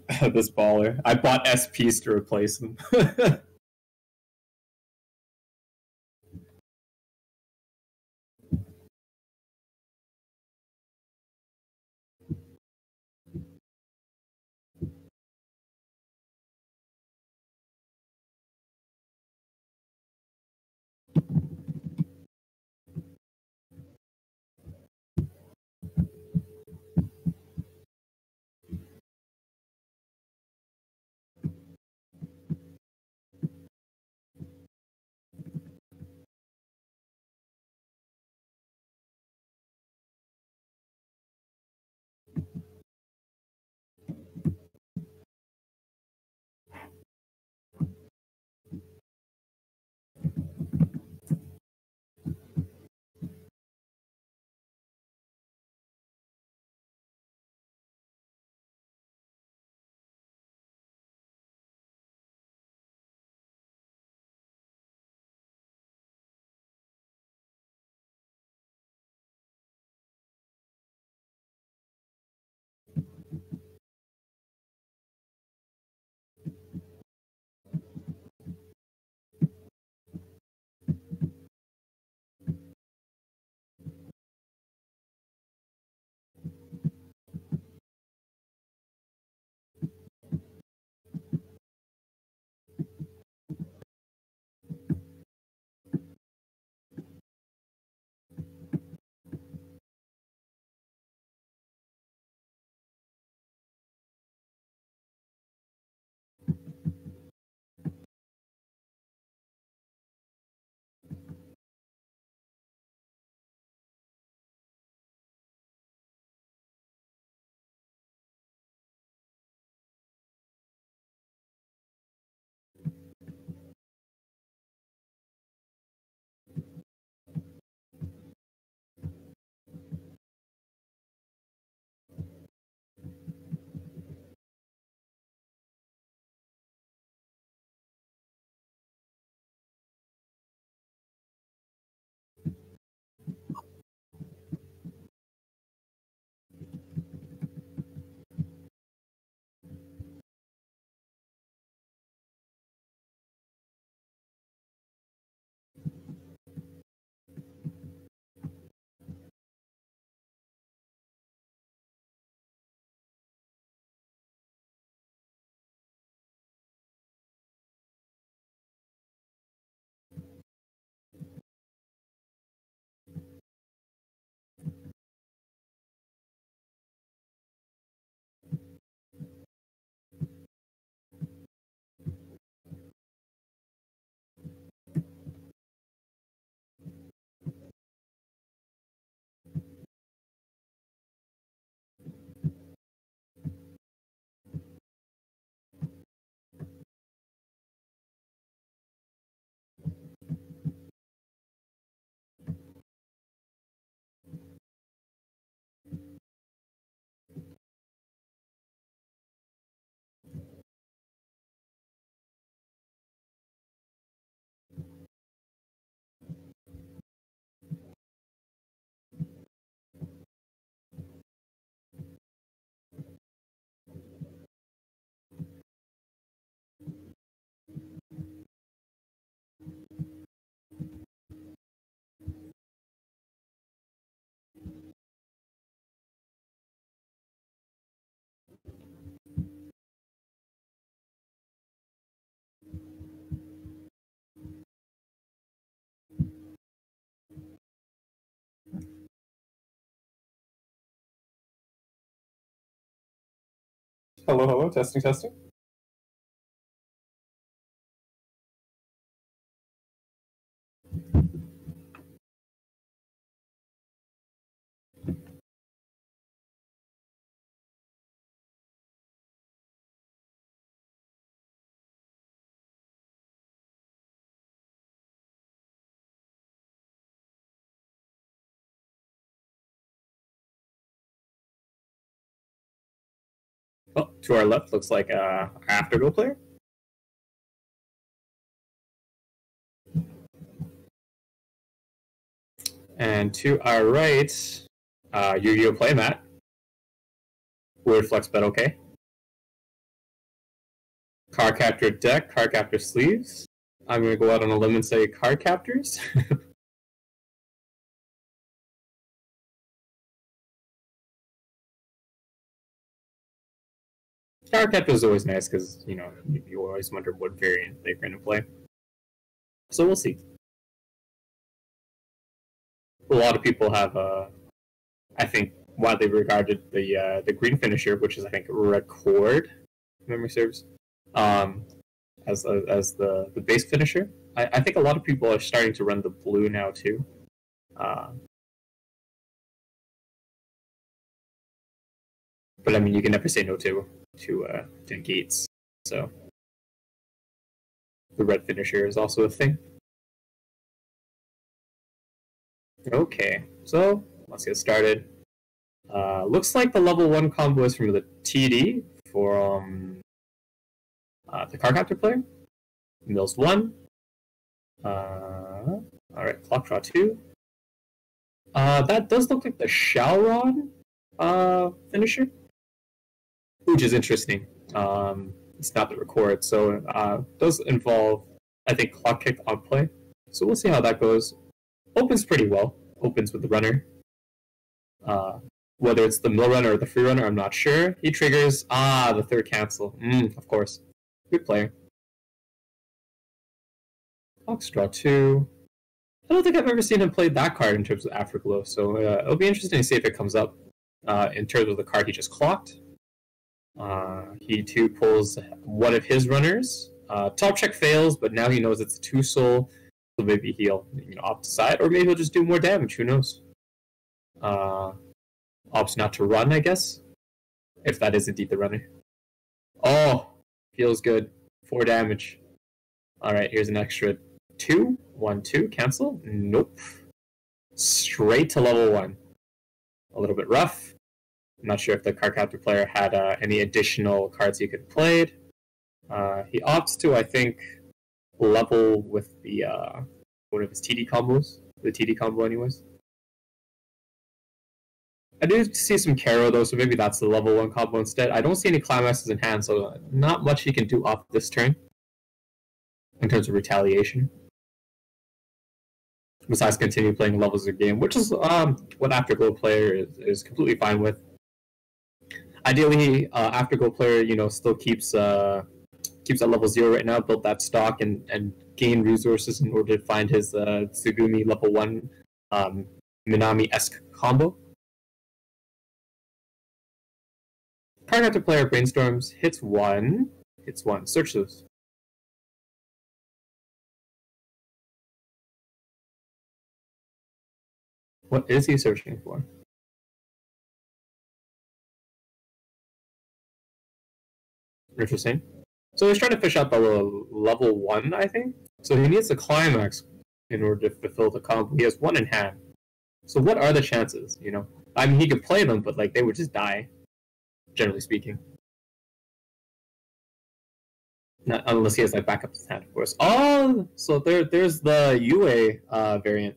This baller. I bought SPs to replace him. Hello, hello, testing, testing. Oh, to our left looks like afterglow player. And to our right, Yu-Gi-Oh! Playmat. Would flex bet okay? Card Captor deck, Card Captor sleeves. I'm going to go out on a limb and say Card Captors. Card Captor is always nice because, you know, you always wonder what variant they're going to play. So we'll see. A lot of people have, I think, widely regarded the green finisher, which is, I think, Record, if memory serves, as the base finisher. I think a lot of people are starting to run the blue now, too. But, I mean, you can never say no to Gates, so the red finisher is also a thing. Okay, so let's get started. Looks like the level 1 combo is from the TD for the Card Captor player. Mills 1. Alright, Clock Draw 2. That does look like the Shalron finisher, which is interesting. It's not the Record, so it does involve, I think, Clock Kick on play. So we'll see how that goes. Opens pretty well. Opens with the runner. Whether it's the mill runner or the free runner, I'm not sure. He triggers, the third cancel. Of course. Good player. Fox draw 2. I don't think I've ever seen him play that card in terms of Afterglow, so it'll be interesting to see if it comes up in terms of the card he just clocked. He too pulls one of his runners. Top check fails, but now he knows it's a 2-soul, so maybe he'll opt aside, or maybe he'll just do more damage, who knows. Opts not to run, I guess, if that is indeed the runner. Oh, feels good. 4 damage. Alright, here's an extra 2. 1, 2, cancel. Nope. Straight to level 1. A little bit rough. I'm not sure if the Card Captor player had any additional cards he could have played. He opts to, I think, level with the one of his TD combos. The TD combo, anyways. I do see some Caro, though, so maybe that's the level 1 combo instead. I don't see any Climaxes in hand, so not much he can do off this turn in terms of retaliation. Besides continue playing levels of the game, which is what Afterglow player is completely fine with. Ideally, Afterglow player, still keeps at level 0 right now, build that stock and gain resources in order to find his Tsugumi level 1 Minami-esque combo. Card Captor player brainstorms, hits 1, search those. What is he searching for? Interesting. So he's trying to fish out the level 1, I think. So he needs a climax in order to fulfill the combo. He has 1 in hand. So what are the chances, I mean, he could play them, but they would just die, generally speaking. Not unless he has backup to his hand, of course. Oh, so there's the Yue variant.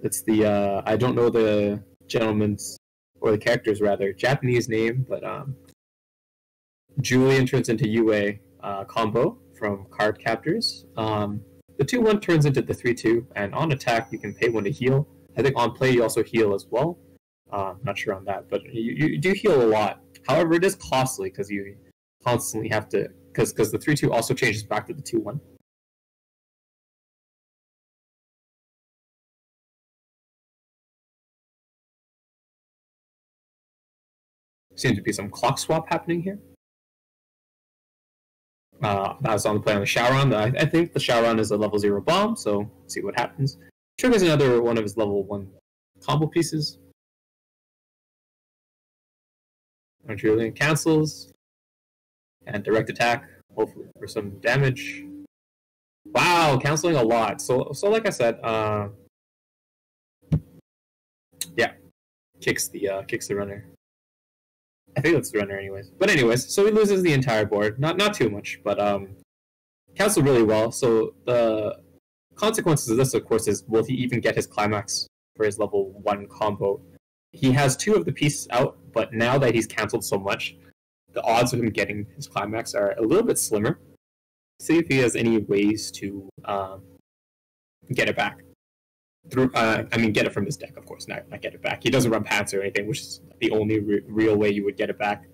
It's the I don't know the gentleman's or the character's rather Japanese name, but Julian turns into Yue combo from Card Captors. The 2-1 turns into the 3-2, and on attack you can pay 1 to heal. I think on play you also heal as well. Not sure on that, but you do heal a lot. However, it is costly because you constantly have to, because the 3-2 also changes back to the 2-1. Seems to be some clock swap happening here. That's on the play on the Shalron. I think the Shalron is a level 0 bomb, so let's see what happens. Triggers another one of his level 1 combo pieces. Julian cancels. And direct attack, hopefully for some damage. Wow, canceling a lot. So like I said, yeah, kicks the runner. I think that's the runner anyways. But anyways, so he loses the entire board. Not too much, but canceled really well. So the consequences of this, of course, is will he even get his climax for his level 1 combo? He has 2 of the pieces out, but now that he's canceled so much, the odds of him getting his climax are a little bit slimmer. See if he has any ways to get it back. Through, get it from his deck, of course, not get it back. He doesn't run pants or anything, which is the only real way you would get it back.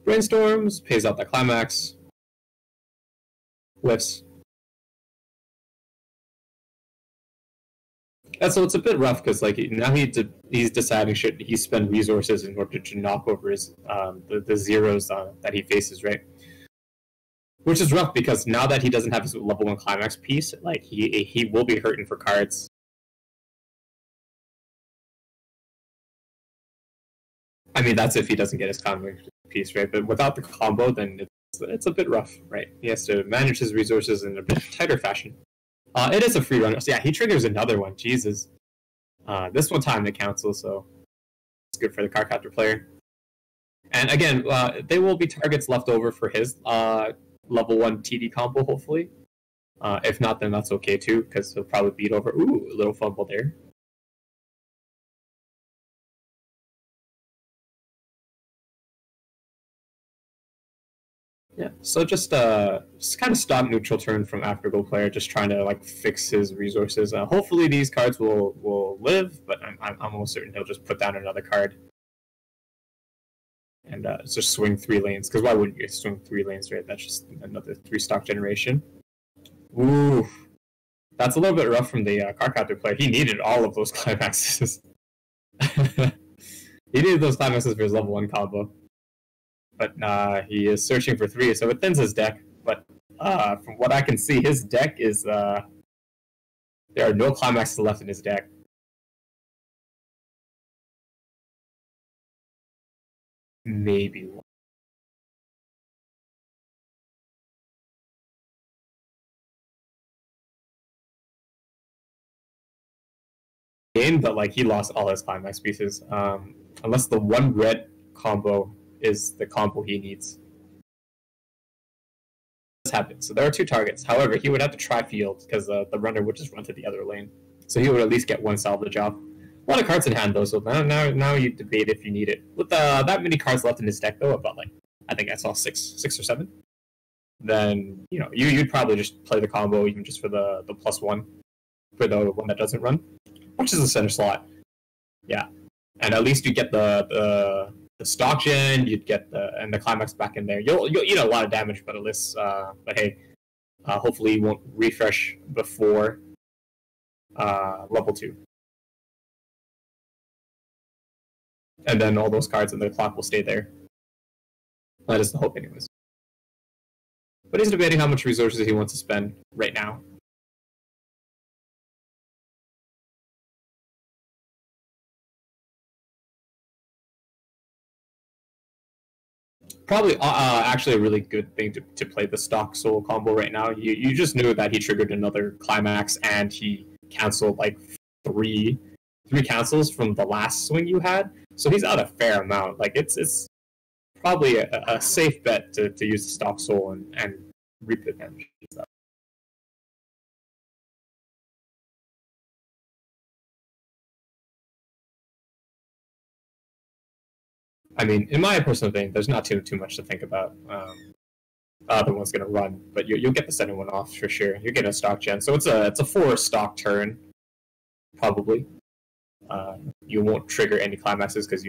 Brainstorms, pays out the climax, whiffs. Yeah, so it's a bit rough because like now he's deciding should he spend resources in order to knock over his the zeros that he faces, right? Which is rough because now that he doesn't have his level 1 climax piece, like he will be hurting for cards. I mean, that's if he doesn't get his climax piece, right? But without the combo, then it's a bit rough, right? He has to manage his resources in a bit tighter fashion. It is a free runner. So yeah, he triggers another one. Jesus. This one time to cancel, so it's good for the card captor player. And again, they will be targets left over for his level 1 TD combo, hopefully. If not, then that's okay too, because he'll probably beat over. Ooh, a little fumble there. Yeah, so just kind of stock neutral turn from Afterglow player, just trying to like fix his resources. Hopefully these cards will live, but I'm almost certain he'll just put down another card and just swing 3 lanes. Because why wouldn't you swing 3 lanes, right? That's just another 3 stock generation. Ooh, that's a little bit rough from the card captor player. He needed all of those climaxes. He needed those climaxes for his level 1 combo. But he is searching for 3, so it thins his deck. But from what I can see, his deck is there are no climaxes left in his deck. Maybe one. Game, but like he lost all his climax pieces. Unless the 1 red combo is the combo he needs. This happens. So there are 2 targets. However, he would have to try field because the runner would just run to the other lane. So he would at least get 1 salvage off. A lot of cards in hand though, so now you debate if you need it. With that many cards left in his deck though, about like I think I saw 6 or 7. Then you'd probably just play the combo even just for the +1 for the one that doesn't run, which is the center slot. Yeah, and at least you get the stock gen, you'd get the climax back in there. You'll eat a lot of damage, but at least but hey, hopefully you won't refresh before level 2. And then all those cards in the clock will stay there. That is the hope, anyways. But he's debating how much resources he wants to spend right now. Probably actually a really good thing to play the stock soul combo right now. You just knew that he triggered another climax and he canceled like three cancels from the last swing you had. So he's out a fair amount. Like it's probably a safe bet to use the stock soul and reap the damage. I mean, in my personal opinion, there's not too much to think about. The one's gonna run, but you'll get the second one off for sure. You're getting a stock gen, so it's a 4 stock turn, probably. You won't trigger any climaxes because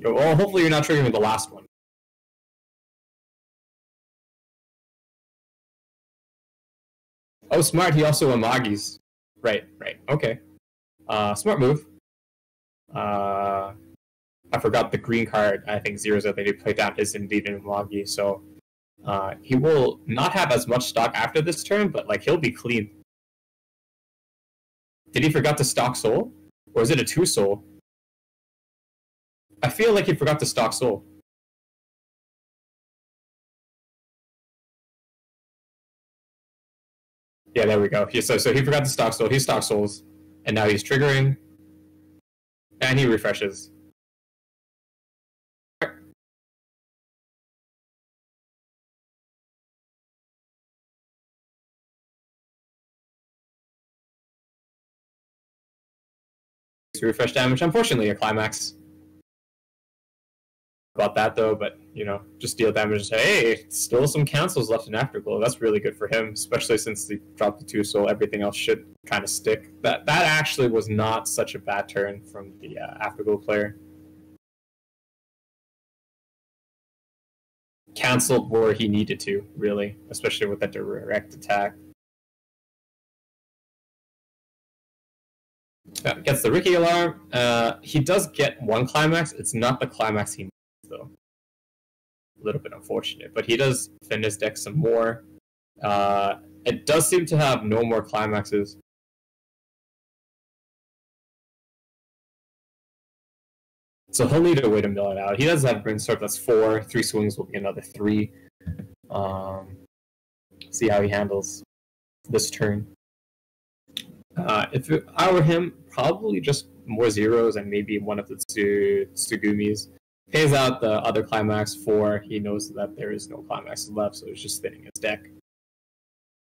well, hopefully you're not triggering the last one. Oh, smart. He also Amagi's. Right. Okay. Smart move. I forgot the green card. I think zeros that they played down is indeed an Amagi, so he will not have as much stock after this turn, but like he'll be clean. Did he forgot to stock soul? Or is it a 2 soul? I feel like he forgot to stock soul. Yeah, there we go. So he forgot to stock soul. He stock souls, and now he's triggering, and he refreshes. to refresh damage. Unfortunately, a climax. About that though, but you know, just deal damage and say, hey, still some cancels left in Afterglow. That's really good for him, especially since he dropped the 2 soul. Everything else should kind of stick. That actually was not such a bad turn from the Afterglow player. Cancelled where he needed to, really, especially with that direct attack. Gets the Ricky alarm. He does get 1 climax. It's not the climax he needs, though. A little bit unfortunate, but he does thin his deck some more. It does seem to have no more climaxes. So he'll need to wait to mill it out. He does have Brainstorm, that's 4. 3 swings will be another 3. See how he handles this turn. If I were him, probably just more zeros and maybe one of the Tsugumis. Pays out the other climax 4. He knows that there is no climax left, so he's just thinning his deck.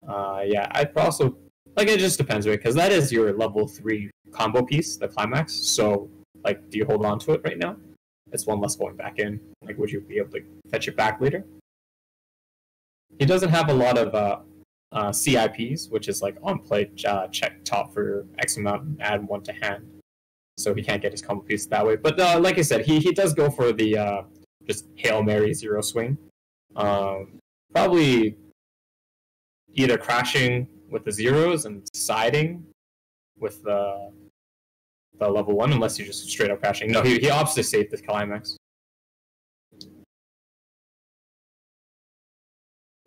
Yeah, I'd also... Like, it just depends, right? Because that is your level 3 combo piece, the climax. So, like, do you hold on to it right now? It's 1 less going back in. Like, would you be able to fetch it back later? He doesn't have a lot of CIPs, which is like on play, check top for X amount and add 1 to hand. So he can't get his combo piece that way. But like I said, he does go for the just Hail Mary 0 swing. Probably either crashing with the zeros and siding with the level 1, unless you just straight up crashing. No, he opts to save the climax.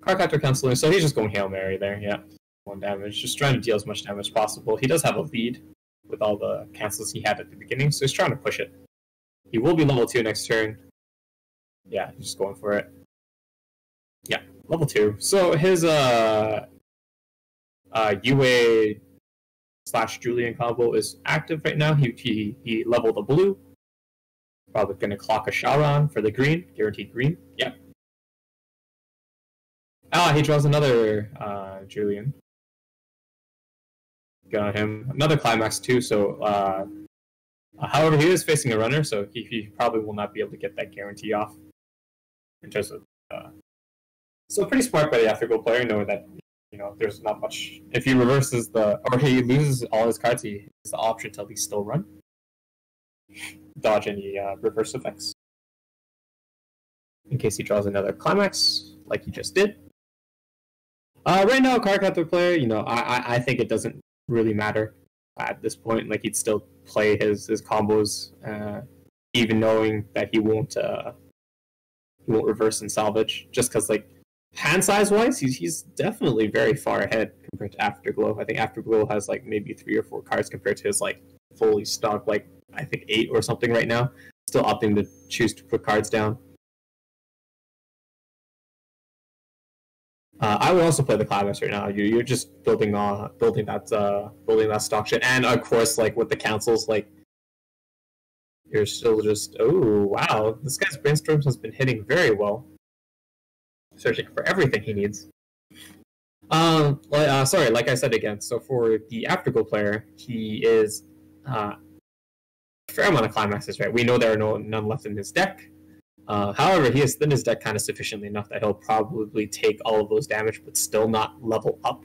Cardcaptor canceling, so he's just going Hail Mary there, yeah. 1 damage, just trying to deal as much damage as possible. He does have a lead with all the cancels he had at the beginning, so he's trying to push it. He will be level 2 next turn. Yeah, he's just going for it. Yeah, level 2. So his UA / Julian combo is active right now. He leveled a blue. Probably going to clock a Sharon for the green, guaranteed green. Yep. He draws another Julian. Got him. Another climax too, so however, he is facing a runner, so he probably will not be able to get that guarantee off. In terms of so pretty smart by the Afterglow player, knowing that, you know, there's not much. If he reverses or he loses all his cards, he has the option to at least still run. Dodge any reverse effects. In case he draws another climax, like he just did. Right now, Cardcaptor player, you know, I think it doesn't really matter at this point. Like, he'd still play his combos, even knowing that he won't reverse and salvage, just because, like, hand size wise, he's definitely very far ahead compared to Afterglow. I think Afterglow has like maybe 3 or 4 cards compared to his like fully stocked, like I think 8 or something right now. Still opting to choose to put cards down. I would also play the climax right now. You're just building that stock shit, and of course, like with the cancels, like you're still just, oh wow, this guy's brainstorms has been hitting very well, searching for everything he needs. Sorry, like I said again. So for the Afterglow player, he is a fair amount of climaxes, right? We know there are none left in his deck. However, he has thinned his deck kind of sufficiently enough that he'll probably take all of those damage, but still not level up.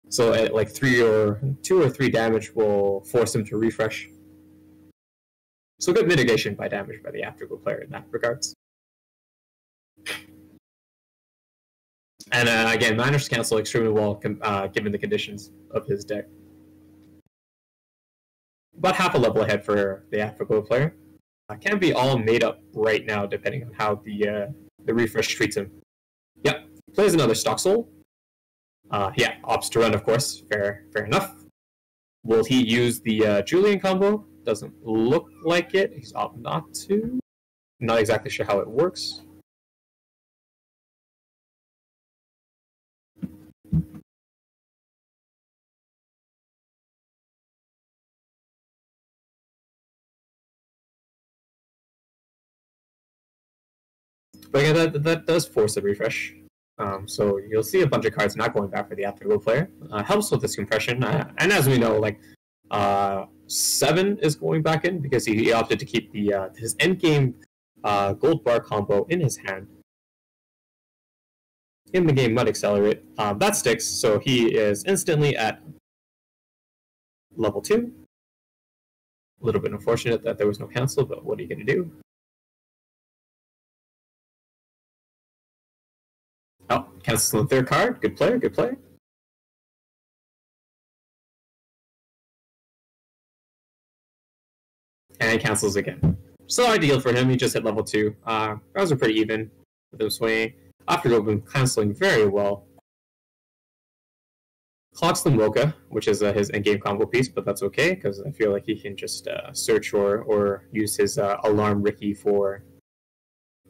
So at like 2 or 3 damage will force him to refresh. So good mitigation by damage by the Afterglow player in that regards. And again, managed to cancel extremely well given the conditions of his deck. About half a level ahead for the Afterglow player. Can be all made up right now, depending on how the refresh treats him. Yep, plays another Stock Soul. Yeah, opts to run, of course. Fair enough. Will he use the Julian combo? Doesn't look like it. He's opted not to. Not exactly sure how it works. But yeah, that does force a refresh. So you'll see a bunch of cards not going back for the Afterglow player. Helps with this compression, and as we know, like 7 is going back in because he opted to keep the his endgame gold bar combo in his hand. In the game Mud Accelerate. That sticks, so he is instantly at level 2. A little bit unfortunate that there was no cancel, but what are you going to do? Oh, cancels on the third card. Good play, good play. And cancels again. So ideal for him, he just hit level 2. Rounds are pretty even with him swinging. Afterglow been canceling very well. Clocks the Mocha, which is his endgame combo piece, but that's okay, because I feel like he can just search or use his Alarm Ricky for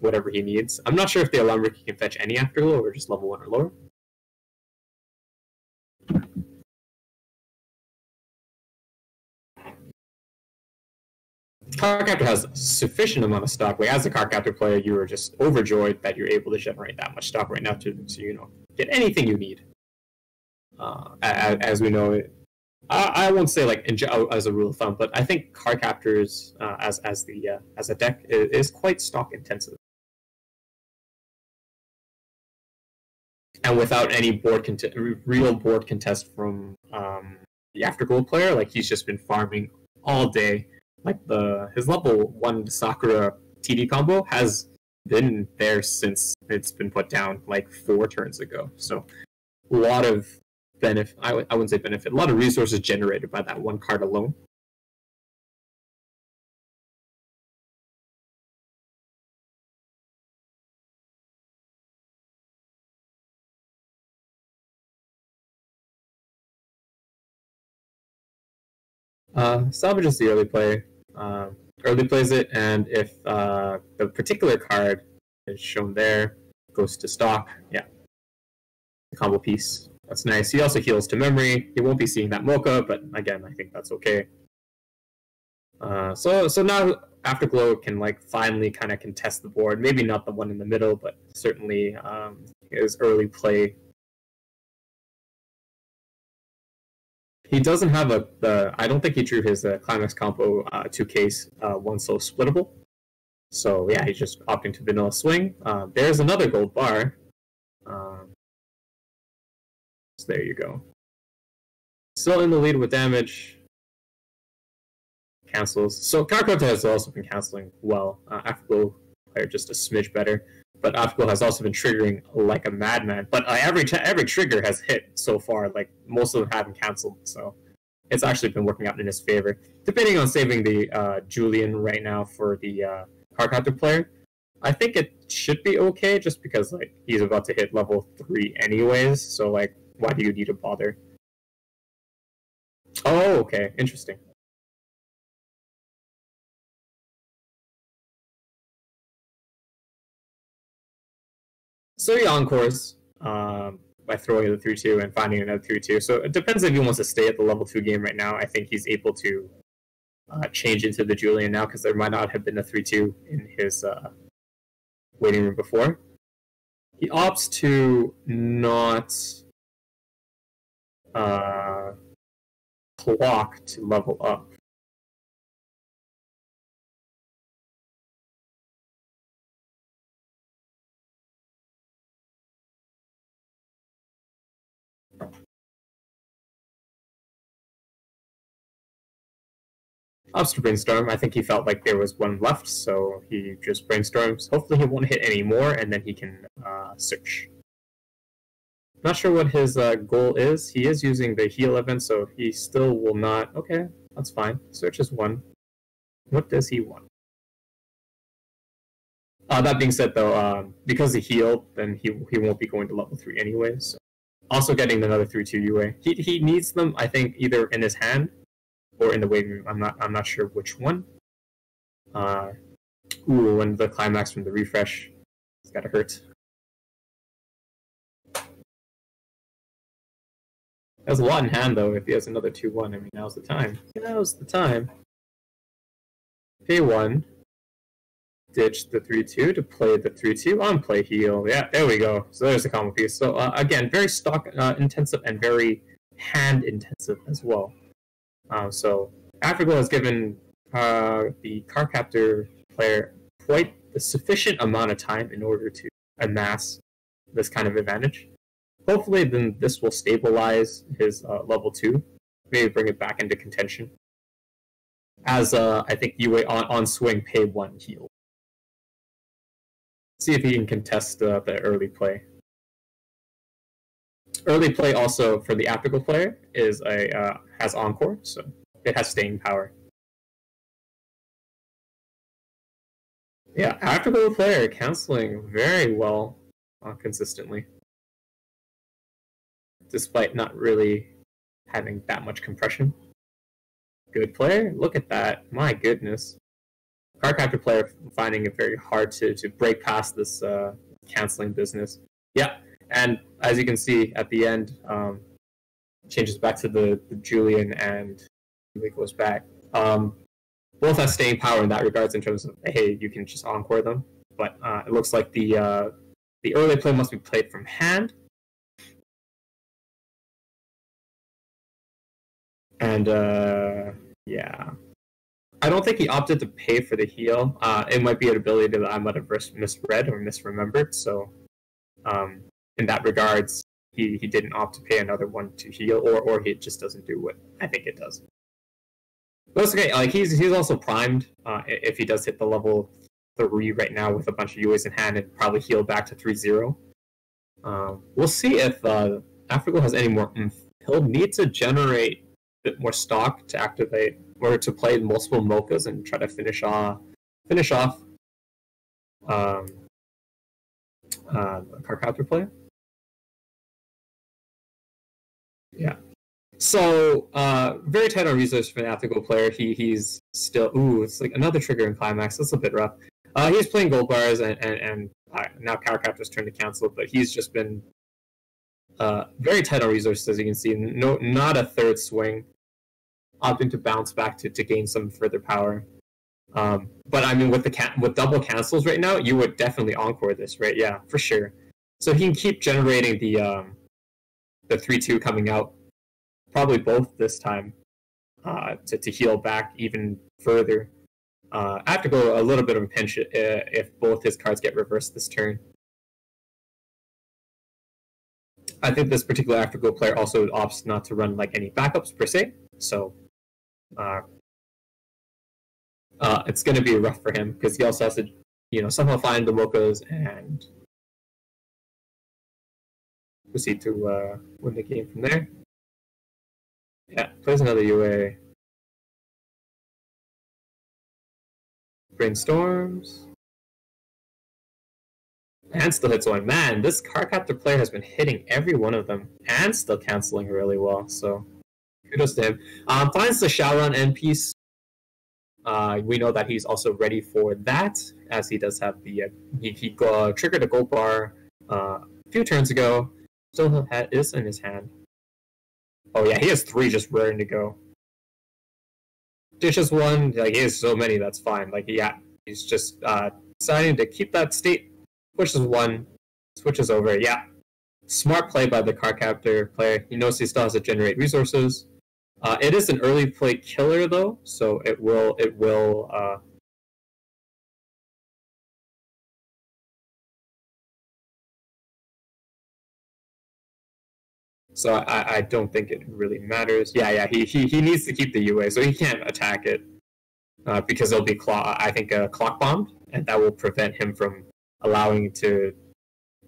whatever he needs. I'm not sure if the Alarm Ricky can fetch any Afterglow or just level 1 or lower. Cardcaptor has a sufficient amount of stock. Like, as a Cardcaptor player, you are just overjoyed that you're able to generate that much stock right now to, get anything you need. As we know it, I won't say like as a rule of thumb, but I think Cardcaptors as a deck is quite stock intensive, and without any real board contest from the Afterglow player, like he's just been farming all day. Like his level 1 Sakura TD combo has been there since it's been put down like 4 turns ago. So a lot of benefit, I wouldn't say benefit, a lot of resources generated by that one card alone. Salvages the early play. Early plays it, and if the particular card is shown there, goes to stock, yeah. The combo piece. That's nice. He also heals to memory. He won't be seeing that Mocha, but again, I think that's okay. So now Afterglow can like finally kind of contest the board. Maybe not the one in the middle, but certainly his early play. He doesn't have I don't think he drew his Climax combo 2Ks 1 so splittable. So yeah, he's just opting to vanilla swing. There's another gold bar. So there you go. Still in the lead with damage. Cancels. So Cardcaptor has also been canceling well. Afterglow player just a smidge better. But Afterglow has also been triggering like a madman. But every trigger has hit so far. Like most of them haven't canceled. So it's actually been working out in his favor. Depending on saving the Julian right now for the Cardcaptor player, I think it should be okay. Just because like he's about to hit level 3 anyways. So like, why do you need to bother? Oh, okay, interesting. So he encores by throwing the 3-2 and finding another 3-2. So it depends if he wants to stay at the level 2 game right now. I think he's able to change into the Julian now because there might not have been a 3-2 in his waiting room before. He opts to not clock to level up. Opts to brainstorm. I think he felt like there was one left, so he just brainstorms. Hopefully he won't hit any more, and then he can search. Not sure what his goal is. He is using the heal event, so he still will not... Okay, that's fine. Search is 1. What does he want? That being said, though, because he healed, then he won't be going to level 3 anyway. So. Also getting another 3-2 UA. He needs them, I think, either in his hand or in the waiting room. I'm not sure which one. And the climax from the refresh. It's gotta hurt. Has a lot in hand though. If he has another 2-1, I mean, now's the time. Now's the time. Pay 1. Ditch the 3-2 to play the 3-2 on play heal. Yeah, there we go. So there's the combo piece. So again, very stock intensive and very hand intensive as well. So Afterglow has given the card captor player quite a sufficient amount of time in order to amass this kind of advantage. Hopefully, then this will stabilize his level 2, maybe bring it back into contention. As I think Yue on swing pay 1 heal. See if he can contest the early play. Early play also for the Afterglow player is has Encore, so it has staying power. Yeah, Afterglow player canceling very well consistently, despite not really having that much compression. Good player. Look at that. My goodness. Card captor player finding it very hard to break past this canceling business. Yeah, and as you can see at the end, changes back to the Julian and it goes back. Both have staying power in that regards in terms of, hey, you can just encore them. But it looks like the early play must be played from hand. And yeah, I don't think he opted to pay for the heal. It might be an ability that I might have misread or misremembered. So in that regards, he didn't opt to pay another one to heal, or he just doesn't do what I think it does. But it's okay. Like he's also primed. If he does hit the level 3 right now with a bunch of UAs in hand, and probably heal back to 3-0. We'll see if Afterglow has any more oomph. He'll need to generate a bit more stock to activate or to play multiple mochas and try to finish off the card captor player. Yeah. So very tight on resources for an Afterglow player. He's still it's like another trigger in climax. That's a bit rough. He's playing gold bars and now card captor's turn to cancel, but he's just been very tight on resources, as you can see. Not a third swing, opting to bounce back to gain some further power. But I mean, with double cancels right now, you would definitely encore this, right? Yeah, for sure. So he can keep generating the 3-2 coming out, probably both this time, to heal back even further. Afterglow a little bit of a pinch if both his cards get reversed this turn. I think this particular Afterglow player also opts not to run like any backups per se, so it's going to be rough for him because he also has to, somehow find the mochas and proceed to win the game from there. Yeah, plays another UA. Brainstorms. And still hits one. Man, this card captor player has been hitting every one of them and still canceling really well, so kudos to him. Finds the Shaoran end piece. We know that he's also ready for that, as he does have the he triggered a gold bar a few turns ago. Still is in his hand. Oh yeah, he has 3 just raring to go. Dishes 1, like he has so many, that's fine. Like yeah, he's just deciding to keep that state. Pushes 1, switches over. Yeah, smart play by the card captor player. He knows he still has to generate resources. It is an early play killer though, so it will. So I don't think it really matters. Yeah. He needs to keep the UA, so he can't attack it because there'll be a clock bomb, and that will prevent him from allowing to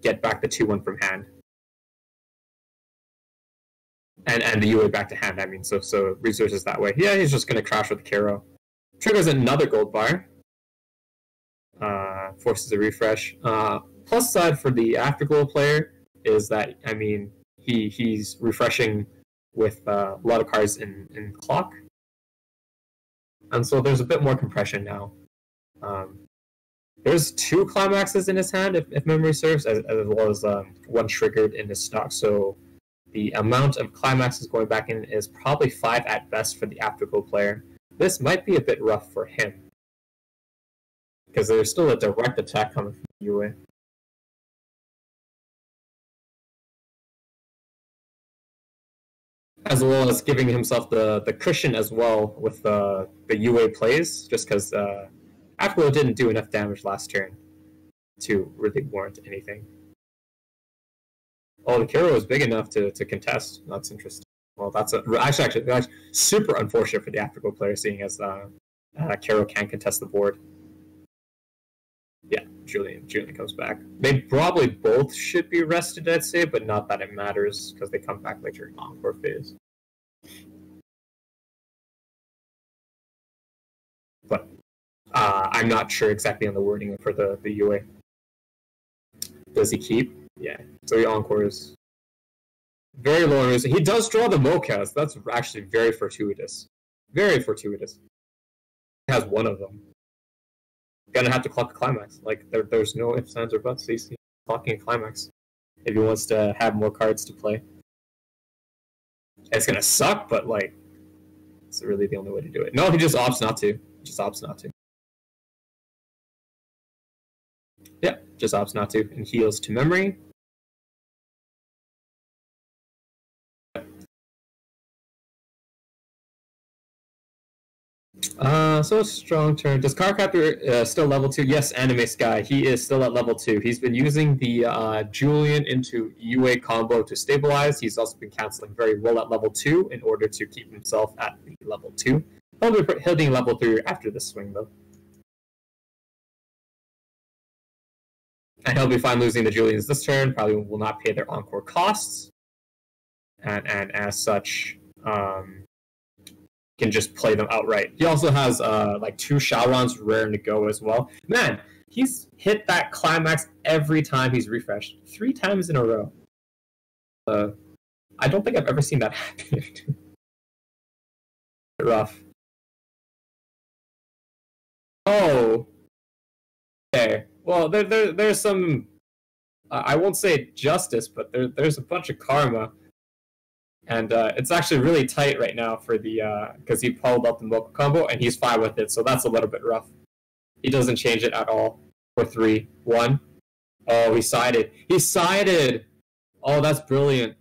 get back the 2-1 from hand. And the UA back to hand, I mean, so resources that way. Yeah, he's just going to crash with Kiro. Triggers another gold bar. Forces a refresh. Plus side for the Afterglow player is that, I mean, he's refreshing with a lot of cards in clock. And so there's a bit more compression now. There's 2 climaxes in his hand, if memory serves, as well as 1 triggered in his stock. So the amount of climaxes going back in is probably 5 at best for the Afterglow player. This might be a bit rough for him, because there's still a direct attack coming from UA. as well as giving himself the cushion as well with the UA plays, just because Afterglow didn't do enough damage last turn to really warrant anything. Oh, the Kiro was big enough to contest. That's interesting. Well, that's actually super unfortunate for the Afterglow player, seeing as Kiro can contest the board. Yeah, Julian comes back. They probably both should be rested, I'd say, but not that it matters because they come back later in Encore phase. But I'm not sure exactly on the wording for the UA. Does he keep? Yeah. So he Encores. Very low on reason. He does draw the Mochas. That's actually very fortuitous. Very fortuitous. He has one of them. Gonna have to clock a climax. Like there's no ifs, ands, or buts. He's clocking a climax if he wants to have more cards to play. It's gonna suck, but like it's really the only way to do it. No, he just opts not to. Just opts not to. Yeah, just opts not to and heals to memory. So a strong turn. Does Cardcaptor still level 2? Yes, Anime Sky. He is still at level 2. He's been using the Julian into UA combo to stabilize. He's also been canceling very well at level 2 in order to keep himself at the level 2. He'll be hitting level 3 after this swing, though. And he'll be fine losing the Julians this turn. Probably will not pay their Encore costs. And as such, can just play them outright. He also has like 2 Shaolans raring to go as well. Man, he's hit that climax every time he's refreshed. 3 times in a row. I don't think I've ever seen that happen. Rough. Oh. Okay. Well, there's some... I won't say justice, but there's a bunch of karma. And it's actually really tight right now for the because he pulled up the Mocha combo and he's fine with it, so that's a little bit rough. He doesn't change it at all for 3-1. Oh, he sided. He sided. Oh, that's brilliant.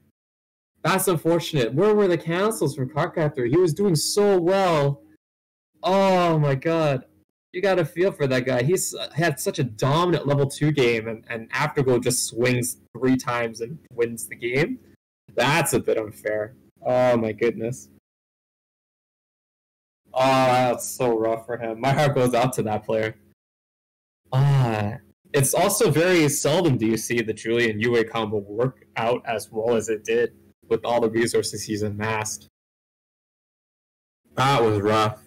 That's unfortunate. Where were the cancels from Cardcaptor? He was doing so well. Oh my god. You gotta feel for that guy. He's had such a dominant level 2 game, and Afterglow just swings 3 times and wins the game. That's a bit unfair. Oh my goodness. Oh, that's so rough for him. My heart goes out to that player. It's also very seldom do you see the Julian UA combo work out as well as it did with all the resources he's amassed. That was rough.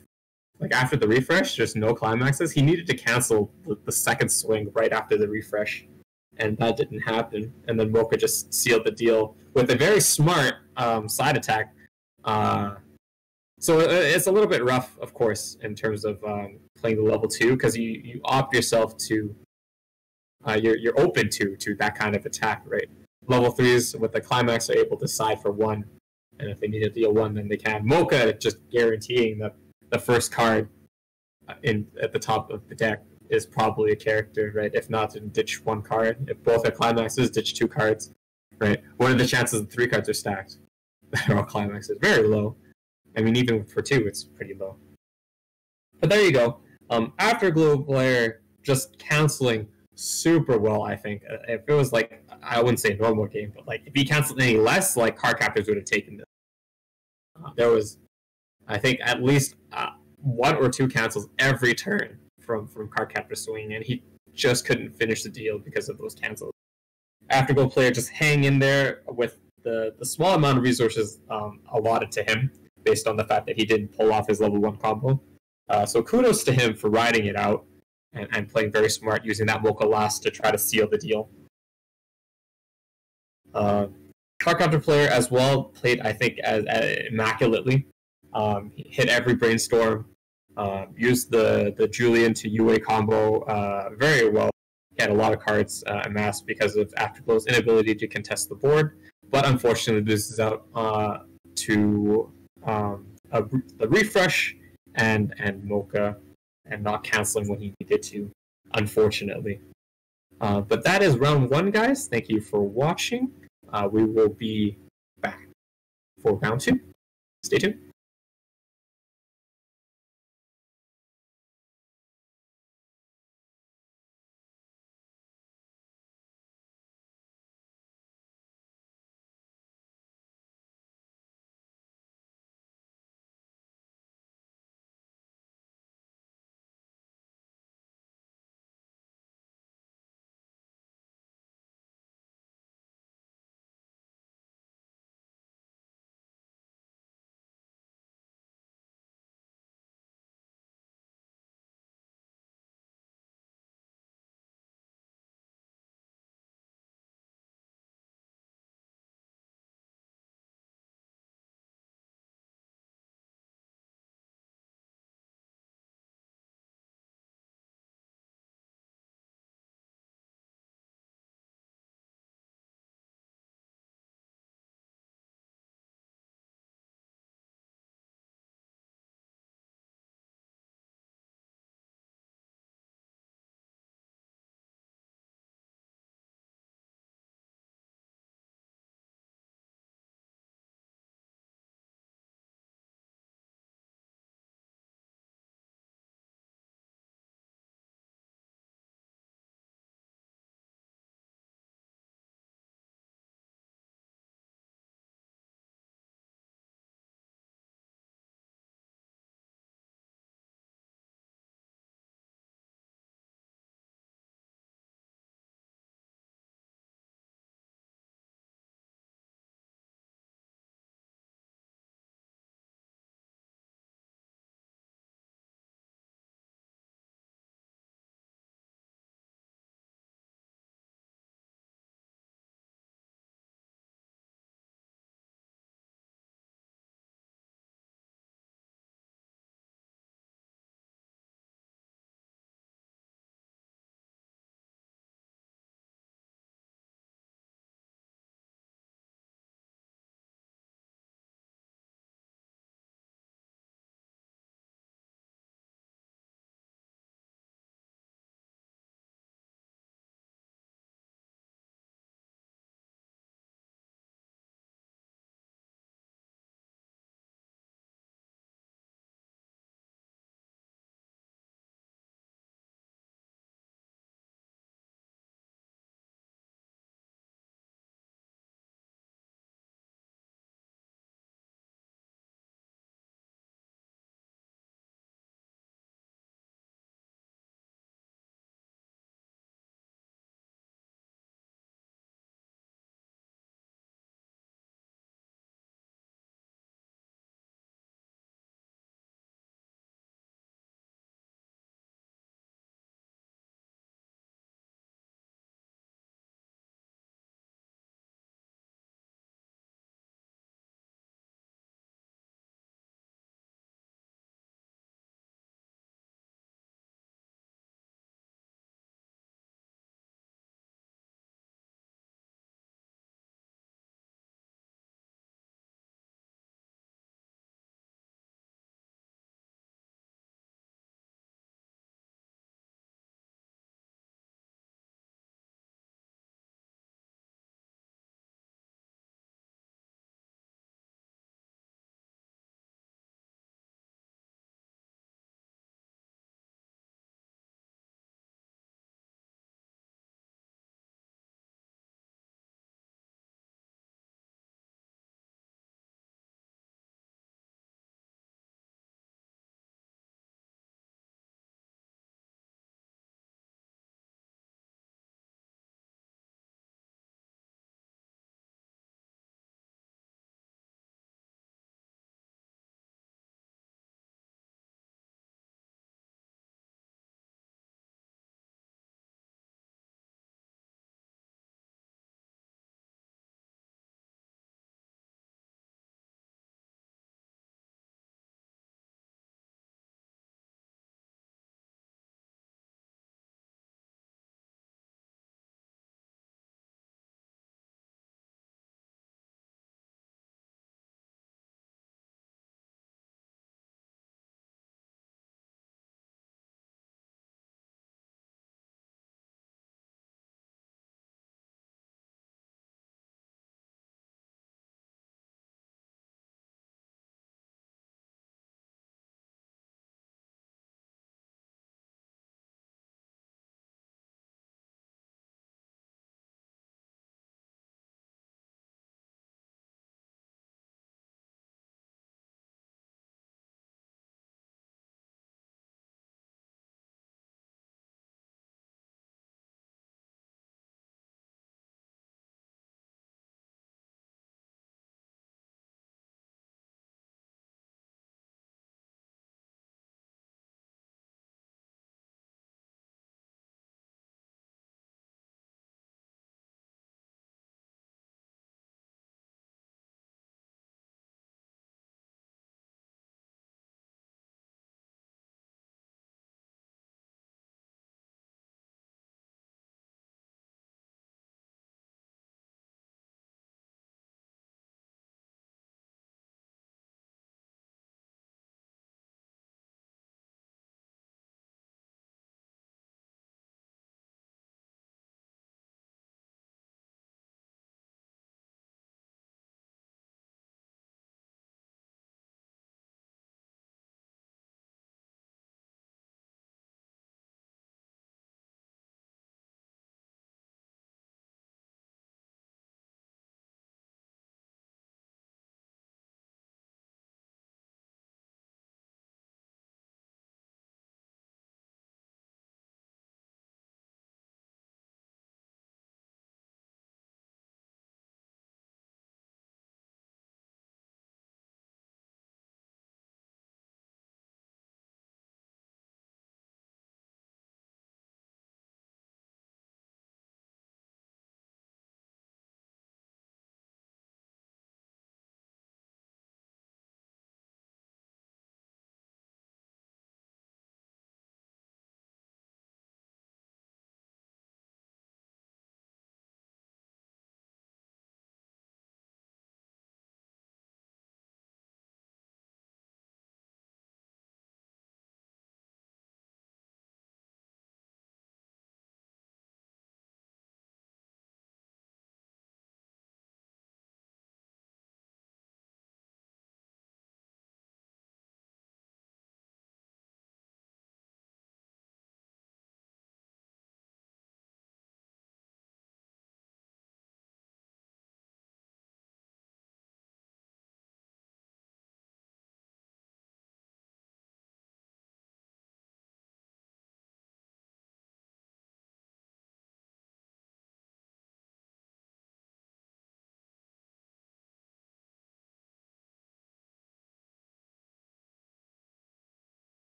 Like after the refresh, there's no climaxes. He needed to cancel the second swing right after the refresh. And that didn't happen. And then Mocha just sealed the deal with a very smart side attack. So it's a little bit rough, of course, in terms of playing the level 2, because you opt yourself to... you're open to that kind of attack, right? Level 3s with the climax are able to side for 1. And if they need to deal 1, then they can. Mocha just guaranteeing that the first card at the top of the deck is probably a character, right? If not, then ditch 1 card. If both are climaxes, ditch 2 cards, right? What are the chances that 3 cards are stacked? They're all climaxes. Very low. I mean, even for 2, it's pretty low. But there you go. Afterglow player just canceling super well, I think. If it was like, I wouldn't say a normal game, but like if he canceled any less, like Cardcaptors would have taken this. There was, I think, at least 1 or 2 cancels every turn from Cardcaptor swinging, and he just couldn't finish the deal because of those cancels. Afterglow player just hang in there with the small amount of resources allotted to him based on the fact that he didn't pull off his level 1 combo. So kudos to him for riding it out and playing very smart, using that Mocha last to try to seal the deal. Cardcaptor player as well played, I think, as immaculately. Hit every brainstorm. Used the Julian to UA combo very well. He had a lot of cards amassed because of Afterglow's inability to contest the board, but unfortunately loses out to the refresh and Mocha, and not canceling when he needed to, unfortunately. But that is round 1, guys. Thank you for watching. We will be back for round 2. Stay tuned.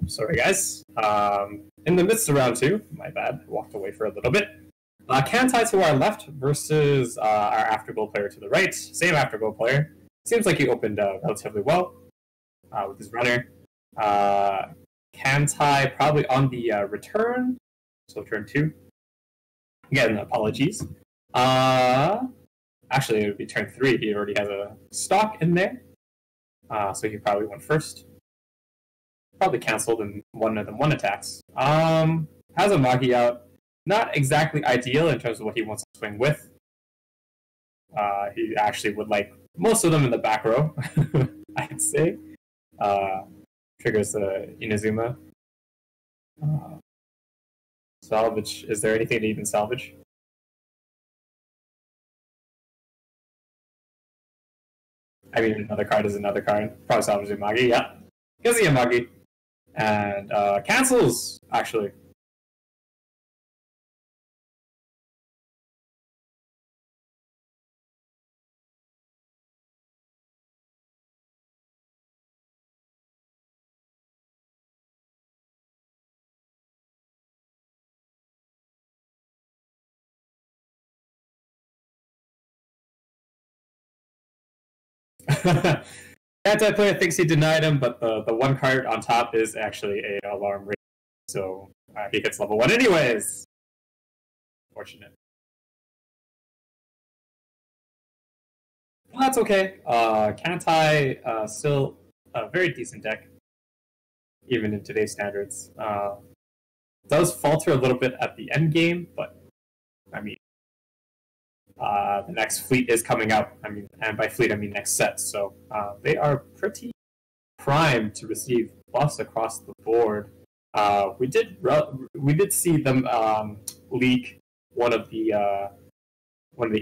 sorry guys. In the midst of round 2, my bad, walked away for a little bit. Kantai to our left versus our aftergoal player to the right. Same aftergoal player. Seems like he opened relatively well with his runner. Kantai probably on the return, so turn 2. Again, apologies. Actually, it would be turn 3. He already has a stock in there, so he probably went first. Probably canceled in one of them attacks. Has a Magi out. Not exactly ideal in terms of what he wants to swing with. He actually would like most of them in the back row, I'd say. Triggers the Inazuma. Salvage. Is there anything to even salvage? I mean, another card is another card. Probably salvage Magi, yeah. Gives a Magi. And cancels, actually. Anti-player thinks he denied him, but the one card on top is actually a alarm rate, so he hits level 1 anyways. Fortunate. Well, that's okay. Kantai still a very decent deck, even in today's standards. Does falter a little bit at the end game, but I mean, the next fleet is coming out. I mean, and by fleet I mean next set. So they are pretty primed to receive buffs across the board. We did see them leak one of the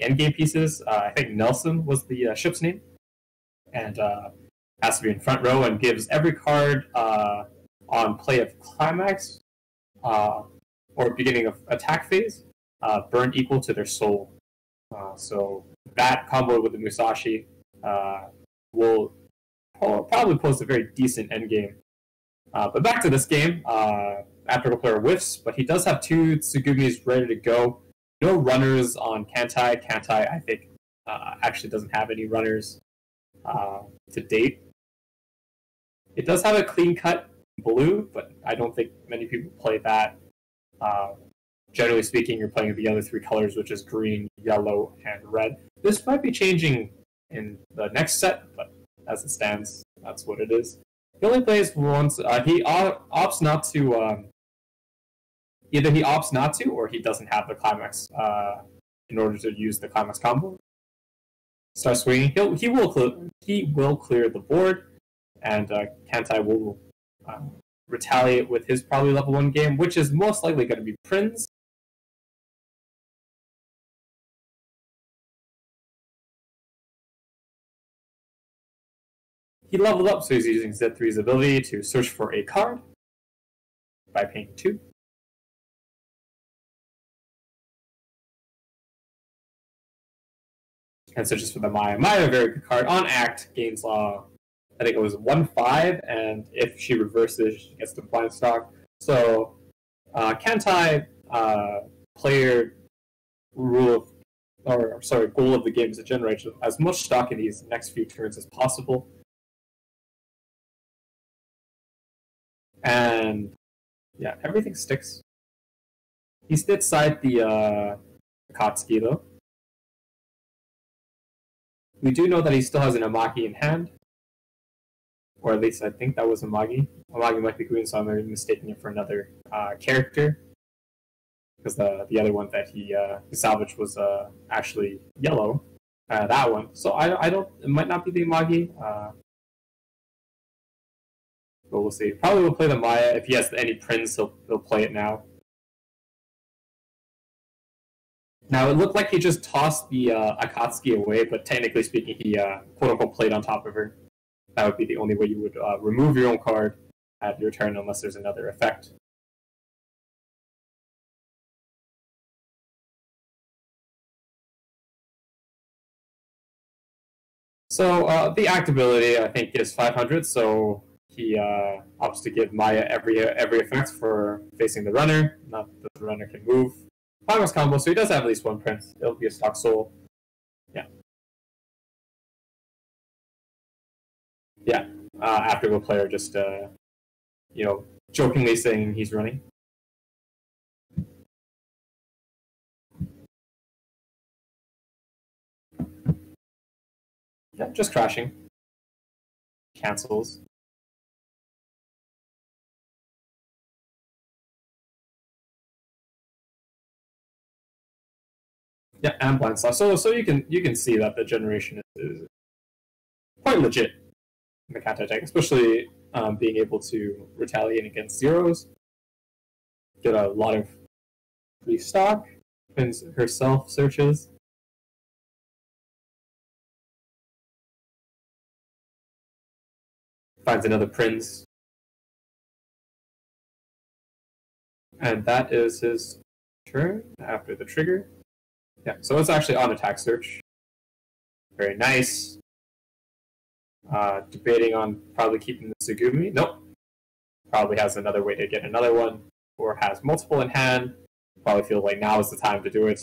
end game pieces. I think Nelson was the ship's name, and has to be in front row and gives every card on play of climax or beginning of attack phase burn equal to their soul. So that combo with the Musashi will probably pose a very decent endgame. But back to this game, after the player whiffs, but he does have 2 Tsugumis ready to go. No runners on Kantai. Kantai, I think, actually doesn't have any runners to date. It does have a clean-cut blue, but I don't think many people play that. Generally speaking, you're playing the other 3 colors, which is green, yellow, and red. This might be changing in the next set, but as it stands, that's what it is. He only plays once. He opts not to. Either he opts not to, or he doesn't have the climax in order to use the climax combo. Start swinging. He will clear the board, and Kantai will retaliate with his probably level 1 game, which is most likely going to be Prince. He leveled up, so he's using Z3's ability to search for a card by paying 2. And searches for the Maya. Maya, a very good card. On act, gains I think it was 1/5, and if she reverses, she gets the blind stock. So, Kantai player goal of the game is to generate as much stock in these next few turns as possible. And yeah, everything sticks. He did side the Akatsuki though. We do know that he still has an Amagi in hand. Or at least I think that was Amagi. Amagi might be green, so I'm mistaking it for another character. Because the other one that he salvaged was actually yellow. That one. So I don't. It might not be the Amagi. But we'll see. Probably will play the Maya. If he has any Prince, he'll play it now. Now, it looked like he just tossed the Akatsuki away, but technically speaking, he quote-unquote played on top of her. That would be the only way you would remove your own card at your turn unless there's another effect. So the act ability, I think, is 500, so he opts to give Maya every effect for facing the runner. Not that the runner can move. Climax combo, so he does have at least one prince. It'll be a stock soul. Yeah. Yeah. Afterglow player just, you know, jokingly saying he's running. Yeah, just crashing. Cancels. Yeah, and blind slash. So you can see that the generation is quite legit in the counter attack, especially being able to retaliate against zeros. Get a lot of free stock. Pins herself searches. Finds another prince. And that is his turn after the trigger. Yeah, so it's actually on attack search. Very nice. Debating on probably keeping the Tsugumi. Nope. Probably has another way to get another one, or has multiple in hand. Probably feel like now is the time to do it.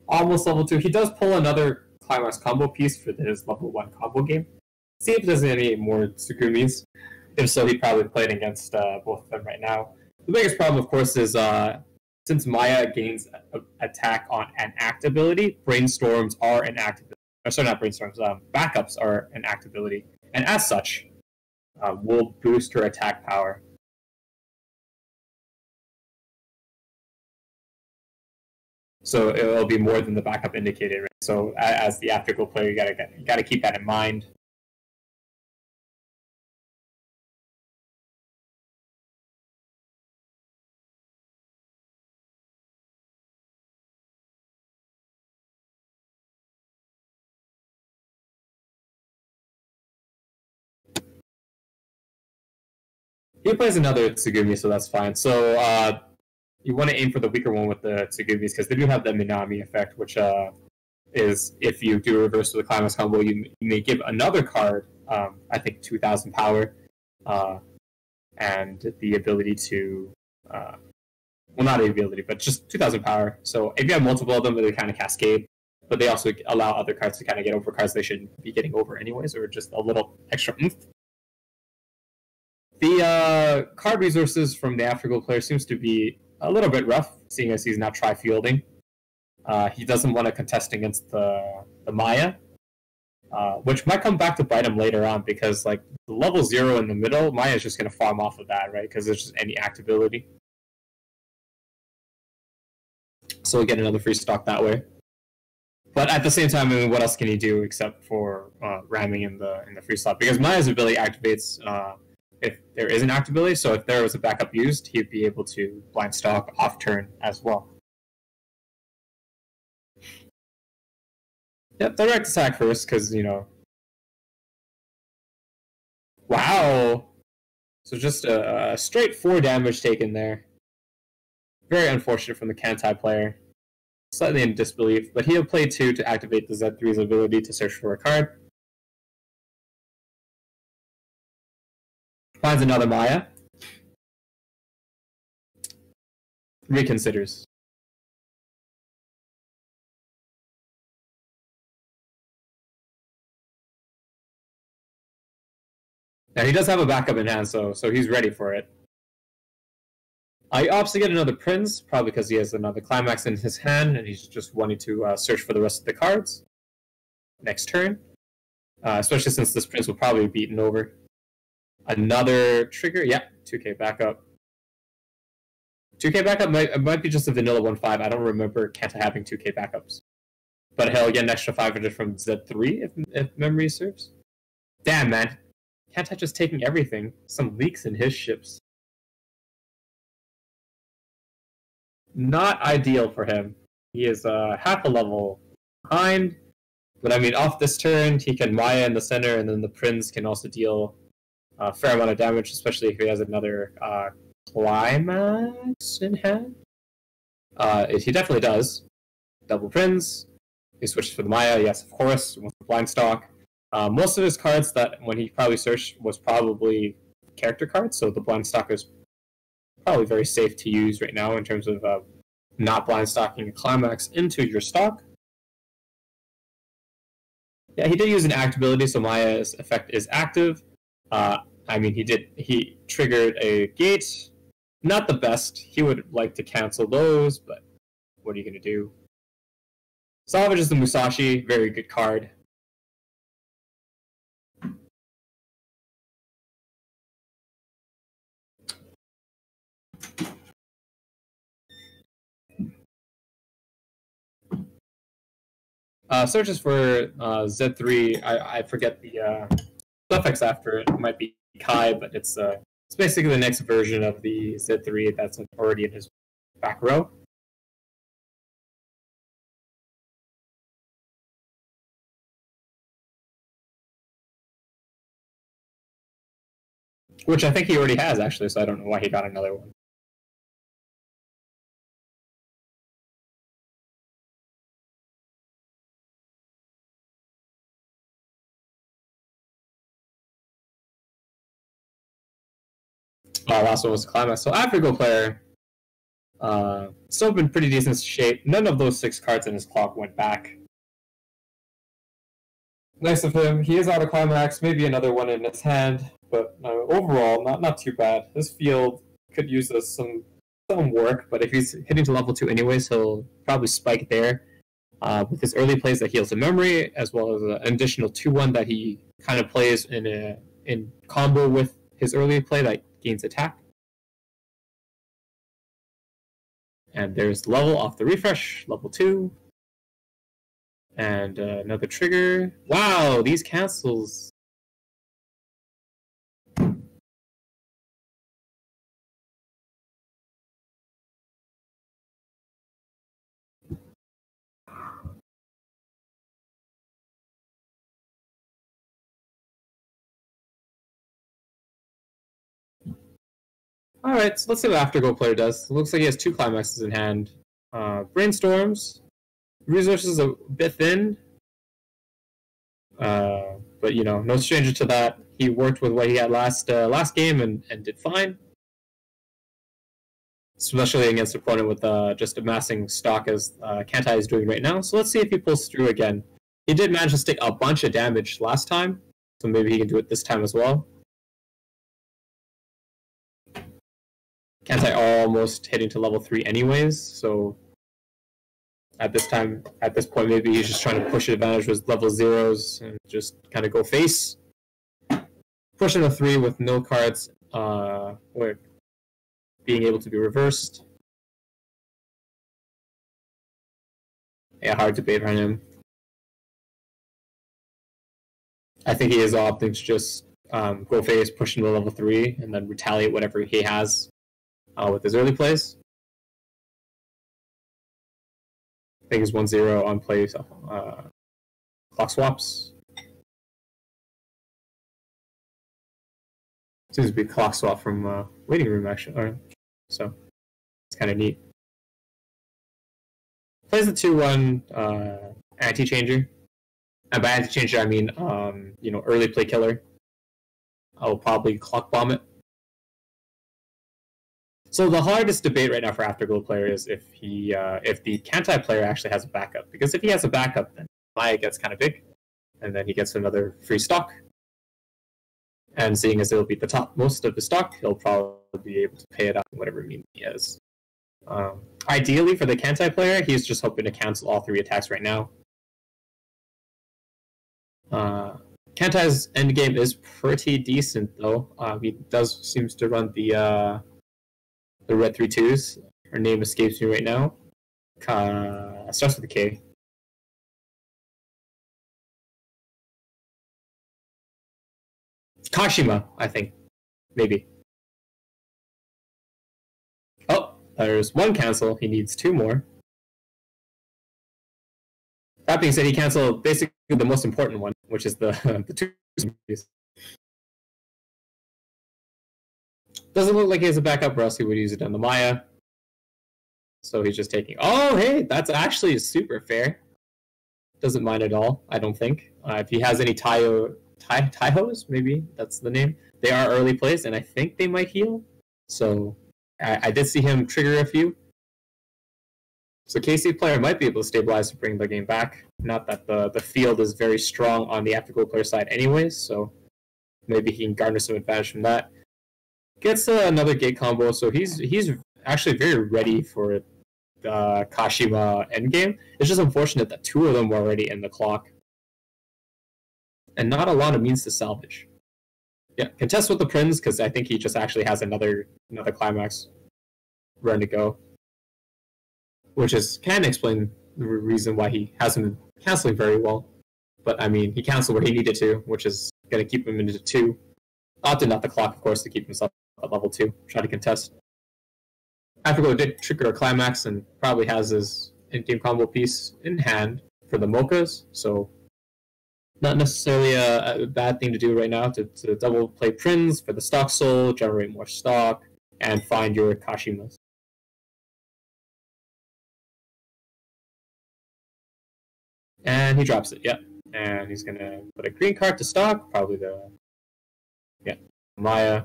Almost level 2. He does pull another Climax combo piece for his level 1 combo game. See if there's any more Tsukumis. If so, he probably played against both of them right now. The biggest problem, of course, is since Maya gains attack on an act ability, Brainstorms are an act ability. Sorry, not Brainstorms. Backups are an act ability. And as such, will boost her attack power. So it'll be more than the backup indicated. Right? So as the Afterglow player, you gotta keep that in mind. He plays another Tsugumi, so that's fine. So you want to aim for the weaker one with the Tsugumis, because they do have the Minami effect, which is if you do a reverse to the Climax combo, you may give another card, I think 2,000 power, and the ability to, well, not the ability, but just 2,000 power. So if you have multiple of them, they kind of cascade, but they also allow other cards to kind of get over cards they shouldn't be getting over anyways, or just a little extra oomph. The card resources from the Afterglow player seems to be a little bit rough, seeing as he's now tri-fielding. He doesn't want to contest against the Maya, which might come back to bite him later on, because like the level 0 in the middle, Maya is just going to farm off of that, right? Because there's just any act ability. So we'll get another free stock that way. But at the same time, I mean, what else can he do except for ramming in the free slot? Because Maya's ability activates if there is an act ability, so if there was a backup used, he'd be able to blind stock off turn as well. Yep, direct attack first, because, you know... Wow! So just a straight 4 damage taken there. Very unfortunate from the Kantai player. Slightly in disbelief, but he'll play 2 to activate the Z3's ability to search for a card. Finds another Maya. Reconsiders. Now he does have a backup in hand, so he's ready for it. He opts to get another Prince, probably because he has another Climax in his hand, and he's just wanting to search for the rest of the cards next turn. Especially since this Prince will probably be beaten over. Another trigger, yeah, 2k backup. 2k backup might be just a vanilla 1-5. I don't remember Kanta having 2k backups. But he'll get an extra 500 from Z3 if memory serves. Damn, man. Kanta just taking everything. Some leaks in his ships. Not ideal for him. He is half a level behind. But I mean, off this turn, he can Maya in the center, and then the Prince can also deal a fair amount of damage, especially if he has another Climax in hand. He definitely does. Double Prince. He switches for the Maya. Yes, of course. Wants the blind stock. Most of his cards that when he probably searched was probably character cards, so the blind stock is probably very safe to use right now in terms of not blind stocking a climax into your stock. Yeah, he did use an act ability, so Maya's effect is active. I mean, he triggered a gate. Not the best. He would like to cancel those, but what are you going to do? Salvage is the Musashi, very good card. Searches for Z3. I forget the suffix after it. It might be Kai, but it's basically the next version of the Z3 that's already in his back row. Which I think he already has, actually, so I don't know why he got another one. Last one was a climax. So Afterglow player, still been pretty decent shape. None of those 6 cards in his clock went back. Nice of him. He is out of climax. Maybe another one in his hand, but overall, not too bad. This field could use some work, but if he's hitting to level 2 anyways, he'll probably spike there. With his early plays that heals the memory, as well as an additional 2/1 that he kind of plays in combo with his early play that gains attack. And there's level off the refresh, level 2. And another trigger. Wow, these cancels. Alright, so let's see what Afterglow player does. It looks like he has 2 climaxes in hand. Brainstorms. Resources a bit thin. But, you know, no stranger to that. He worked with what he had last game and did fine. Especially against an opponent with just amassing stock as Kantai is doing right now. So let's see if he pulls through again. He did manage to stick a bunch of damage last time, so maybe he can do it this time as well. Kantai almost hitting to level 3 anyways, so at this point, maybe he's just trying to push advantage with level 0s and just kind of go face. Pushing a 3 with no cards, being able to be reversed. Yeah, hard debate on him. I think he is opting to just go face, push into level 3, and then retaliate whatever he has with his early plays. I think it's 1-0 on plays, clock swaps. Seems to be a clock swap from waiting room, actually. So it's kind of neat. Plays the 2-1 anti-changer. And by anti-changer, I mean, early play killer. I'll probably clock bomb it. So the hardest debate right now for Afterglow player is if the Kantai player actually has a backup. Because if he has a backup, then Maya gets kind of big. And then he gets another free stock. And seeing as it'll be the top most of the stock, he'll probably be able to pay it out in whatever means he has. Ideally, for the Kantai player, he's just hoping to cancel all 3 attacks right now. Kantai's endgame is pretty decent, though. He seems to run the red 3/2s. Her name escapes me right now. Starts with a K. Kashima, I think. Maybe. Oh, there's 1 cancel. He needs 2 more. That being said, he canceled basically the most important one, which is the 2. Doesn't look like he has a backup, or else he would use it on the Maya. So he's just taking... Oh, hey, that's actually super fair. doesn't mind at all, I don't think. If he has any Taihos, maybe that's the name, they are early plays, and I think they might heal. So I did see him trigger a few. So KC player might be able to stabilize to bring the game back. Not that the field is very strong on the Afterglow player side anyways, so maybe he can garner some advantage from that. Gets another gate combo, so he's actually very ready for the Kashima endgame. It's just unfortunate that two of them were already in the clock. And not a lot of means to salvage. Yeah, contest with the Prince, because I think he just actually has another climax run to go. Which can explain the reason why he hasn't been canceling very well. But, I mean, he canceled where he needed to, which is going to keep him into 2. Opted not the clock, of course, to keep himself at level 2. Try to contest. Afterglow did trigger a climax and probably has his in-game combo piece in hand for the Mochas, so not necessarily a bad thing to do right now to double play Prince for the stock soul, generate more stock, and find your Kashimas. And he drops it, yeah. And he's going to put a green card to stock, probably Maya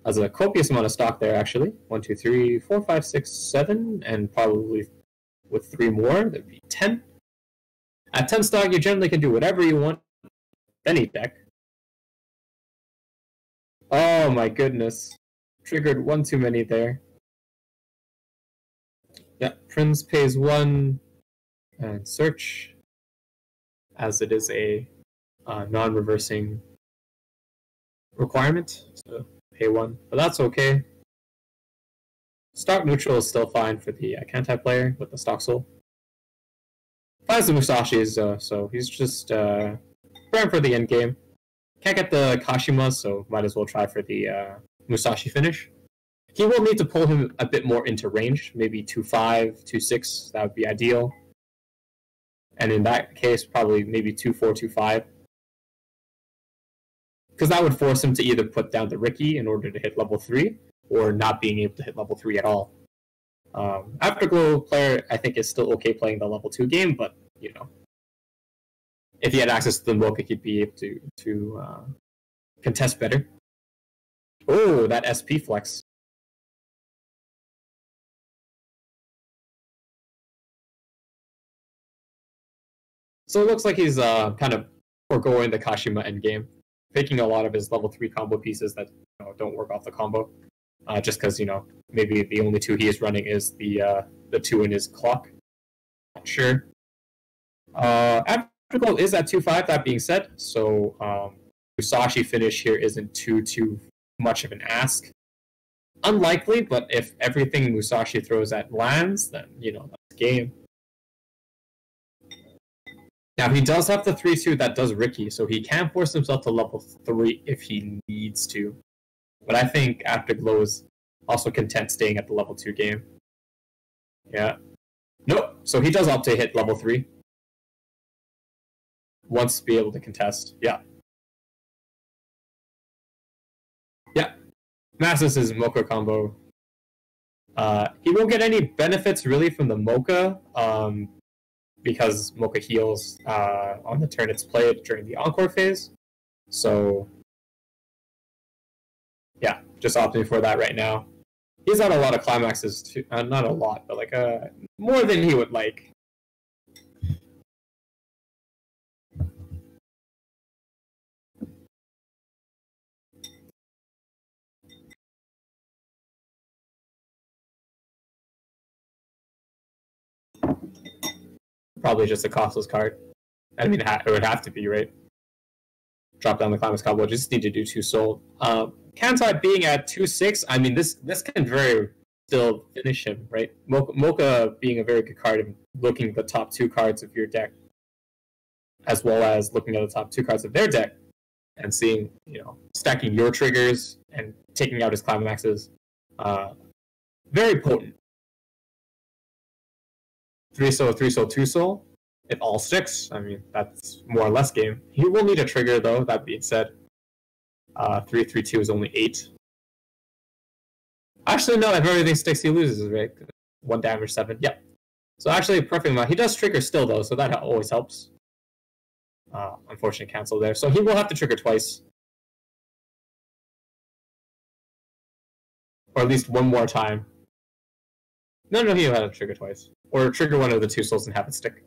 has a copious amount of stock there, actually. 1, 2, 3, 4, 5, 6, 7, and probably with 3 more, there'd be 10. At 10 stock, you generally can do whatever you want. Any deck. Oh my goodness. Triggered one too many there. Yeah, Prince pays 1 and search, as it is a non-reversing requirement. So pay 1, but that's okay. Stock neutral is still fine for the Kantai player with the stock soul. Finds the Musashi's, so he's just praying for the end game. Can't get the Kashima, so might as well try for the Musashi finish. He will need to pull him a bit more into range, maybe 2-5, 2-6, that would be ideal. And in that case, probably maybe 2-4, 2-5. Because that would force him to either put down the Ricky in order to hit level 3, or not being able to hit level 3 at all. Afterglow player, I think, is still okay playing the level 2 game, but, you know, if he had access to the Mocha, he'd be able to contest better. Oh, that SP flex. So it looks like he's kind of foregoing the Kashima endgame, picking a lot of his level 3 combo pieces that don't work off the combo. Just because, maybe the only 2 he is running is the 2 in his clock. Not sure. Afterglow is at 2-5, that being said, so Musashi finish here isn't too much of an ask. Unlikely, but if everything Musashi throws at lands, then, that's game. Now, he does have the 3-2 that does Ricky, so he can force himself to level 3 if he needs to. But I think Afterglow is also content staying at the level 2 game. Yeah. Nope. So he does opt to hit level 3. Wants to be able to contest. Yeah. Yeah. Masses his Mocha combo. He won't get any benefits really from the Mocha, because Mocha heals on the turn it's played during the Encore phase. So, yeah, just opting for that right now. He's had a lot of climaxes, too. Not a lot, but more than he would like. Probably just a costless card. I mean, it would have to be, right? Drop down the climax combo. Just need to do 2 soul. Kantai being at 2-6, I mean, this can very still finish him, right? Mocha being a very good card and looking at the top 2 cards of your deck, as well as looking at the top 2 cards of their deck, and seeing, stacking your triggers and taking out his climaxes. Very potent. 3 soul, 3 soul, 2 soul. It all sticks. I mean, that's more or less game. He will need a trigger, though, that being said. 3-3-2 is only 8. Actually, no, if everything sticks, he loses, right? 1 damage, 7. Yep. So actually, a perfect amount. He does trigger still, though, so that always helps. Unfortunate cancel there. So he will have to trigger twice. Or at least one more time. No, he'll have to trigger twice. Or trigger one of the 2 souls and have it stick.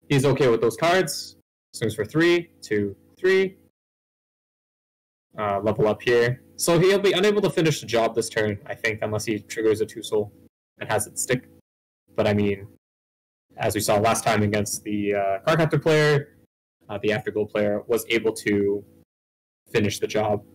He's okay with those cards. Swings for 3, 2, 3. Level up here. So he'll be unable to finish the job this turn, I think, unless he triggers a 2 soul and has it stick. But I mean, as we saw last time against the Cardcaptor player, the Afterglow player was able to finish the job.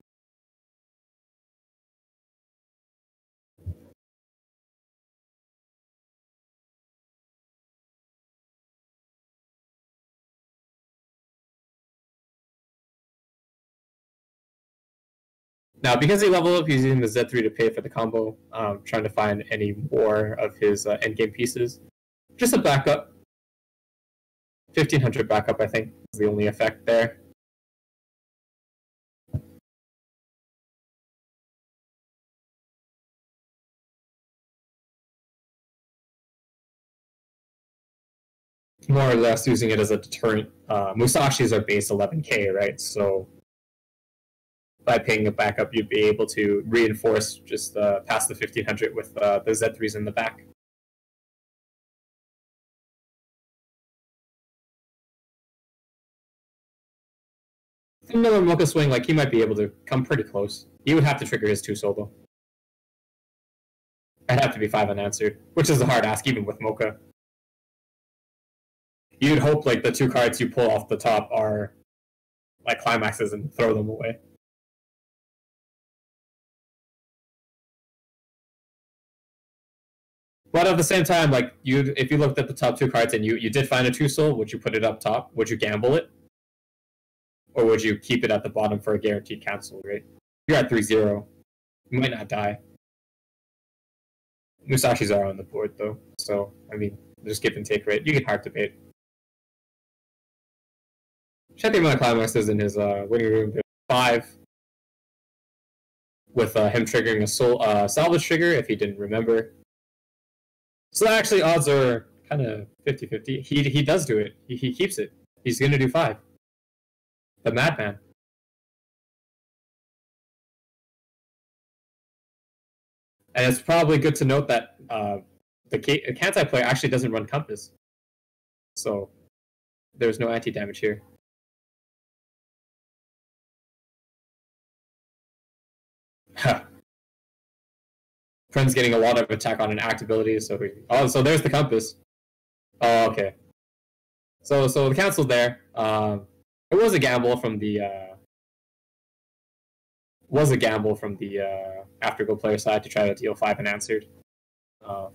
Now, because he leveled up, he's using the Z3 to pay for the combo, trying to find any more of his endgame pieces. Just a backup. 1500 backup, I think, is the only effect there. More or less using it as a deterrent. Musashi's are base 11k, right? So by paying a backup, you'd be able to reinforce just past the 1500 with the Z3s in the back. Another Mocha swing, like, he might be able to come pretty close. He would have to trigger his 2 solo. I'd have to be 5 unanswered, which is a hard ask even with Mocha. You'd hope like the 2 cards you pull off the top are like climaxes and throw them away. But at the same time, like, if you looked at the top 2 cards and you did find a 2 soul, would you put it up top? Would you gamble it? Or would you keep it at the bottom for a guaranteed cancel, right? You're at 3-0. You might not die. Musashi's are on the board, though. So, I mean, just give and take, right? You can hard debate. Check the amount of climaxes in his winning room. There's 5. With him triggering a salvage trigger, if he didn't remember. So actually, odds are kind of 50-50. He does do it. He keeps it. He's going to do 5. The madman. And it's probably good to note that the Kantai player actually doesn't run Compass. So there's no anti-damage here. Friend's getting a lot of attack on an act ability, so so there's the Compass. Oh, okay. So the cancel's there. It was a gamble from the Afterglow player side to try to deal 5 unanswered.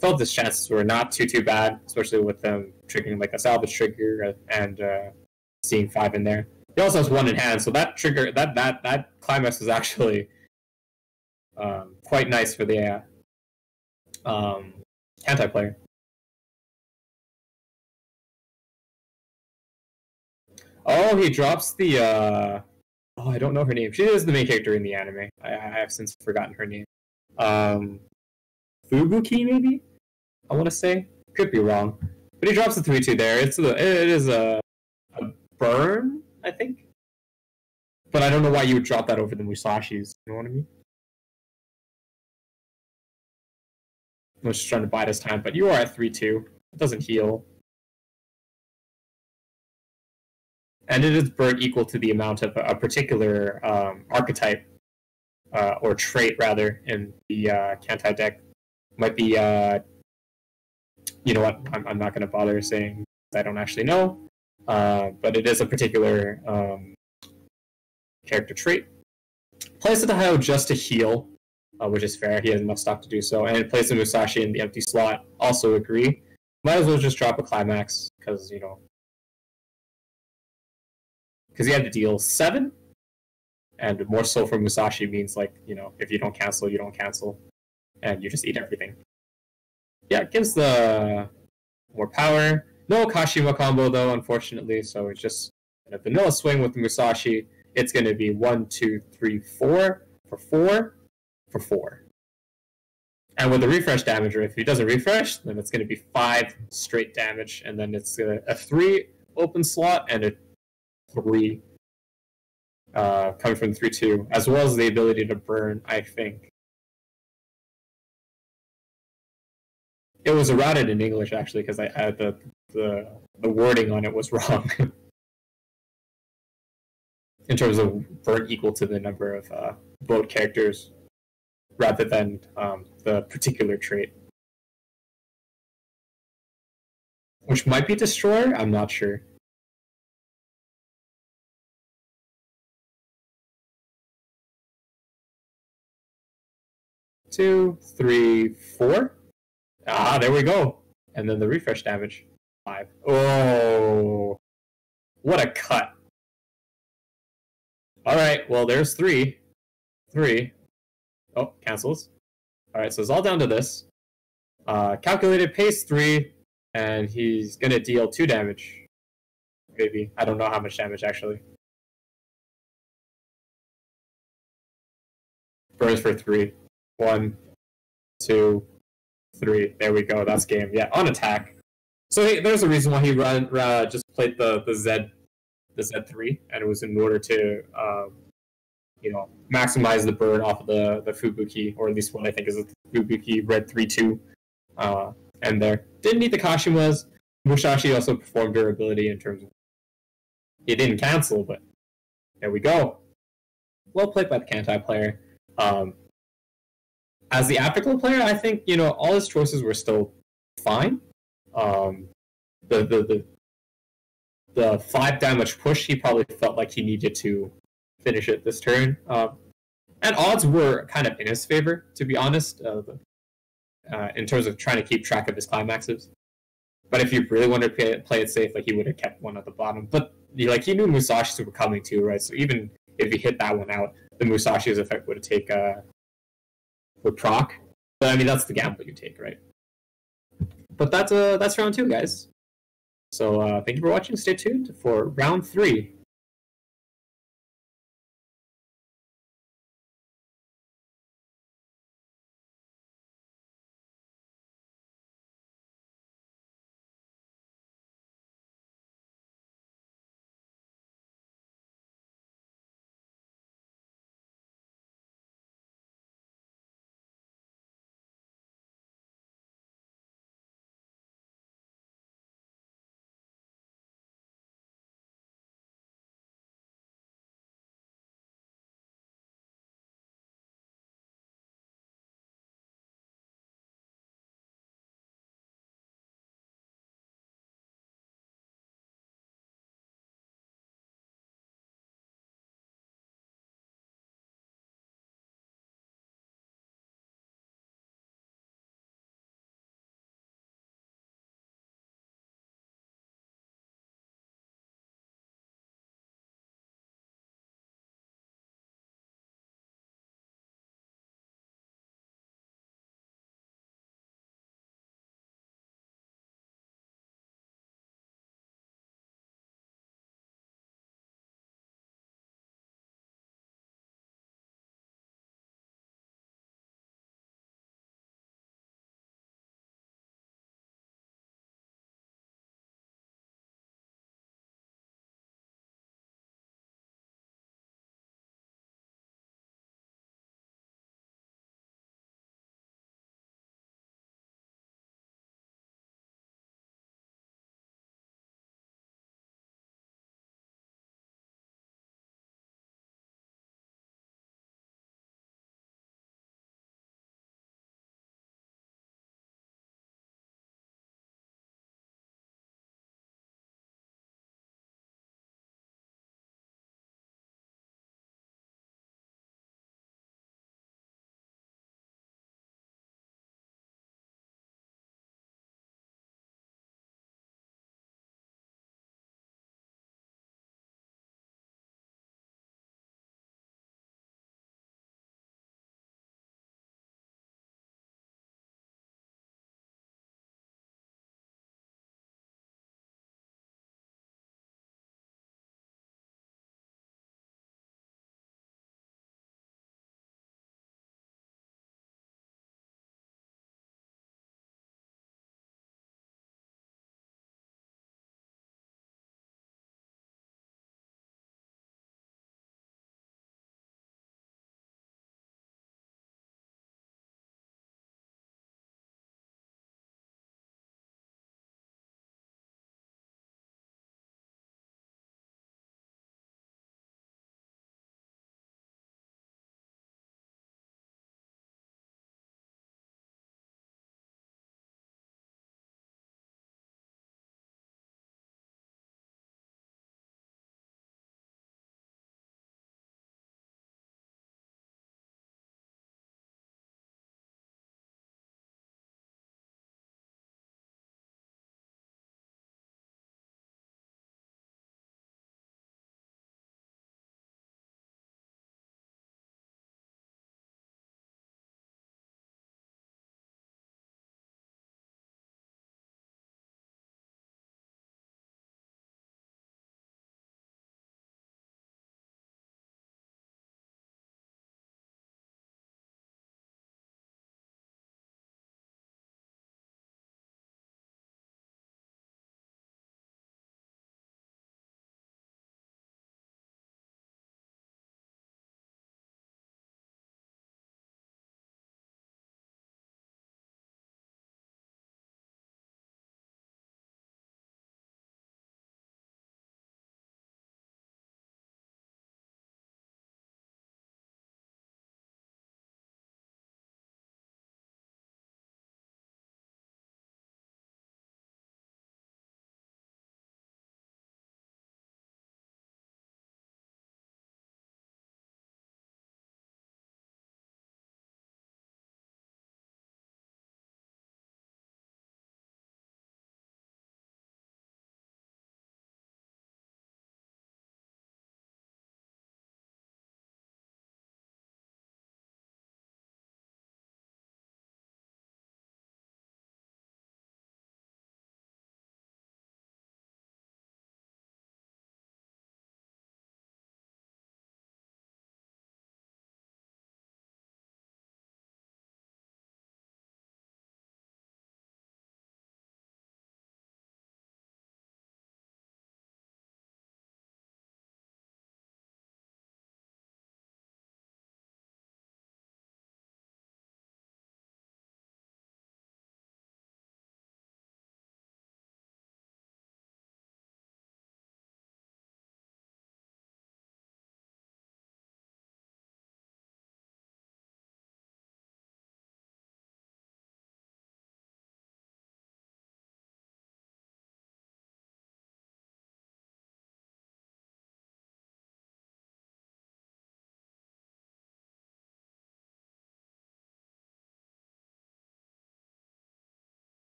Felt his chances were not too bad, especially with them triggering like a salvage trigger and seeing 5 in there. He also has 1 in hand, so that trigger that climax was actually quite nice for the Kantai player. Oh, he drops the oh, I don't know her name. She is the main character in the anime. I have since forgotten her name. Fubuki, maybe? I want to say. Could be wrong. But he drops the 3-2 there. It is a burn, I think. But I don't know why you would drop that over the Musashi's. You know what I mean? I was just trying to bide his time, but you are at 3-2. It doesn't heal. And it is burn equal to the amount of a particular archetype, or trait, rather, in the Kantai deck. Might be, you know what, I'm not going to bother saying I don't actually know, but it is a particular character trait. Plays the Taihao just to heal, which is fair. He has enough stock to do so. And it plays the Musashi in the empty slot. Also agree. Might as well just drop a climax, because, you know, because he had to deal 7, and more so for Musashi means, like, you know, if you don't cancel, you don't cancel, and you just eat everything. Yeah, it gives the more power. No Kashima combo, though, unfortunately, so it's just a vanilla swing with the Musashi. It's going to be 1, 2, 3, 4 for 4 for 4. And with the refresh damage, or if he doesn't refresh, then it's going to be 5 straight damage, and then it's a 3 open slot and a 3, coming from 3-2, as well as the ability to burn, I think. It was errated in English, actually, because I had the wording on it was wrong. In terms of burn equal to the number of boat characters, rather than the particular trait. Which might be Destroyer, I'm not sure. Two, three, 4. Ah, there we go. And then the refresh damage. 5. Oh, what a cut. Alright, well, there's 3. 3. Oh, cancels. Alright, so it's all down to this. Calculated pace 3, and he's gonna deal 2 damage. Maybe. I don't know how much damage, actually. Burns for 3. 1, 2, 3. There we go. That's game. Yeah, on attack. So hey, there's a reason why he just played the Z3, and it was in order to maximize the burn off of the Fubuki, or at least what I think is a Fubuki Red 3-2. And there didn't need the Kashimas. Musashi also performed durability in terms of it didn't cancel, but there we go. Well played by the Kantai player. As the Afterglow player, I think all his choices were still fine. The 5 damage push, he probably felt like he needed to finish it this turn. And odds were kind of in his favor, to be honest, in terms of trying to keep track of his climaxes. But if you really wanted to play it safe, like he would have kept one at the bottom. But he knew Musashi's were coming too, right? So even if he hit that one out, the Musashi's effect would take would proc. But I mean, that's the gamble you take, right? But that's round 2, guys. So thank you for watching. Stay tuned for round 3.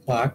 Black.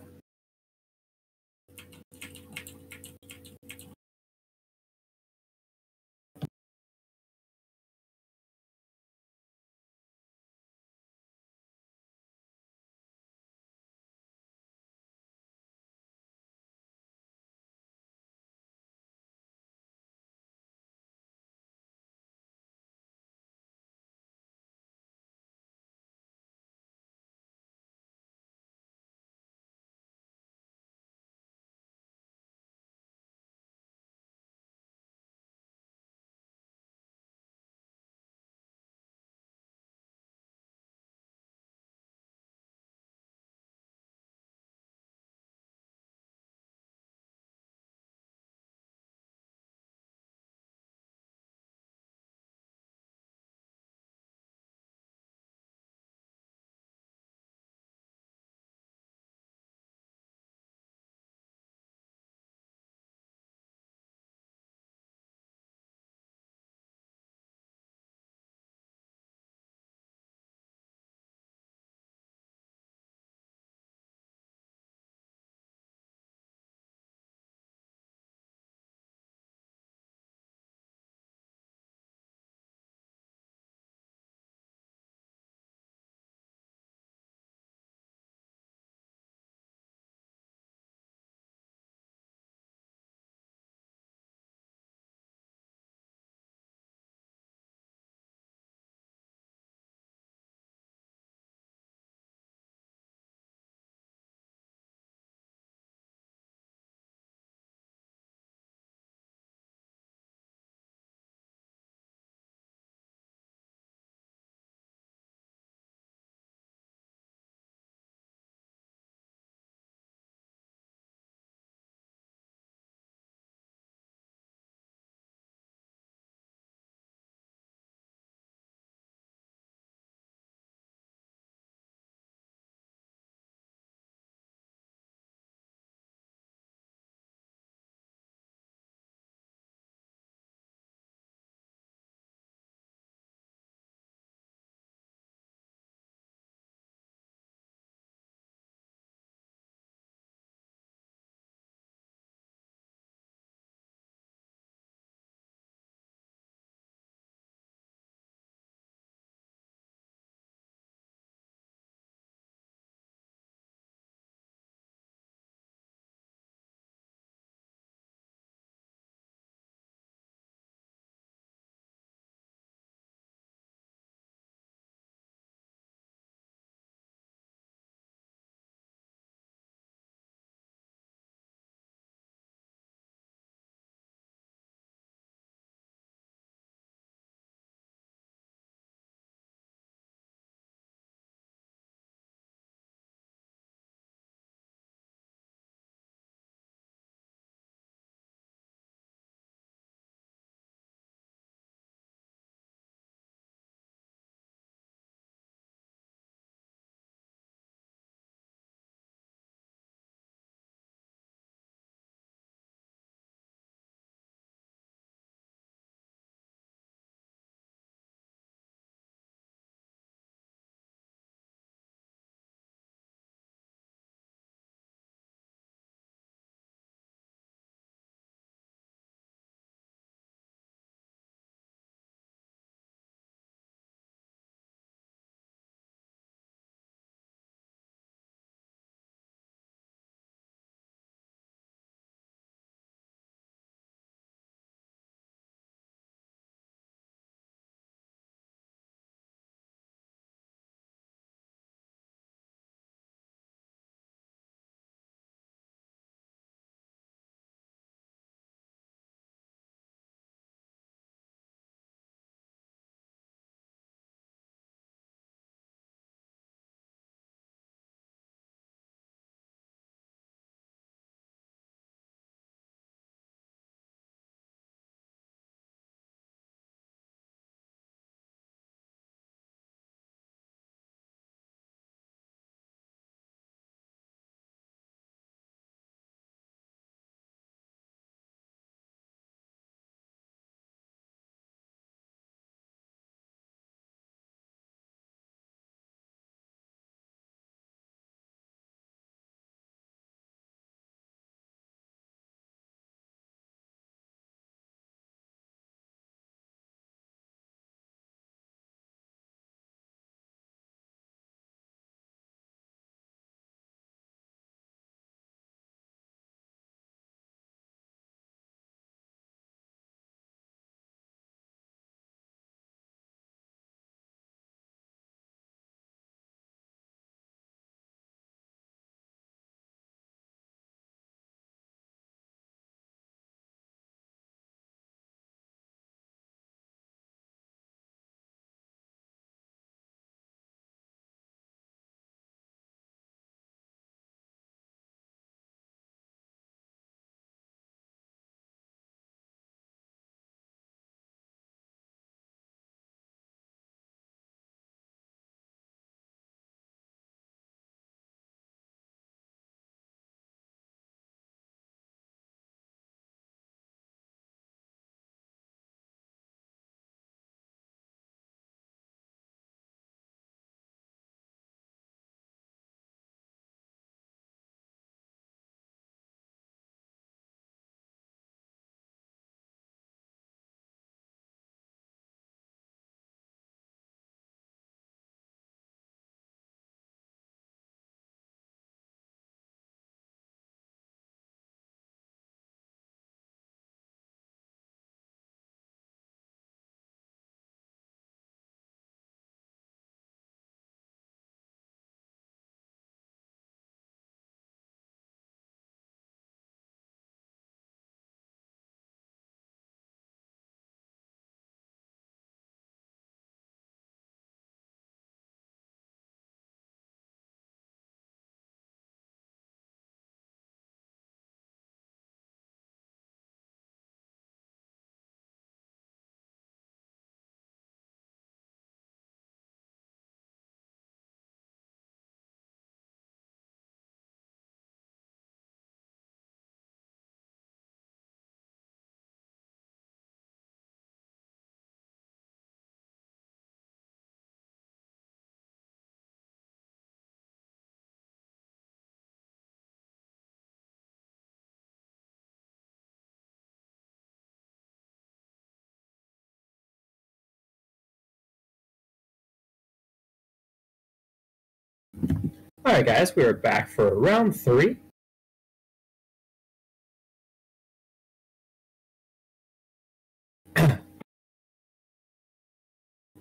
Alright guys, we are back for round 3.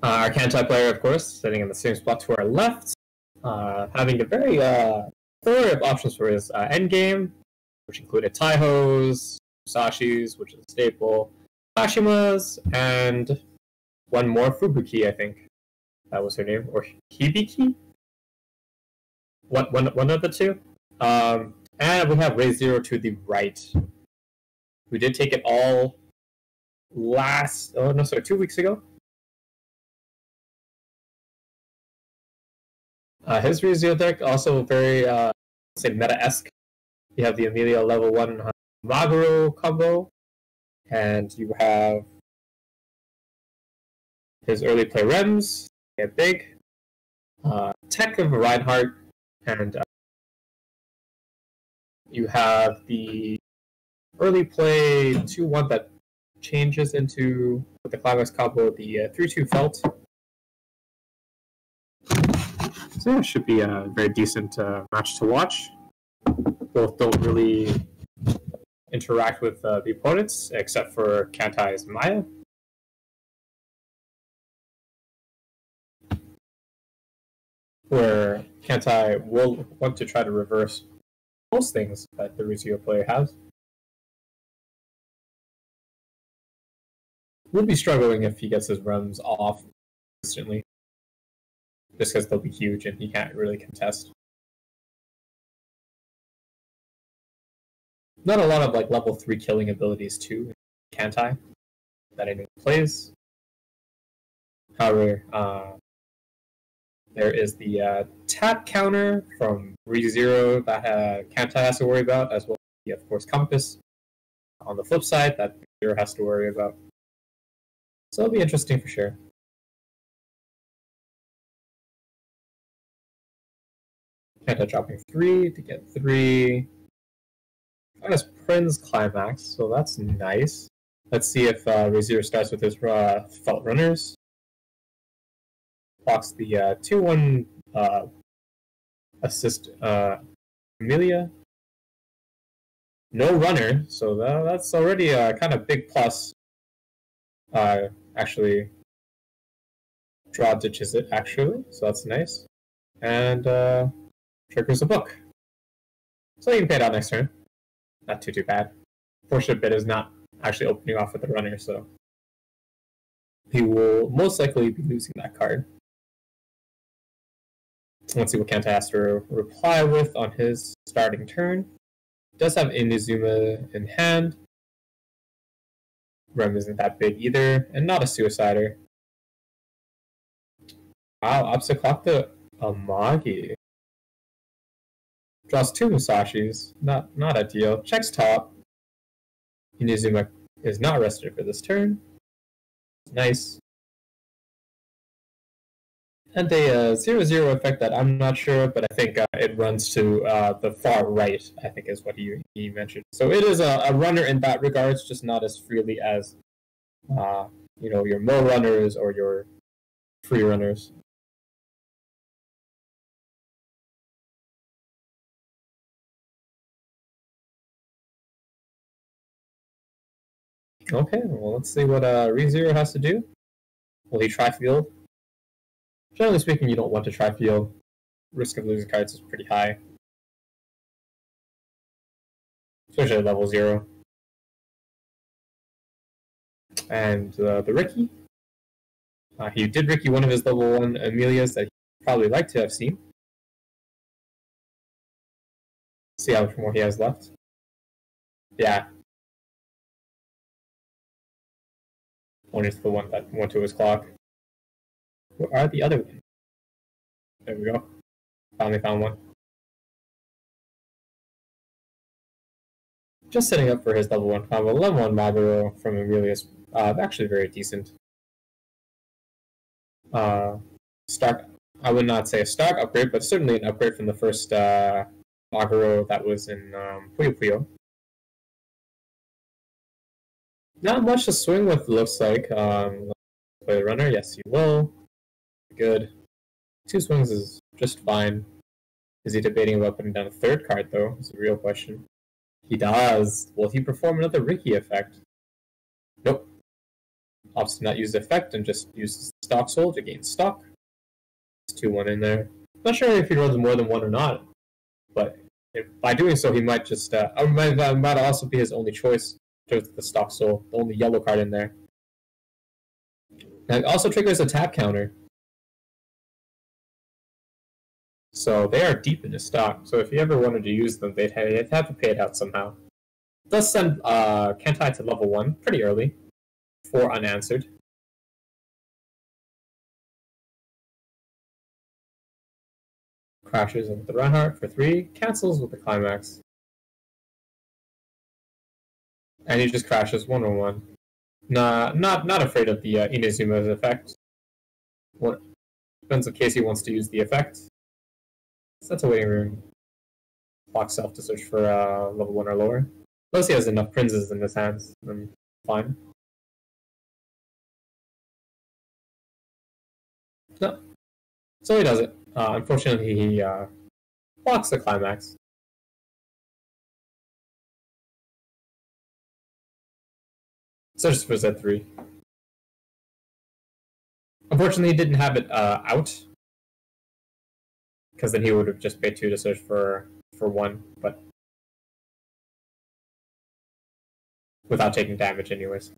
Our Kantai player, of course, sitting in the same spot to our left, having a very plethora of options for his endgame, which included Taihos, Musashis, which is a staple, Ashimas, and one more, Fubuki, I think. That was her name. Or Hibiki? One of the two. And we have Ray Zero to the right. We did take it all 2 weeks ago. His ReZero deck also very, say, meta-esque. You have the Amelia level 1 Maguro combo, and you have his early play Rems, get big, Tech of Reinhardt, and you have the early play 2-1 that changes into, with the Climax combo, the 3-2 Felt. So it should be a very decent match to watch. Both don't really interact with the opponents, except for Kantai's Maya. Where Kantai will want to try to reverse most things that the ReZero player has. Will be struggling if he gets his runs off consistently, just because they'll be huge and he can't really contest. Not a lot of like level 3 killing abilities too in Kantai that anyone plays. However, there is the tap counter from ReZero that Kantai has to worry about, as well as, of course, Compass on the flip side that ReZero has to worry about. So it'll be interesting for sure. Kantai dropping 3 to get 3. Has Prince Climax, so that's nice. Let's see if ReZero starts with his Felt Runners. Blocks the 2-1 assist Amelia. No runner, so that's already a kind of big plus. Actually, draw ditches it, actually, so that's nice. And triggers a book. So you can pay it out next turn. Not too bad. Fortunate bit is not actually opening off with the runner, so he will most likely be losing that card. Let's see what Kantai has to reply with on his starting turn. He does have Inazuma in hand. Rem isn't that big either, and not a Suicider. Wow, Absakakta Amagi. Draws 2 Musashis. Not ideal. Checks top. Inazuma is not rested for this turn. Nice. And a 0-0 effect that I'm not sure, but I think it runs to the far right, I think is what he mentioned. So it is a runner in that regards, just not as freely as your Mo runners or your free runners. Okay, well, let's see what ReZero has to do. Will he try field? Generally speaking, you don't want to try field. Risk of losing cards is pretty high. Especially at level 0. And the Ricky. He did Ricky one of his level 1 Amelias that he'd probably like to have seen. See how much more he has left. Yeah. One is the one that went to his clock. Where are the other ones? There we go. Finally found one. Just setting up for his level 1 combo. Level 1 Maguro from Amelia's actually very decent. Stark, I would not say a stark upgrade, but certainly an upgrade from the first Maguro that was in Puyo Puyo. Not much to swing with, looks like. Play the runner, yes, you will. Good. 2 swings is just fine. Is he debating about putting down a third card, though? Is the real question. He does. Will he perform another Ricky effect? Nope. Opts to not use the effect and just use stock soul to gain stock. It's 2-1 in there. Not sure if he runs more than one or not, but by doing so, he might just might also be his only choice to the stock soul, the only yellow card in there. And it also triggers a tap counter. So they are deep in his stock. So if you ever wanted to use them, they'd have to pay it out somehow. Does send Kentai to level 1 pretty early for unanswered. Crashes with the Reinhardt for 3, cancels with the Climax. And he just crashes 1-on-1. Not afraid of the Inazuma's effect. Depends in case he wants to use the effect. So that's a waiting room. Block self to search for level 1 or lower. Unless he has enough princes in his hands, then fine. No. So he does it. Unfortunately, he blocks the Climax. Searches for Z3. Unfortunately, he didn't have it out, because then he would have just paid 2 to search for 1, but without taking damage anyways.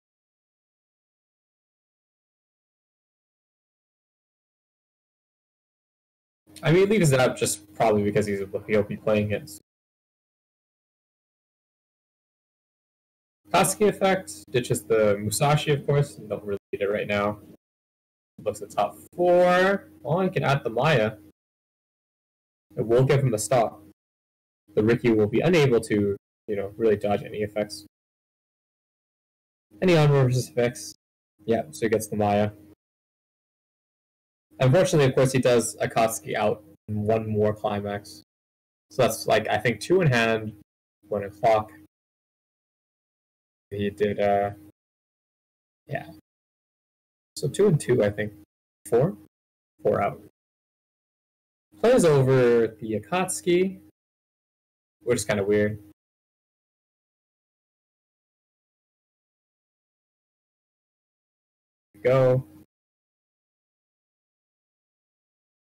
I mean, he leaves it up just probably because he'll be playing it. Katsuki effect ditches the Musashi, of course. Don't really need it right now. Looks at top 4. Oh, he can add the Maya. It will give him a stop. The Ricky will be unable to, really dodge any effects. Any onward versus effects. Yeah, so he gets the Maya. Unfortunately, of course, he does Akatsuki out in 1 more Climax. So that's like, I think, 2 in hand, 1 in clock. He did, yeah. So 2 and 2, I think. 4? 4 out. Plays over the Akatsuki, which is kind of weird. Go.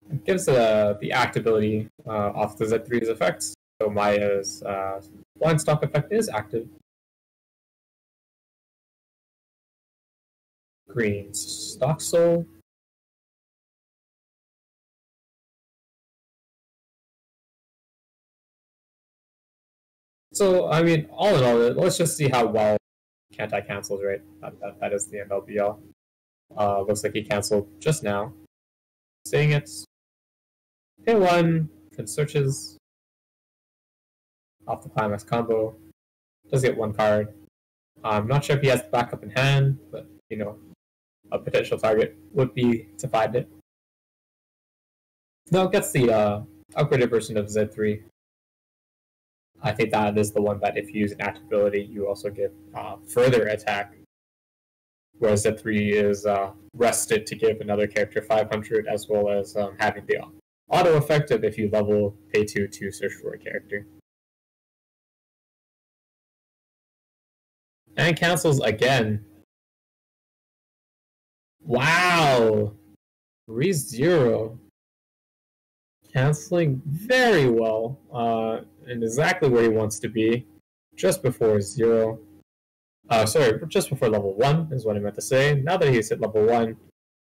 It gives the actability off the Z3's effects. So Maya's blind stock effect is active. Green stock soul. So, I mean, all in all, let's just see how well Kantai cancels, right? That is the MLBL. Looks like he canceled just now. Saying it. Hit 1, can searches off the Climax combo. Does get 1 card. I'm not sure if he has the backup in hand, but, a potential target would be to find it. No, it gets the upgraded version of Z3. I think that is the one that if you use an actability, you also get further attack. Whereas Z3 is rested to give another character 500, as well as having the auto effect of if you level, pay 2 to search for a character. And cancels again. Wow! 3-0. Canceling very well, and exactly where he wants to be, just before 0. Just before level 1 is what I meant to say. Now that he's hit level 1,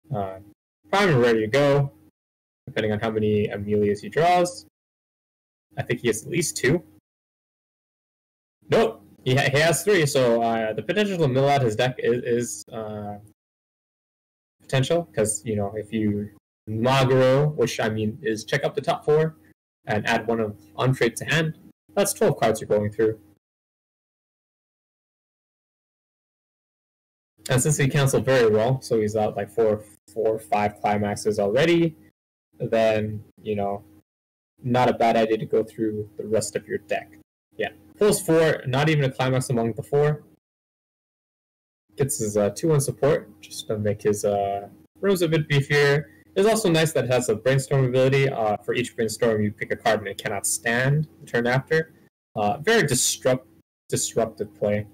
prime and ready to go, depending on how many Amelias he draws. I think he has at least 2. Nope, he has 3, so the potential to mill out his deck is potential, because, if you Maguro, which I mean is check up the top 4 and add 1 of Untrade to hand, that's 12 cards you're going through. And since he canceled very well, so he's out like 4 or 5 climaxes already, then, not a bad idea to go through the rest of your deck. Yeah, pulls 4, not even a climax among the 4. Gets his 2-1 support, just to make his rooms a bit beefier. It's also nice that it has a brainstorm ability. For each brainstorm, you pick a card and it cannot stand the turn after. Very disruptive play.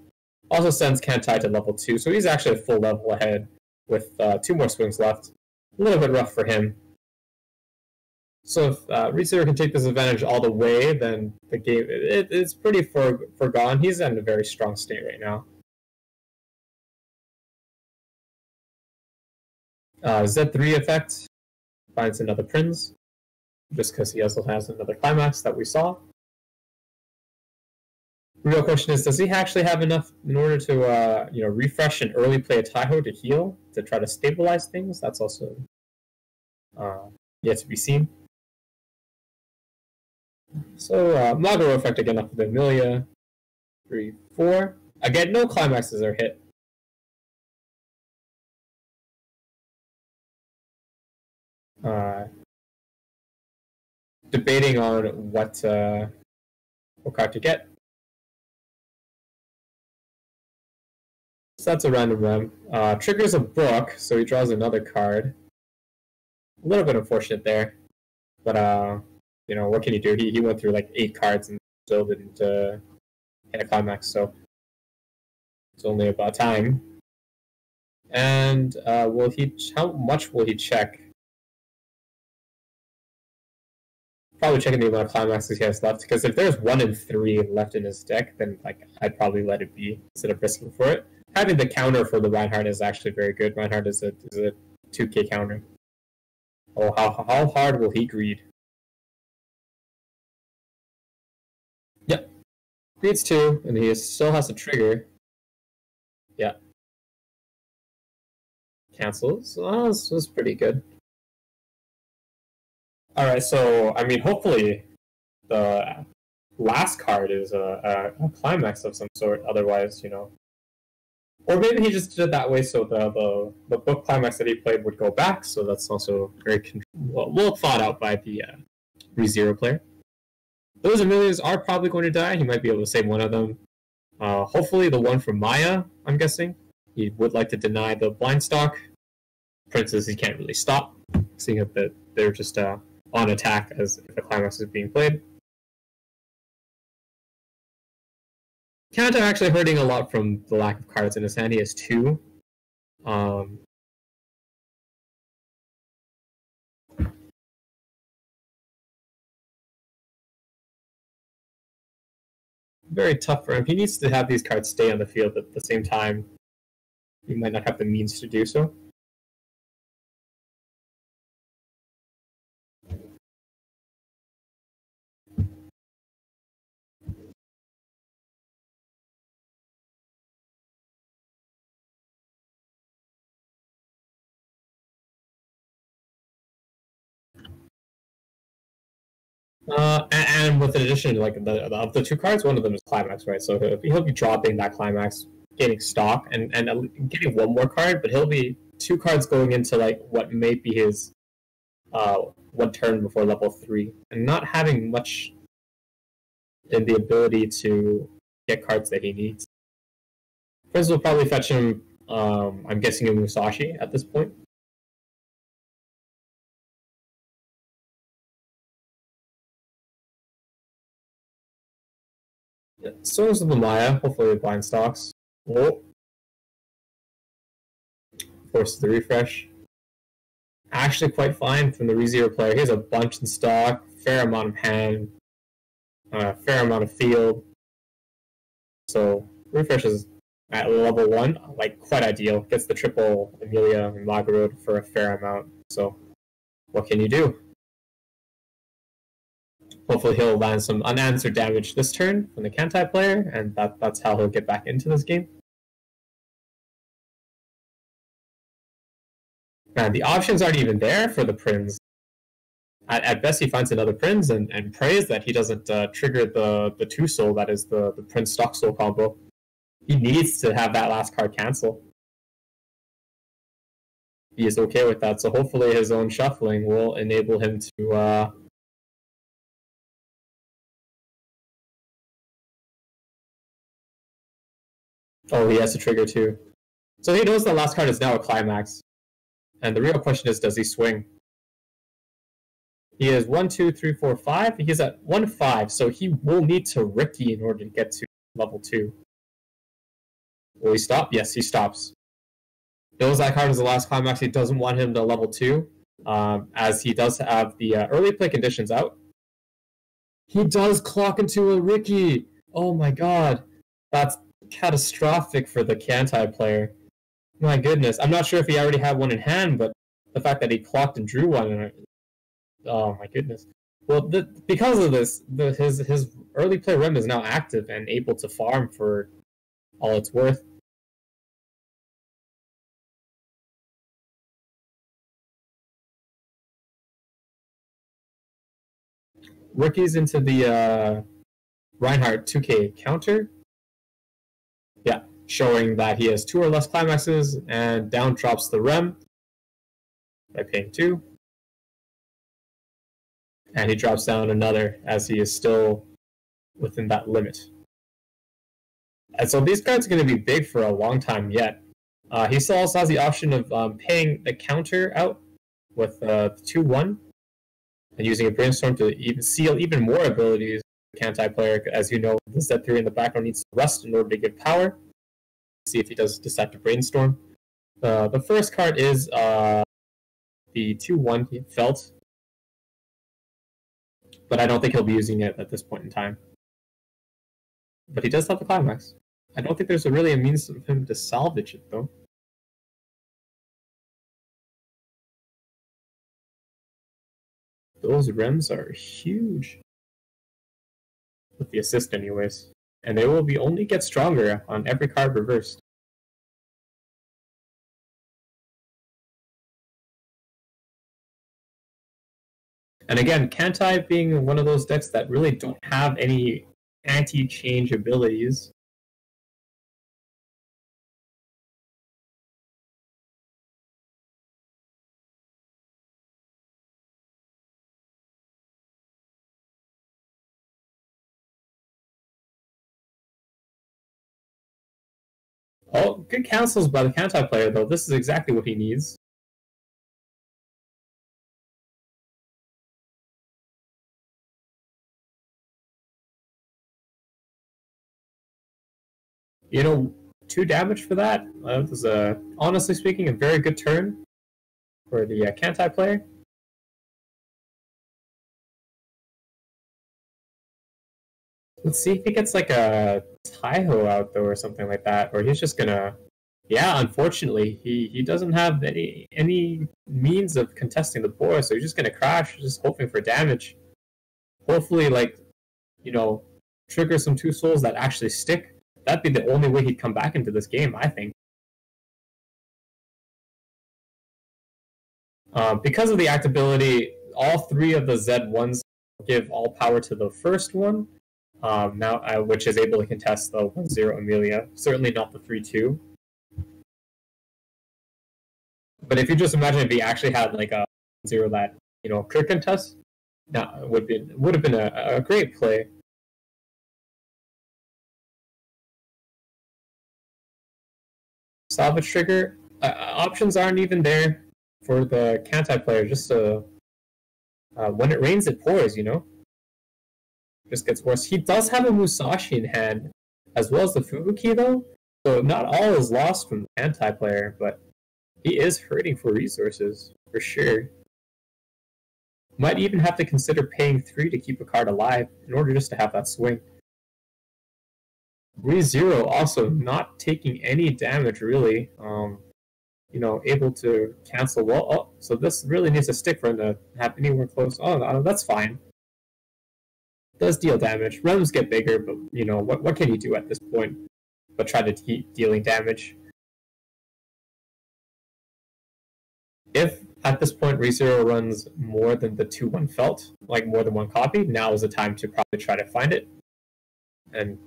Also sends Kantai to level 2, so he's actually a full level ahead with 2 more swings left. A little bit rough for him. So if ReZero can take this advantage all the way, then the game it's pretty foregone. He's in a very strong state right now. Z3 effect finds another Prince, just because he also has another Climax that we saw. The real question is, does he actually have enough in order to refresh and early play a Taiho to heal, to try to stabilize things? That's also yet to be seen. So Maguro effect again up with Amelia. 3, 4. Again, no climaxes are hit. Debating on what card to get. So that's a random rem. Triggers a book, so he draws another card. A little bit unfortunate there, but what can you do? He went through like 8 cards and still didn't hit a climax, so it's only about time. And how much will he check? Probably checking the amount of climaxes he has left, because if there's 1 in 3 left in his deck, then I'd probably let it be instead of risking for it. Having the counter for the Reinhardt is actually very good. Reinhardt is a 2k counter. Oh, how hard will he greed? Yep. Greeds 2, and he still has a trigger. Yeah. Cancels. Oh, this was pretty good. Alright, so, hopefully the last card is a climax of some sort, otherwise, Or maybe he just did it that way so the book climax that he played would go back, so that's also very well thought out by the ReZero player. Those Amelias are probably going to die. He might be able to save one of them. Hopefully the one from Maya, I'm guessing. He would like to deny the blind stock. Princes he can't really stop, seeing that they're just on attack as if the climax is being played. Kanto actually hurting a lot from the lack of cards in his hand. He has 2. Very tough for him. He needs to have these cards stay on the field, but at the same time, he might not have the means to do so. And with an addition, of the 2 cards, one of them is climax, right? So he'll be dropping that climax, getting stock, and getting 1 more card, but he'll be 2 cards going into what may be his 1 turn before level 3, and not having much in the ability to get cards that he needs. Prince will probably fetch him. I'm guessing a Musashi at this point. Yeah, so is the Maya. Hopefully the blind stocks. Oh. Forces the refresh. Actually quite fine from the ReZero player. He has a bunch in stock, fair amount of hand, fair amount of field. So refresh is at level 1, quite ideal. Gets the triple Amelia and Maguro for a fair amount. So what can you do? Hopefully he'll land some unanswered damage this turn from the Kantai player, and that's how he'll get back into this game. And the options aren't even there for the Prince. At best, he finds another Prince and prays that he doesn't trigger the 2 soul that is the Prince stock soul combo. He needs to have that last card cancel. He is okay with that, so hopefully his own shuffling will enable him to oh, he has to trigger 2. So he knows the last card is now a climax. And the real question is, does he swing? He is 1, 2, 3, 4, 5. He's at 1, 5, so he will need to Ricky in order to get to level 2. Will he stop? Yes, he stops. Knows that card is the last climax. He doesn't want him to level 2, as he does have the early play conditions out. He does clock into a Ricky. Oh my god. That's catastrophic for the Kantai player. My goodness. I'm not sure if he already had one in hand, but the fact that he clocked and drew one. Oh my goodness. Well, because of this, his early play rem is now active and able to farm for all it's worth. Ricky's into the Reinhardt 2K counter. Yeah, showing that he has 2 or less climaxes and down drops the rem by paying 2. And he drops down another as he is still within that limit. And so these cards are going to be big for a long time yet. He still also has the option of paying the counter out with 2-1 and using a Brainstorm to even seal even more abilities. Kantai player, as you know, the Z3 in the background needs to rest in order to give power. See if he does decide to Brainstorm. The first card is the 2-1 he felt, but I don't think he'll be using it at this point in time. But he does have the climax. I don't think there's really a means of him to salvage it, though. Those rems are huge. With the assist anyways. And they will be only get stronger on every card reversed. And again, Kantai being one of those decks that really don't have any anti-change abilities. Oh, good counsels by the Kantai player, though. This is exactly what he needs. You know, 2 damage for that. That was, honestly speaking, a very good turn for the Kantai player. Let's see if he gets like a Taiho out though, or something like that, or he's just gonna. Yeah, unfortunately, he doesn't have any means of contesting the board, so he's just gonna crash, just hoping for damage. Hopefully, like, you know, trigger some 2 souls that actually stick. That'd be the only way he'd come back into this game, I think. Because of the actability, all 3 of the Z1s give all power to the first one. Which is able to contest the 1-0 Amelia. Certainly not the 3-2. But if you just imagine if he actually had like a 0 that, you know, could contest, that would have been a great play. Salvage trigger options aren't even there for the Kantai player. Just when it rains, it pours. You know. Just gets worse. He does have a Musashi in hand, as well as the Fubuki, though, so not all is lost from the Kantai player, but he is hurting for resources, for sure. Might even have to consider paying 3 to keep a card alive, in order just to have that swing. ReZero also not taking any damage, really. You know, able to cancel well. Oh, so this really needs to stick for him to have anywhere close. Oh, no, that's fine. Does deal damage. Rems get bigger, but you know what can you do at this point? But try to keep dealing damage. If at this point ReZero runs more than the 2-1 felt, like more than 1 copy, now is the time to probably try to find it and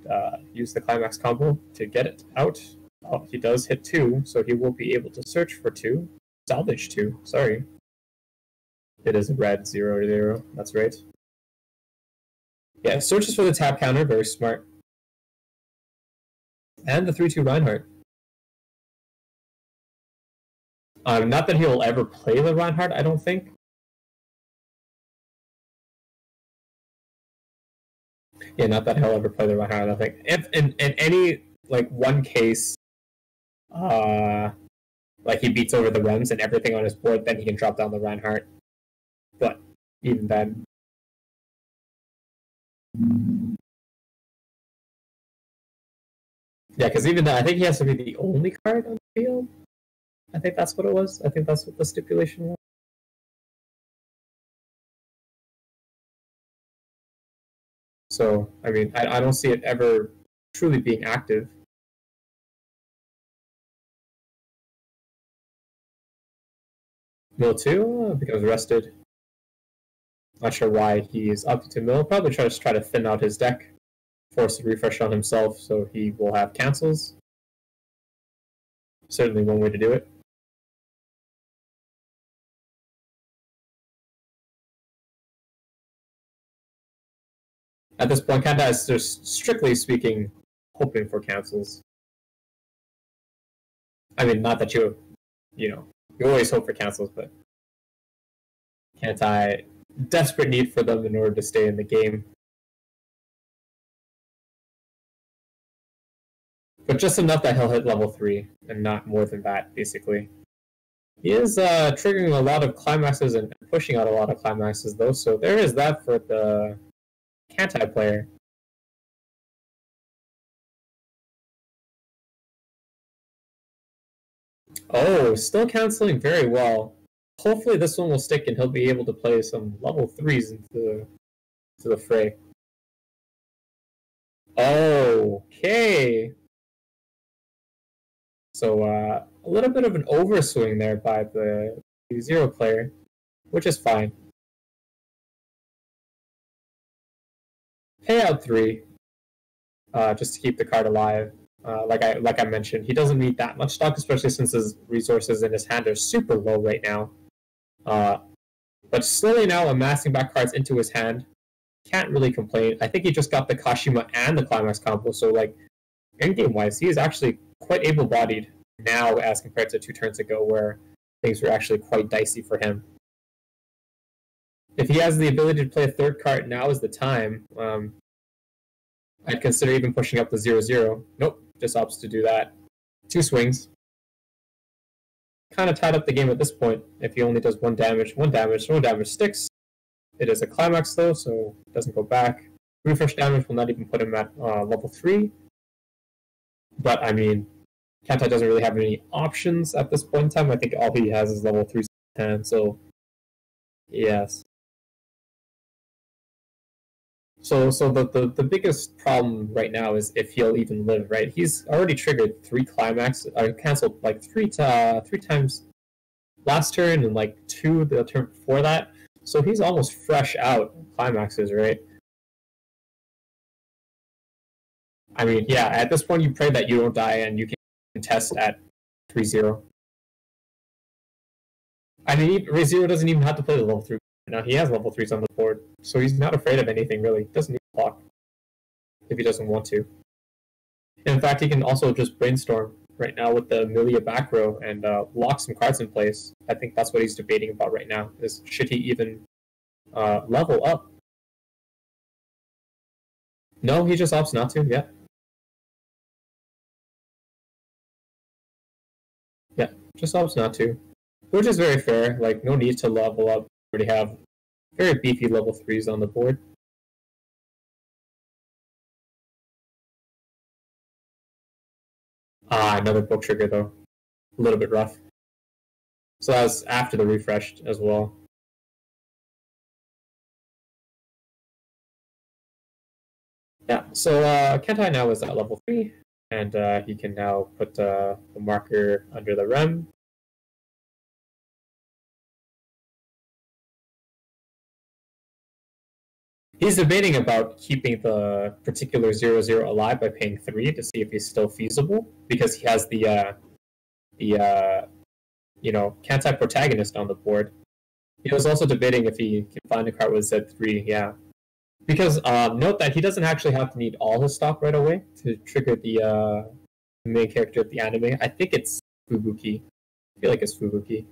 use the climax combo to get it out. Oh, he does hit 2, so he will be able to search for 2, salvage 2. Sorry, it is a red 0-0. That's right. Yeah, searches for the tap counter, very smart. And the 3-2 Reinhardt. Not that he'll ever play the Reinhardt, I don't think. Yeah, not that he'll ever play the Reinhardt. I think if in any like one case, like he beats over the Rems and everything on his board, then he can drop down the Reinhardt. But even then, yeah, because even then, I think he has to be the only card on the field. I think that's what it was. I think that's what the stipulation was. So, I mean, I don't see it ever truly being active. Mill 2 becomes rested. Not sure why he is up to Mill. Probably try to thin out his deck, force a refresh on himself, so he will have cancels. Certainly one way to do it. At this point, Kanda is just strictly speaking hoping for cancels. I mean, not that you always hope for cancels, but Kantai, desperate need for them in order to stay in the game. But just enough that he'll hit level 3, and not more than that, basically. He is triggering a lot of climaxes and pushing out a lot of climaxes, though, so there is that for the Kantai player. Oh, still canceling very well. Hopefully this one will stick and he'll be able to play some level 3s into the fray. Okay. So a little bit of an overswing there by the 0 player, which is fine. Payout 3, just to keep the card alive. Like I mentioned, he doesn't need that much stock, especially since his resources in his hand are super low right now. But slowly now amassing back cards into his hand. Can't really complain. I think he just got the Kashima and the Climax combo, so like in-game wise, he is actually quite able-bodied now as compared to 2 turns ago where things were actually quite dicey for him. If he has the ability to play a 3rd card, now is the time. I'd consider even pushing up the 0-0. Nope, just opts to do that. 2 swings. Kind of tied up the game at this point. If he only does 1 damage, 1 damage sticks. It is a climax though, so it doesn't go back. Refresh damage will not even put him at level 3. But I mean, Kantai doesn't really have any options at this point in time. I think all he has is level 3 hand, so yes. So the biggest problem right now is if he'll even live, right? He's already triggered 3 climax, canceled like 3 times last turn and like 2 the turn before that. So he's almost fresh out climaxes, right? I mean, yeah, at this point you pray that you don't die and you can contest at 3-0. I mean, ReZero doesn't even have to play the level 3. Now he has level 3s on the board, so he's not afraid of anything really. He doesn't need to block if he doesn't want to. In fact, he can also just brainstorm right now with the Amelia back row and lock some cards in place. I think that's what he's debating about right now, is should he even level up? No, he just opts not to, yeah. Yeah, just opts not to. Which is very fair, like no need to level up. We already have very beefy level 3s on the board. Another book trigger though. A little bit rough. So that was after the refresh as well. Yeah, so Kantai now is at level 3, and he can now put the marker under the rem. He's debating about keeping the particular 0-0 alive by paying 3 to see if he's still feasible, because he has the Kantai protagonist on the board. He was also debating if he can find a card with Z3, yeah. Because note that he doesn't actually have to need all his stock right away to trigger the main character of the anime. I think it's Fubuki. I feel like it's Fubuki.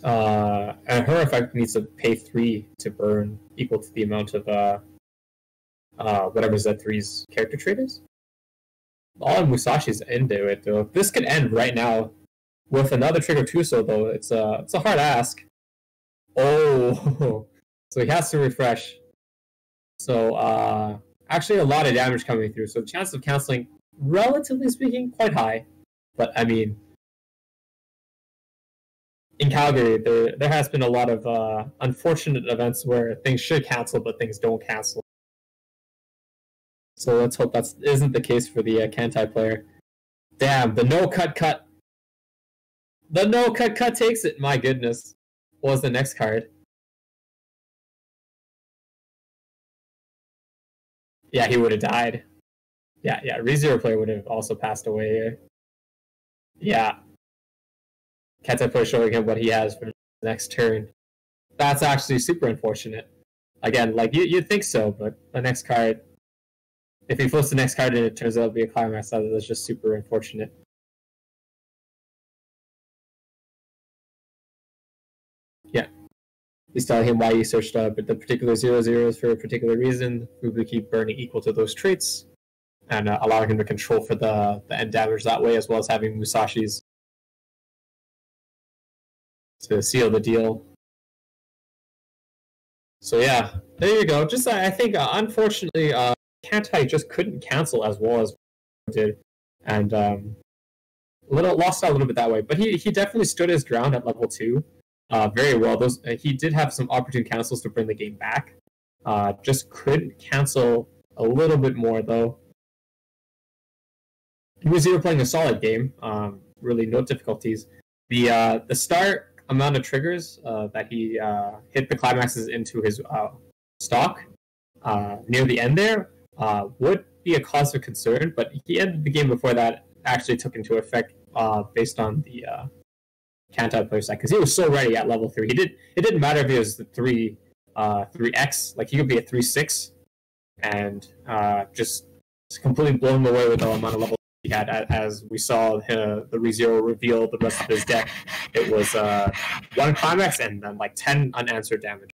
And her effect needs to pay 3 to burn, equal to the amount of whatever Z3's character trait is. All of Musashi's into it though. This could end right now with another trigger Tuso though. It's a hard ask. Oh, so he has to refresh. So actually a lot of damage coming through. So the chance of canceling, relatively speaking, quite high. But I mean, in Calgary, there has been a lot of unfortunate events where things should cancel, but things don't cancel. So let's hope that isn't the case for the Kantai player. Damn, the no cut cut. The no cut cut takes it. My goodness. What was the next card? Yeah, he would have died. Yeah, ReZero player would have also passed away here. Yeah. Kantai player showing him what he has for the next turn. That's actually super unfortunate. Again, like you'd think so, but the next card, if he flips the next card and it turns out to be a climax, that's just super unfortunate. Yeah. He's telling him why he searched up the particular 0/0s for a particular reason. Fubuki burning equal to those traits, and allowing him to control for the end damage that way, as well as having Musashi's to seal the deal. So yeah, there you go. Just I think unfortunately, Kantai just couldn't cancel as well as did, and lost out a little bit that way. But he definitely stood his ground at level 2. Very well. He did have some opportune cancels to bring the game back. Just couldn't cancel a little bit more though. He was playing a solid game. Really no difficulties. The start amount of triggers that he hit the climaxes into his stock near the end there would be a cause for concern. But he ended the game before that actually took into effect based on the Kantai player side, because he was so ready at level 3. It didn't matter if he was the 3x, like he could be a 3/6 and just completely blown away with the amount of level he had. As we saw the ReZero reveal the rest of his deck, it was 1 climax and then like 10 unanswered damage.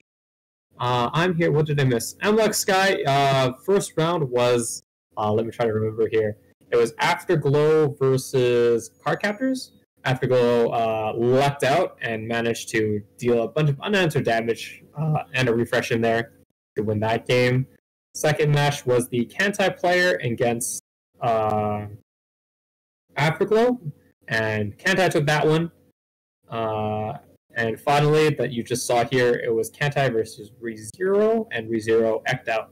I'm here. What did I miss? Amlex Sky. First round was let me try to remember here. It was Afterglow versus Cardcaptors. Afterglow lucked out and managed to deal a bunch of unanswered damage and a refresh in there to win that game. Second match was the Kantai player against Afterglow, and Kantai took that one. And finally, that you just saw here, it was Kantai versus ReZero, and ReZero eked out.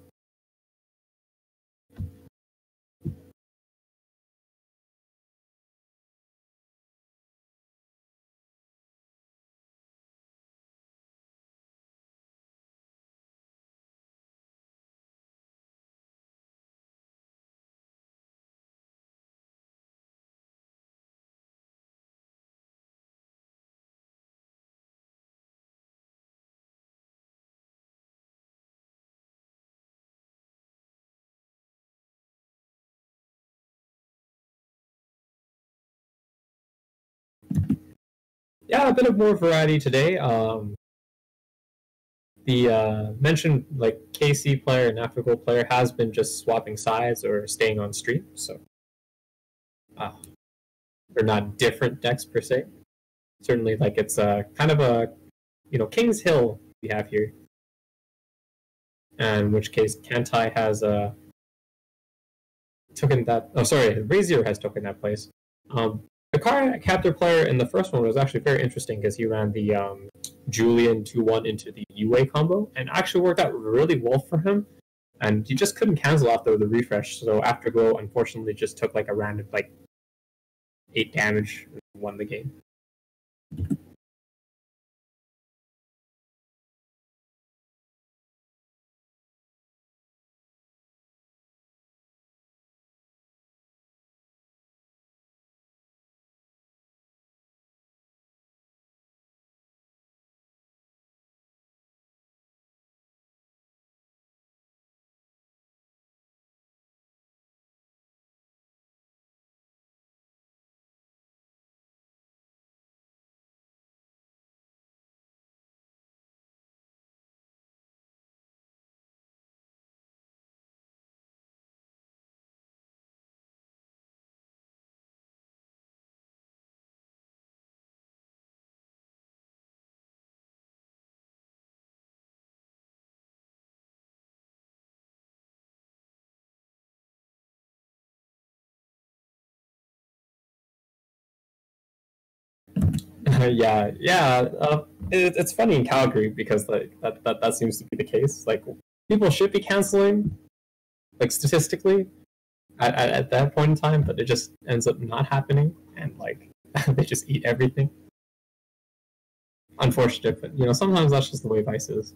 Yeah, a bit of more variety today. The mentioned like KC player and Afterglow player has been just swapping sides or staying on stream, so they're not different decks per se. Certainly, like it's kind of a King's Hill we have here, and in which case Kantai has taken that. Oh, sorry, ReZero has taken that place. The car captor player in the first one was actually very interesting because he ran the Julian 2-1 into the UA combo and actually worked out really well for him. And he just couldn't cancel after the refresh. So Afterglow, unfortunately, just took like a random 8 damage and won the game. yeah. It's funny in Calgary because like that seems to be the case. Like people should be canceling, like statistically, at that point in time, but it just ends up not happening, and like they just eat everything. Unfortunate, but sometimes that's just the way Vice is.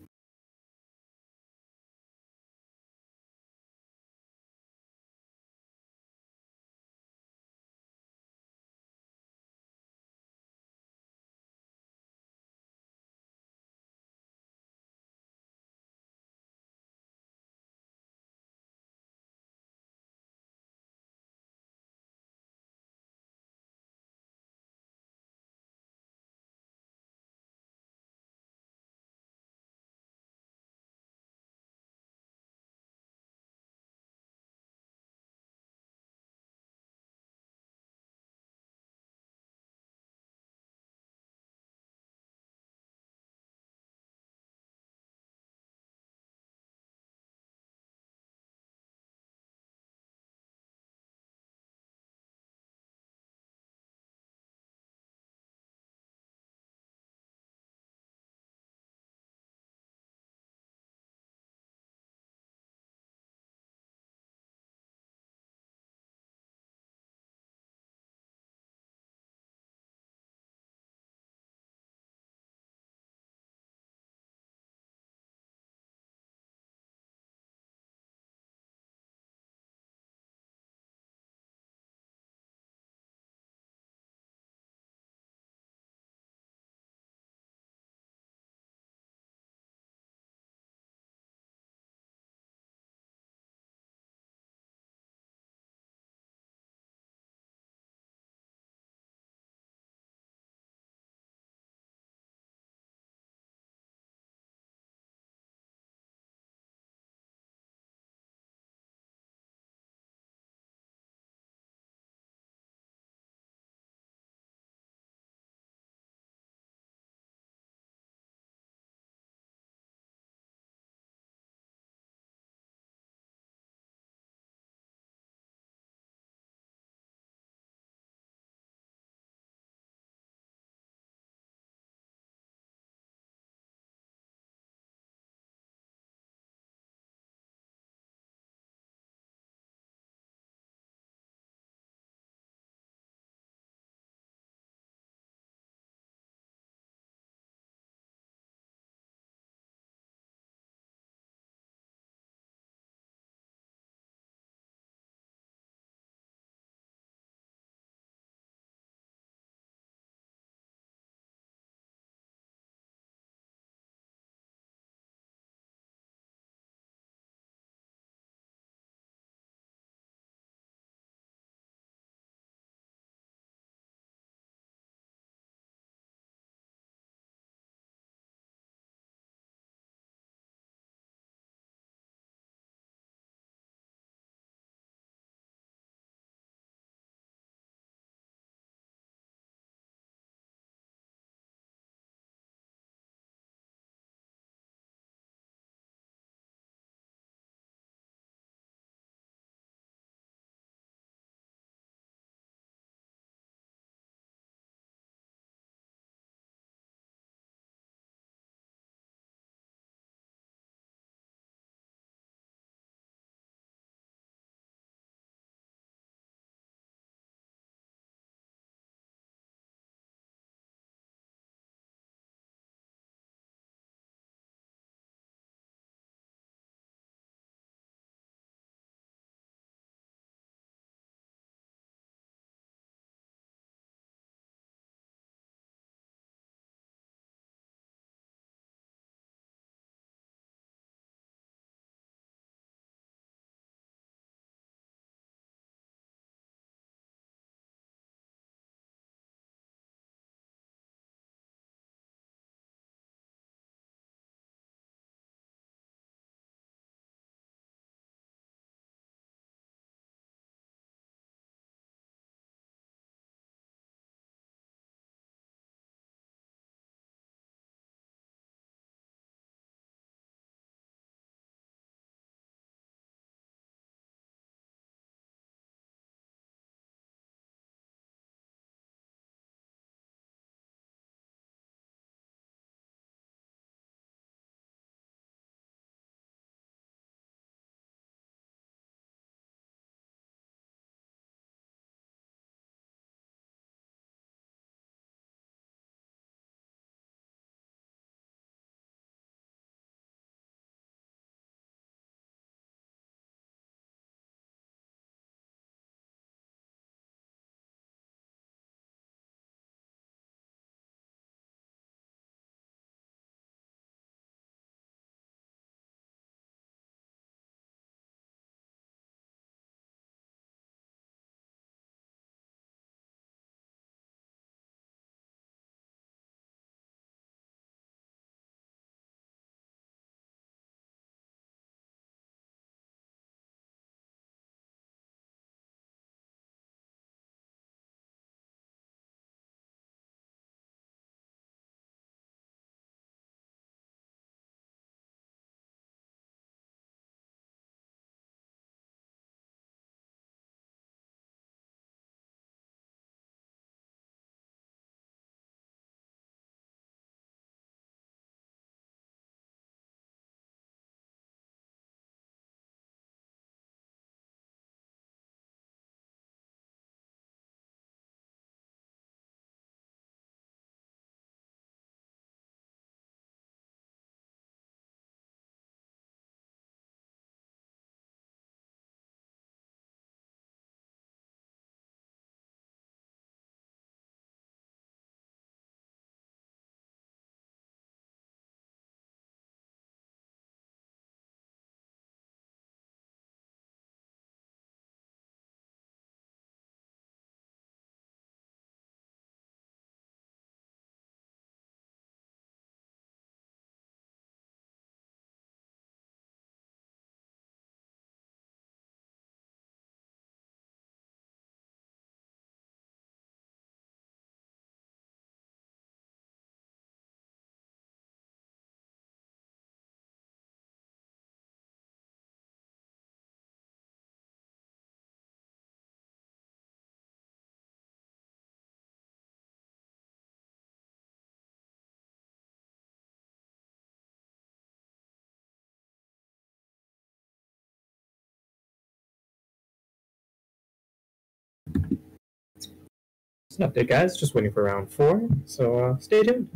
just an update, guys. Just waiting for round 4, so stay tuned.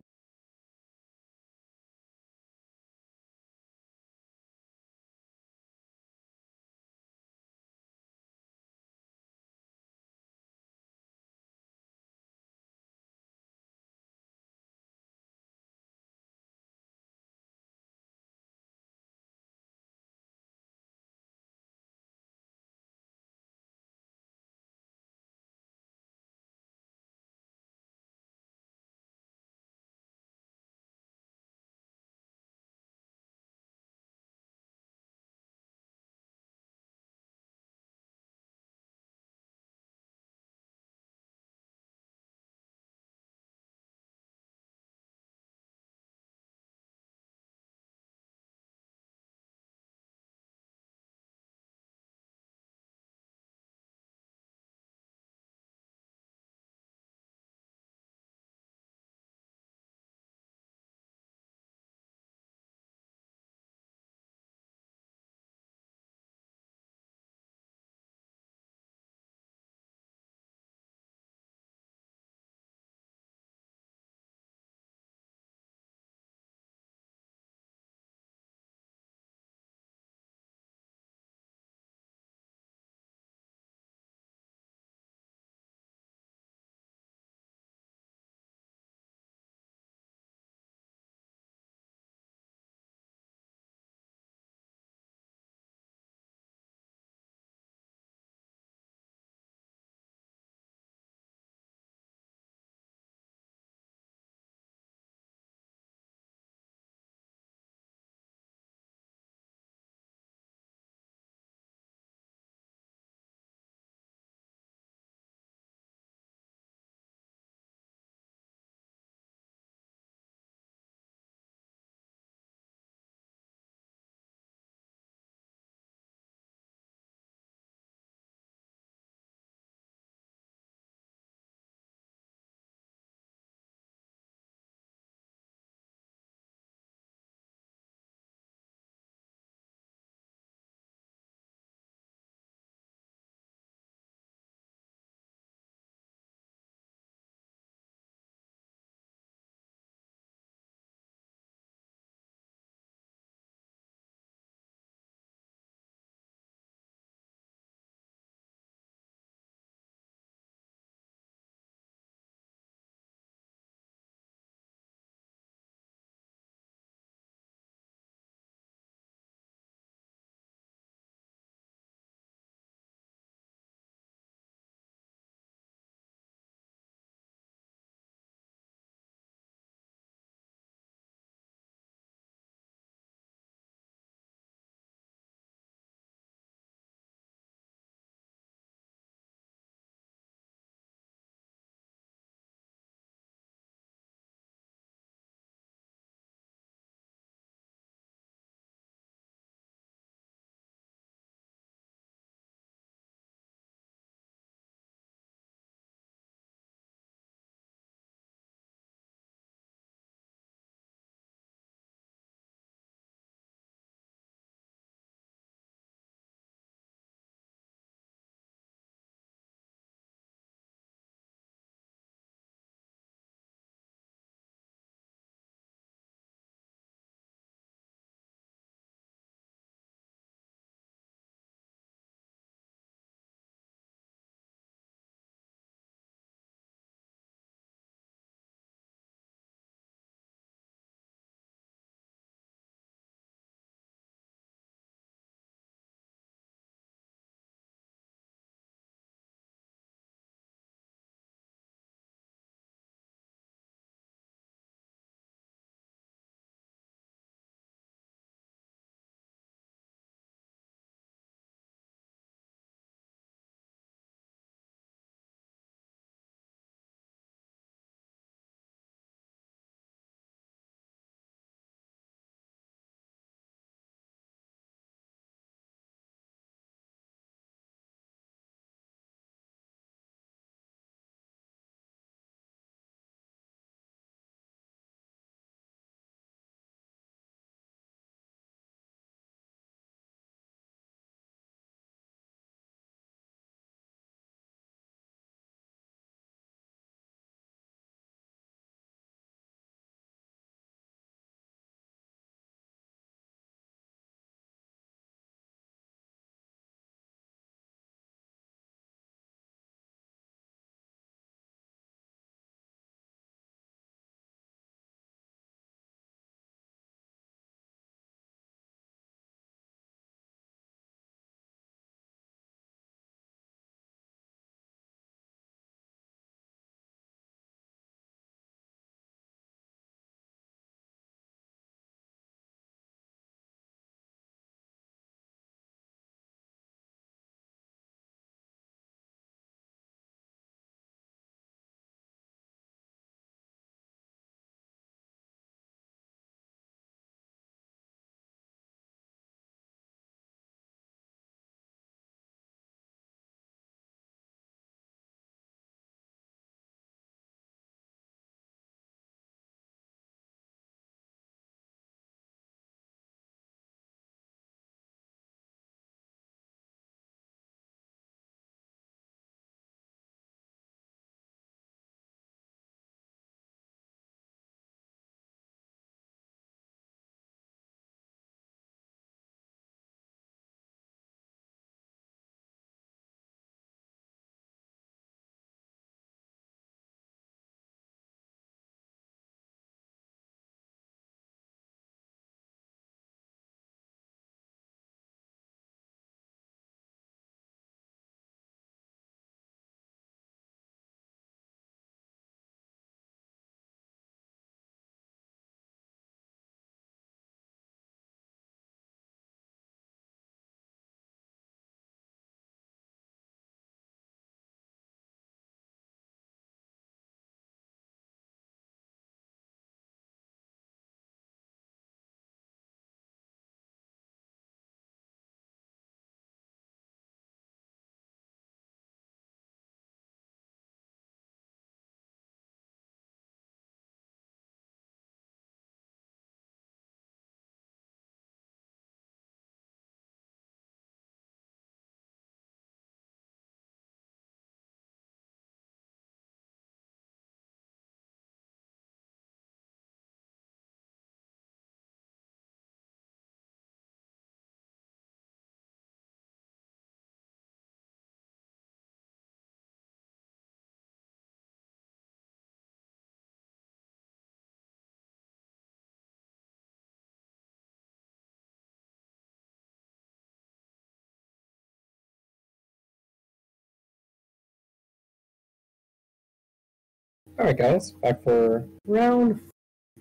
Alright guys, back for round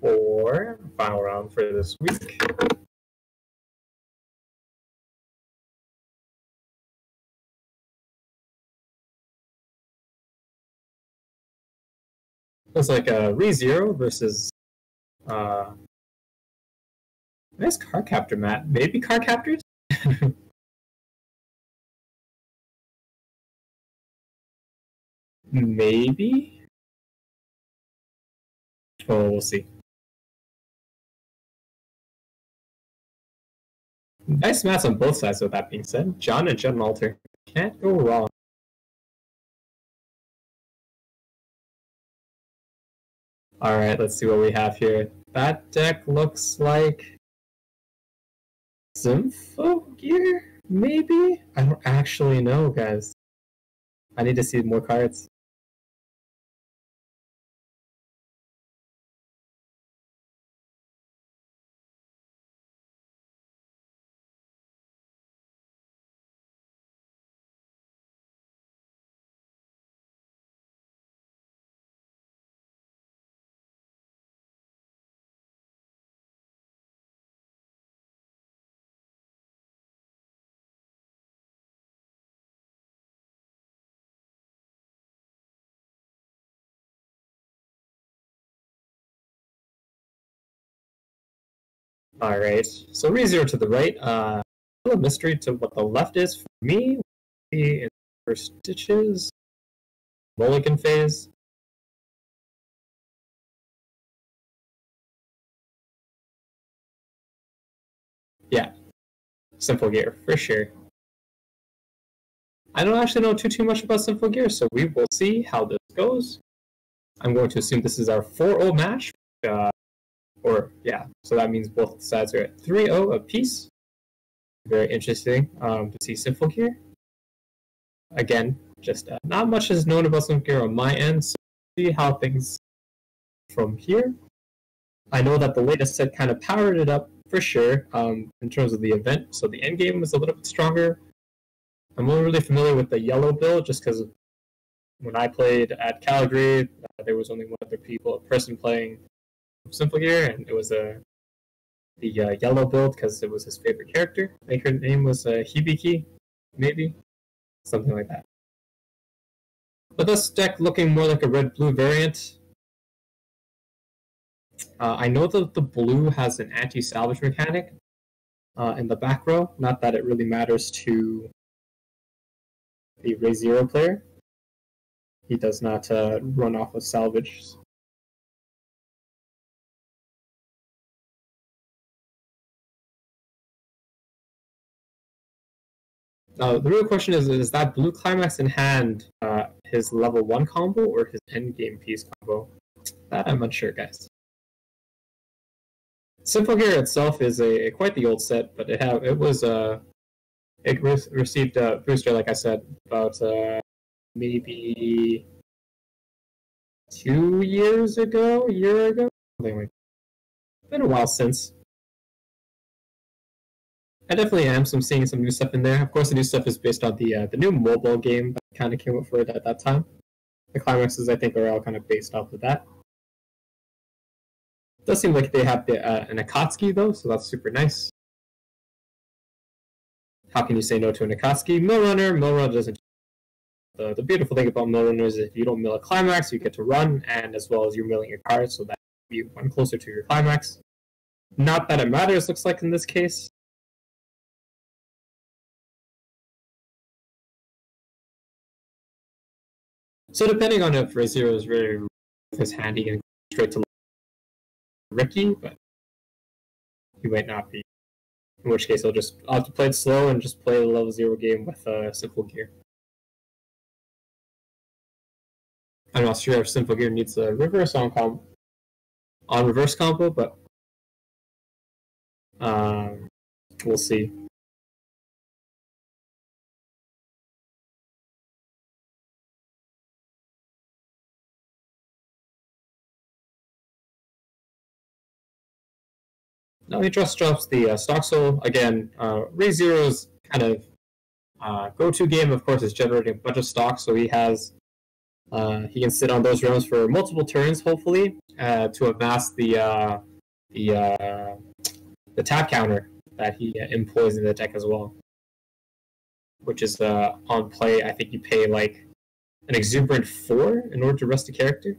4, final round for this week. Looks like a ReZero versus nice card captor map. Maybe card captors? Maybe? Oh, we'll see. Nice mats on both sides, with that being said. John and Jen Alter. Can't go wrong. Alright, let's see what we have here. That deck looks like Symphogear, maybe? I don't actually know, guys. I need to see more cards. Alright, so ReZero to the right. Still a mystery to what the left is for me. In first stitches. Mulligan phase. Yeah, Symphogear, for sure. I don't actually know too much about Symphogear, so we will see how this goes. I'm going to assume this is our 4-0 match. So that means both sides are at 3-0 apiece. Very interesting to see Symphogear. Again, just not much is known about Symphogear on my end, so we'll see how things from here. I know that the latest set kind of powered it up for sure in terms of the event, so the end game was a little bit stronger. I'm only really familiar with the yellow build just because when I played at Calgary, there was only one other person playing Symphogear, and it was the yellow build because it was his favorite character. I think her name was Hibiki, maybe? Something like that. But this deck looking more like a red-blue variant. I know that the blue has an anti-salvage mechanic in the back row. Not that it really matters to the ReZero player. He does not run off of salvage. The real question is that blue climax in hand his level 1 combo or his endgame piece combo? That I'm unsure, guys. Symphogear itself is quite the old set, but it received a booster, like I said, about maybe 2 years ago, a year ago, something like that. It's been a while since. I definitely am seeing some new stuff in there. Of course, the new stuff is based on the new mobile game that kind of came up for it at that time. The climaxes, I think, are all kind of based off of that. It does seem like they have an Akatsuki, though, so that's super nice. How can you say no to an Akatsuki? Millrunner doesn't. The beautiful thing about Millrunner is if you don't mill a climax, you get to run, and as well as you're milling your cards, so that you run closer to your climax. Not that it matters, looks like in this case. So depending on if ReZero is really his handy and straight to Ricky, but he might not be. In which case I'll have to play it slow and just play the level 0 game with Symphogear. I'm not sure if Symphogear needs a reverse on reverse combo, but we'll see. Now he just drops the stock soul. Again, ReZero's kind of go-to game, of course, is generating a bunch of stock, so he has He can sit on those realms for multiple turns, hopefully, to amass the tap counter that he employs in the deck as well, which is on play. I think you pay like an exuberant 4 in order to rest a character,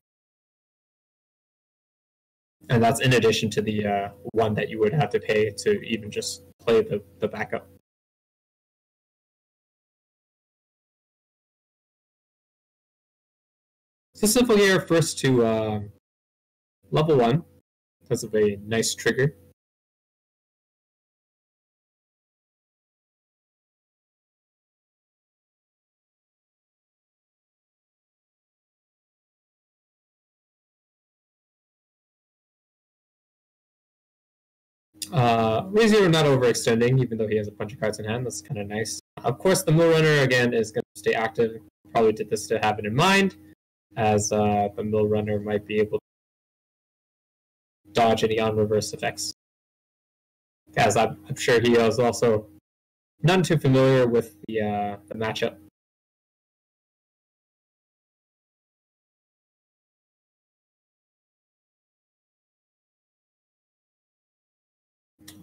and that's in addition to the 1 that you would have to pay to even just play the backup. So simple here, first to level 1 because of a nice trigger. Ray-Zero not overextending, even though he has a bunch of cards in hand. That's kind of nice. Of course, the Mill Runner, again, is going to stay active. Probably did this to have it in mind, as the Mill Runner might be able to dodge any on-reverse effects. As I'm sure he is also none too familiar with the matchup.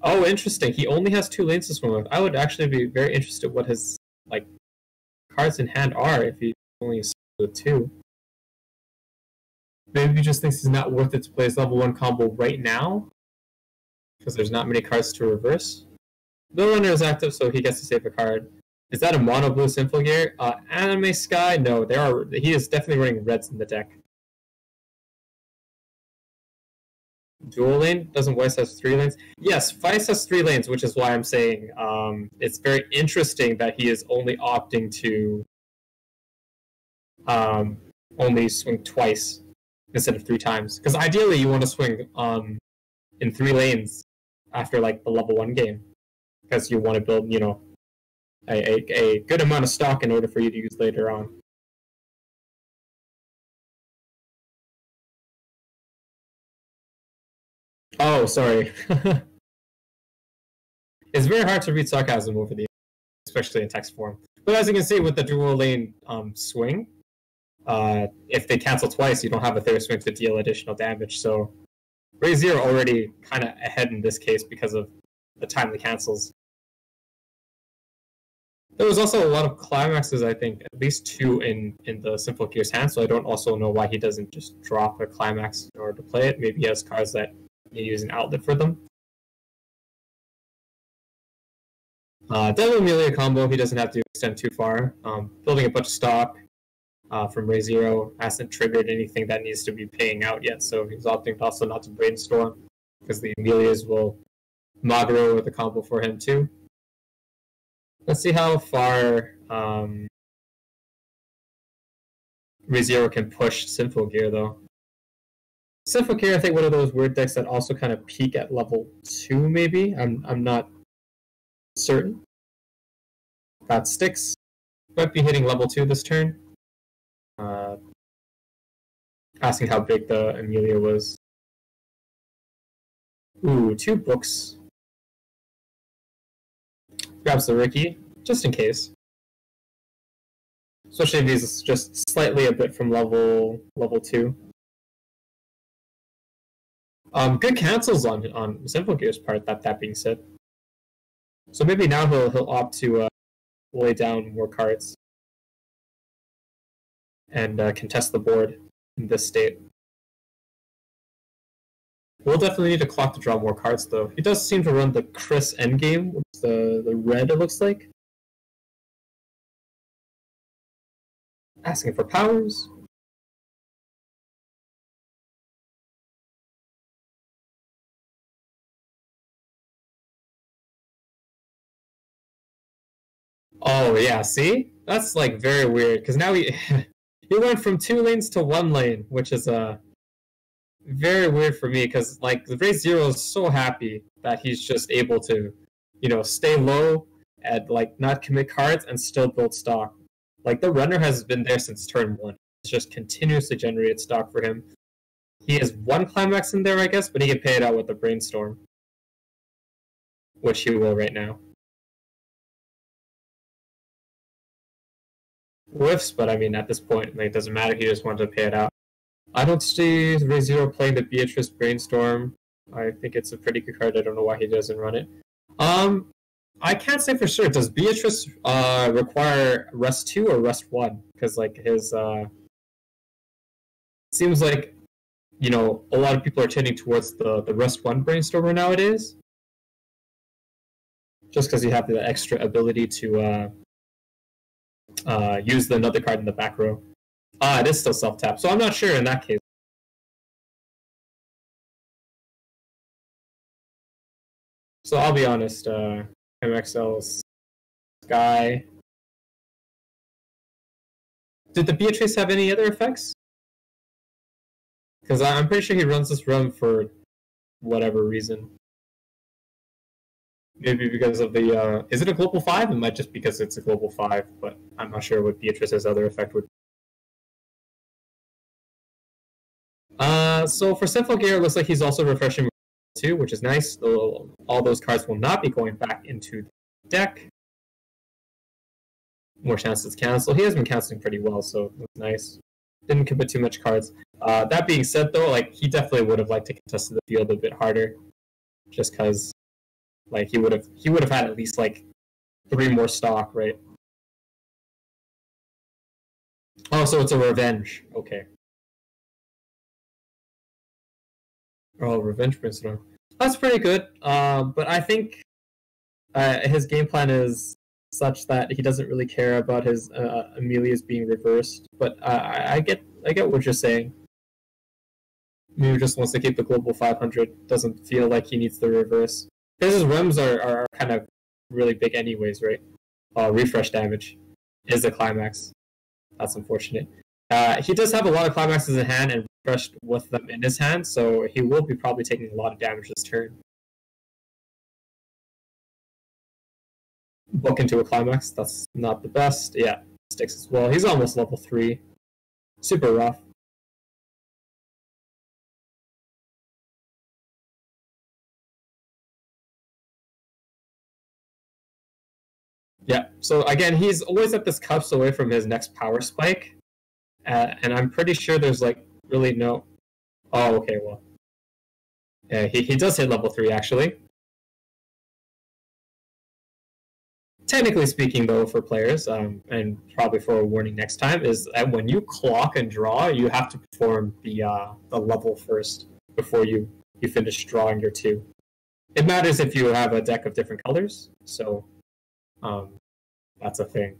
Oh, interesting. He only has 2 lanes to swim with. I would actually be very interested what his like cards in hand are if he only swims with 2. Maybe he just thinks it's not worth it to play his level 1 combo right now because there's not many cards to reverse. Mill Runner is active, so he gets to save a card. Is that a mono blue Simple Gear? Anime Sky? No, he is definitely running reds in the deck. Dual lane? Doesn't Weiss have 3 lanes? Yes, Weiss has 3 lanes, which is why I'm saying it's very interesting that he is only opting to only swing twice instead of 3 times. Because ideally you want to swing in 3 lanes after like the level 1 game. Because you want to build, you know, a good amount of stock in order for you to use later on. Oh, sorry. It's very hard to read sarcasm over the, especially in text form. But as you can see with the dual lane swing, if they cancel twice, you don't have a 3rd swing to deal additional damage. So Ray-Zero already kind of ahead in this case because of the timely cancels. There was also a lot of climaxes, I think, at least 2 in the Simple Gear's hand, so I don't also know why he doesn't just drop a climax in order to play it. Maybe he has cards that you use an outlet for them. Devil Amelia combo, he doesn't have to extend too far. Building a bunch of stock from Ray-Zero hasn't triggered anything that needs to be paying out yet, so he's opting also not to brainstorm, because the Amelias will Magro with the combo for him too. Let's see how far Ray-Zero can push Simple Gear, though. Simple Gear, I think one of those weird decks that also kind of peak at level 2, maybe? I'm not certain. That Sticks might be hitting level 2 this turn. Asking how big the Amelia was. Ooh, 2 books. Grabs the Ricky, just in case. Especially if he's just slightly a bit from level 2. Good cancels on Simple Gear's part, that being said. So maybe now he'll opt to lay down more cards and contest the board in this state. We'll definitely need to clock to draw more cards, though. He does seem to run the Chris endgame, which is the red, it looks like. Asking for powers. Oh, yeah, see? That's, like, very weird, because now he went from 2 lanes to 1 lane, which is very weird for me, because, like, the Ray-Zero is so happy that he's just able to, you know, stay low and, like, not commit cards and still build stock. Like, the runner has been there since turn 1. It's just continuously generated stock for him. He has 1 climax in there, I guess, but he can pay it out with the Brainstorm, which he will right now. whiffs, but I mean, at this point, like, it doesn't matter. He just wanted to pay it out. I don't see ReZero playing the Beatrice Brainstorm. I think it's a pretty good card. I don't know why he doesn't run it. I can't say for sure. Does Beatrice require Rust 2 or Rust 1? Because, like, his... seems like, you know, a lot of people are tending towards the Rust 1 Brainstormer nowadays. Just because you have the extra ability to use another card in the back row. It is still self-tap, so I'm not sure in that case. So I'll be honest, MXL Sky. Did the Beatrice have any other effects? Because I'm pretty sure he runs this run for whatever reason. Maybe because of the... is it a Global 5? It might just because it's a Global 5, but I'm not sure what Beatrice's other effect would be. So for Sinful Gear, it looks like he's also refreshing 2, which is nice. All those cards will not be going back into the deck. More chances to cancel. He has been canceling pretty well, so that's nice. Didn't commit too much cards. That being said, though, like, he definitely would have liked to contest the field a bit harder, just because, like, he would have had at least like 3 more stock, right? Oh, so it's a revenge. Okay. Oh, Revenge Prince. That's pretty good. But I think his game plan is such that he doesn't really care about his Amelia's being reversed. But I get what you're saying. Maybe just wants to keep the Global 500. Doesn't feel like he needs the reverse. His rems are kind of really big anyways, right? Refresh damage is a climax. That's unfortunate. He does have a lot of climaxes in hand and refreshed with them in his hand, so he will be probably taking a lot of damage this turn. Book into a climax, that's not the best. Yeah, sticks as well. He's almost level 3. Super rough. Yeah, so again, he's always at this cups away from his next power spike. And I'm pretty sure there's, like, really no... Oh, okay, well. Yeah, he does hit level 3, actually. Technically speaking, though, for players, and probably for a warning next time, is that when you clock and draw, you have to perform the level first before you finish drawing your 2. It matters if you have a deck of different colors, so that's a thing.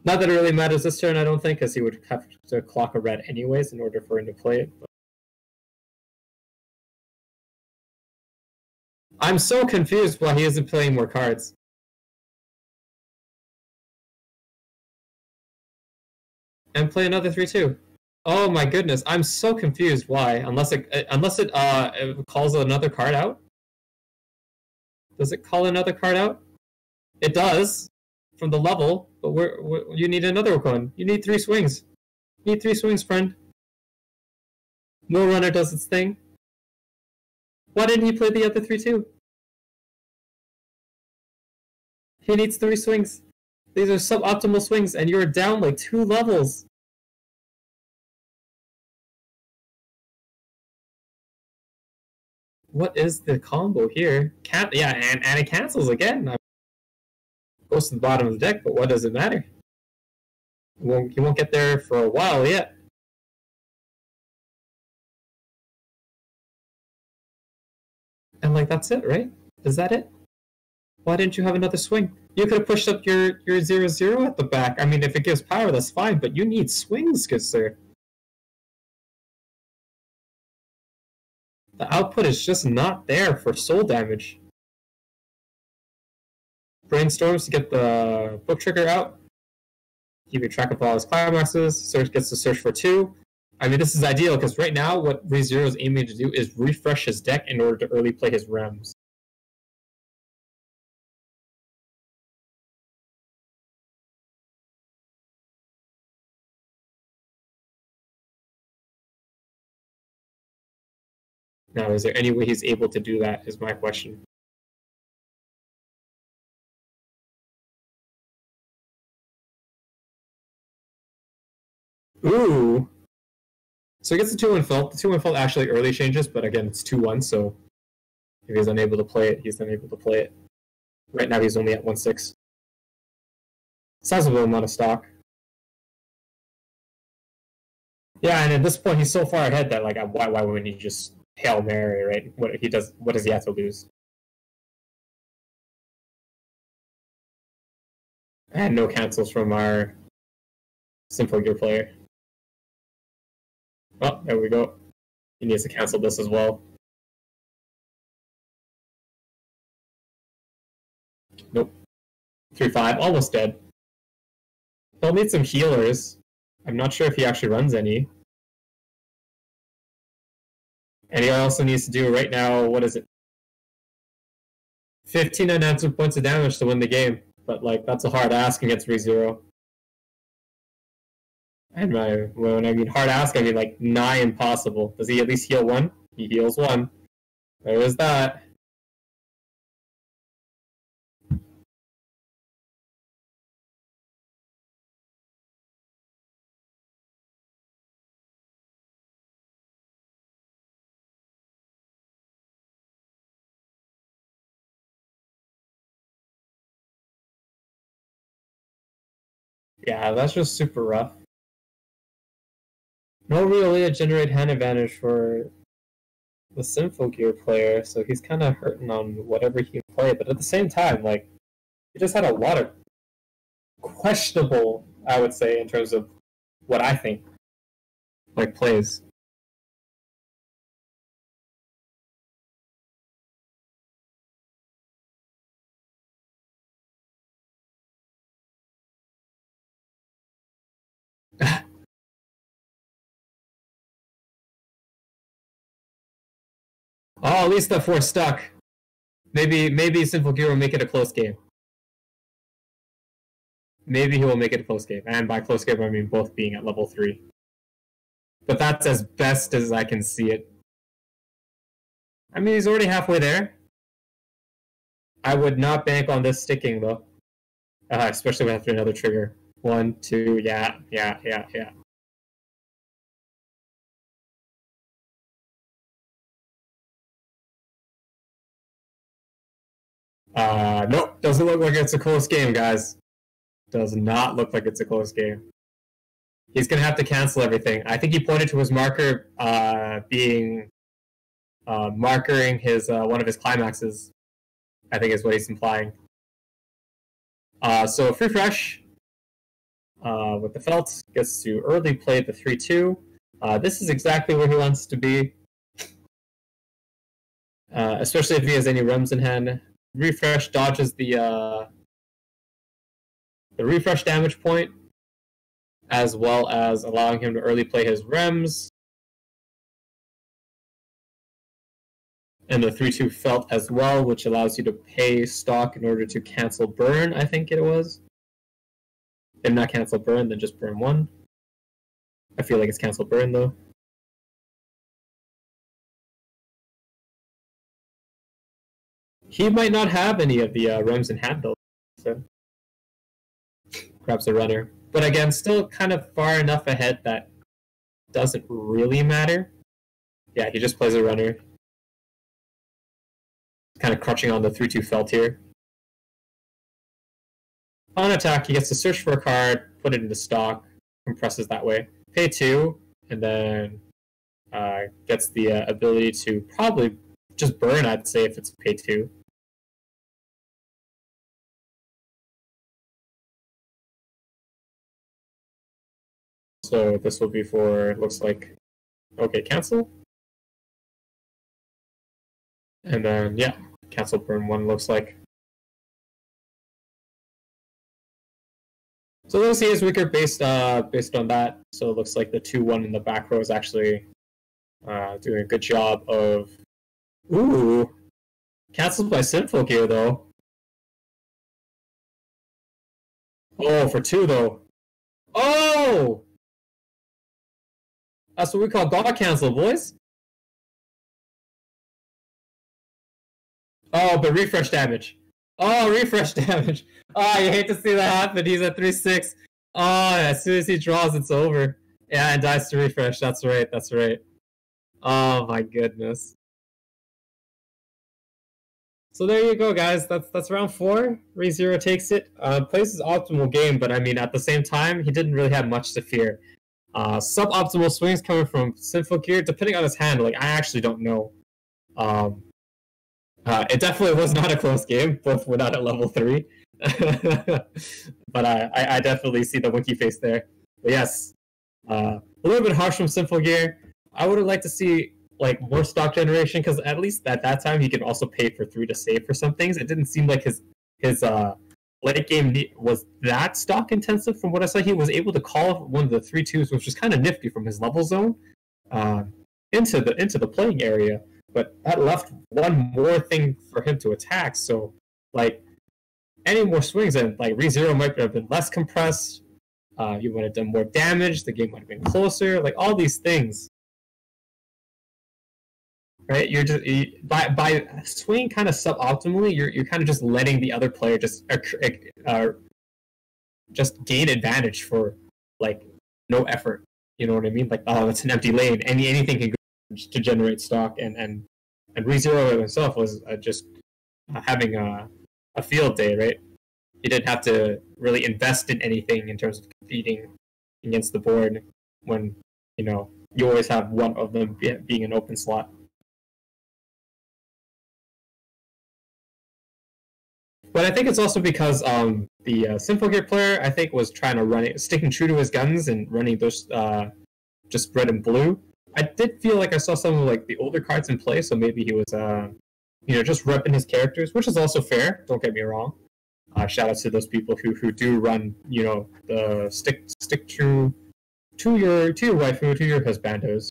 Not that it really matters this turn, I don't think, because he would have to clock a red anyways in order for him to play it. But I'm so confused why he isn't playing more cards. And play another 3/2. Oh my goodness, I'm so confused why. Unless it calls another card out? Does it call another card out? It does. From the level, but you need another one. You need 3 swings. You need 3 swings, friend. No runner does its thing. Why didn't he play the other 3/2? He needs 3 swings. These are suboptimal swings, and you're down like 2 levels. What is the combo here? Yeah, and it cancels again. Goes to the bottom of the deck, but what does it matter? He won't get there for a while yet. And like that's it, right? Is that it? Why didn't you have another swing? You could have pushed up your 0/0 at the back. I mean, if it gives power, that's fine, but you need swings, good sir. The output is just not there for soul damage. Brainstorms to get the book trigger out. Keeping track of all his climaxes. Gets to search for 2. I mean, this is ideal because right now what ReZero is aiming to do is refresh his deck in order to early play his rems. Now, is there any way he's able to do that, is my question. Ooh. So he gets the 2-1 felt. The 2-1 felt actually early changes, but again, it's 2-1, so if he's unable to play it, he's unable to play it. Right now, he's only at 1-6. Sizable amount of stock. Yeah, and at this point, he's so far ahead that like, why wouldn't he just Hail Mary, right? What does he have to lose? And no cancels from our Simple Gear player. Oh, there we go. He needs to cancel this as well. Nope. 3-5, almost dead. He'll need some healers. I'm not sure if he actually runs any. And he also needs to do right now, what is it? 15 unanswered points of damage to win the game. But like, that's a hard ask against ReZero. And when I mean hard ask, I mean like nigh impossible. Does he at least heal one? He heals one. There is that. Yeah, that's just super rough. No real way to generate hand advantage for the Simple Gear player, so he's kind of hurting on whatever he can play. But at the same time, like, he just had a lot of questionable, I would say, in terms of what I think, like, plays. Oh, at least the 4 stuck. Maybe Simple Gear will make it a close game. Maybe he will make it a close game. And by close game, I mean both being at level 3. But that's as best as I can see it. I mean, he's already halfway there. I would not bank on this sticking, though. Especially after another trigger. 1, 2, yeah. Nope, doesn't look like it's a close game, guys. Does not look like it's a close game. He's gonna have to cancel everything. I think he pointed to his marker being markering his one of his climaxes. I think is what he's implying. So free fresh with the felt gets to early play the 3-2. This is exactly where he wants to be, especially if he has any rems in hand. Refresh dodges the refresh damage point, as well as allowing him to early play his rems. And the 3-2 felt as well, which allows you to pay stock in order to cancel burn, I think it was. If not cancel burn, then just burn 1. I feel like it's cancel burn, though. He might not have any of the rems in hand, though. So grabs a runner. But again, still kind of far enough ahead that doesn't really matter. Yeah, he just plays a runner. Kind of crutching on the 3-2 felt here. On attack, he gets to search for a card, put it into stock, compresses that way. Pay 2, and then gets the ability to probably just burn, I'd say, if it's pay 2. So this will be for, looks like, okay, cancel. And then, yeah, cancel burn 1 looks like. So those he is weaker based on that. So it looks like the 2-1 in the back row is actually doing a good job of. Ooh, canceled by Sinful Gear though. Oh, for 2 though. Oh, that's what we call God cancel, boys. Oh, but refresh damage. Oh, refresh damage. Oh, you hate to see that happen. He's at 3-6. Oh, as soon as he draws, it's over. Yeah, it dies to refresh. That's right. That's right. Oh my goodness. So there you go, guys. That's round 4. ReZero takes it. Plays his optimal game, but I mean, at the same time, he didn't really have much to fear. Suboptimal swings coming from Sinful Gear, depending on his hand. Like, I actually don't know. It definitely was not a close game. Both were not at level 3. But I definitely see the winky face there. But yes, a little bit harsh from Sinful Gear. I would have liked to see like more stock generation, because at least at that time he could also pay for 3 to save for some things. It didn't seem like his late game was that stock intensive. From what I saw, he was able to call one of the 3-2s, which was kind of nifty from his level zone, into the playing area. But that left one more thing for him to attack. So like any more swings, and like ReZero might have been less compressed. You might have done more damage. The game might have been closer. Like all these things. Right, you're just by swinging kind of suboptimally, you're kind of just letting the other player just gain advantage for like no effort. You know what I mean? Like, oh, it's an empty lane. Anything can go to generate stock, and ReZero himself was just having a field day. Right, he didn't have to really invest in anything in terms of competing against the board when you always have one of them being an open slot. But I think it's also because the Sinful Gear player, I think, was trying to run it, sticking true to his guns and running those just red and blue. I did feel like I saw some of like the older cards in play, so maybe he was just repping his characters, which is also fair. Don't get me wrong. Shout out to those people who do run the stick true to your waifu, to your husbandos.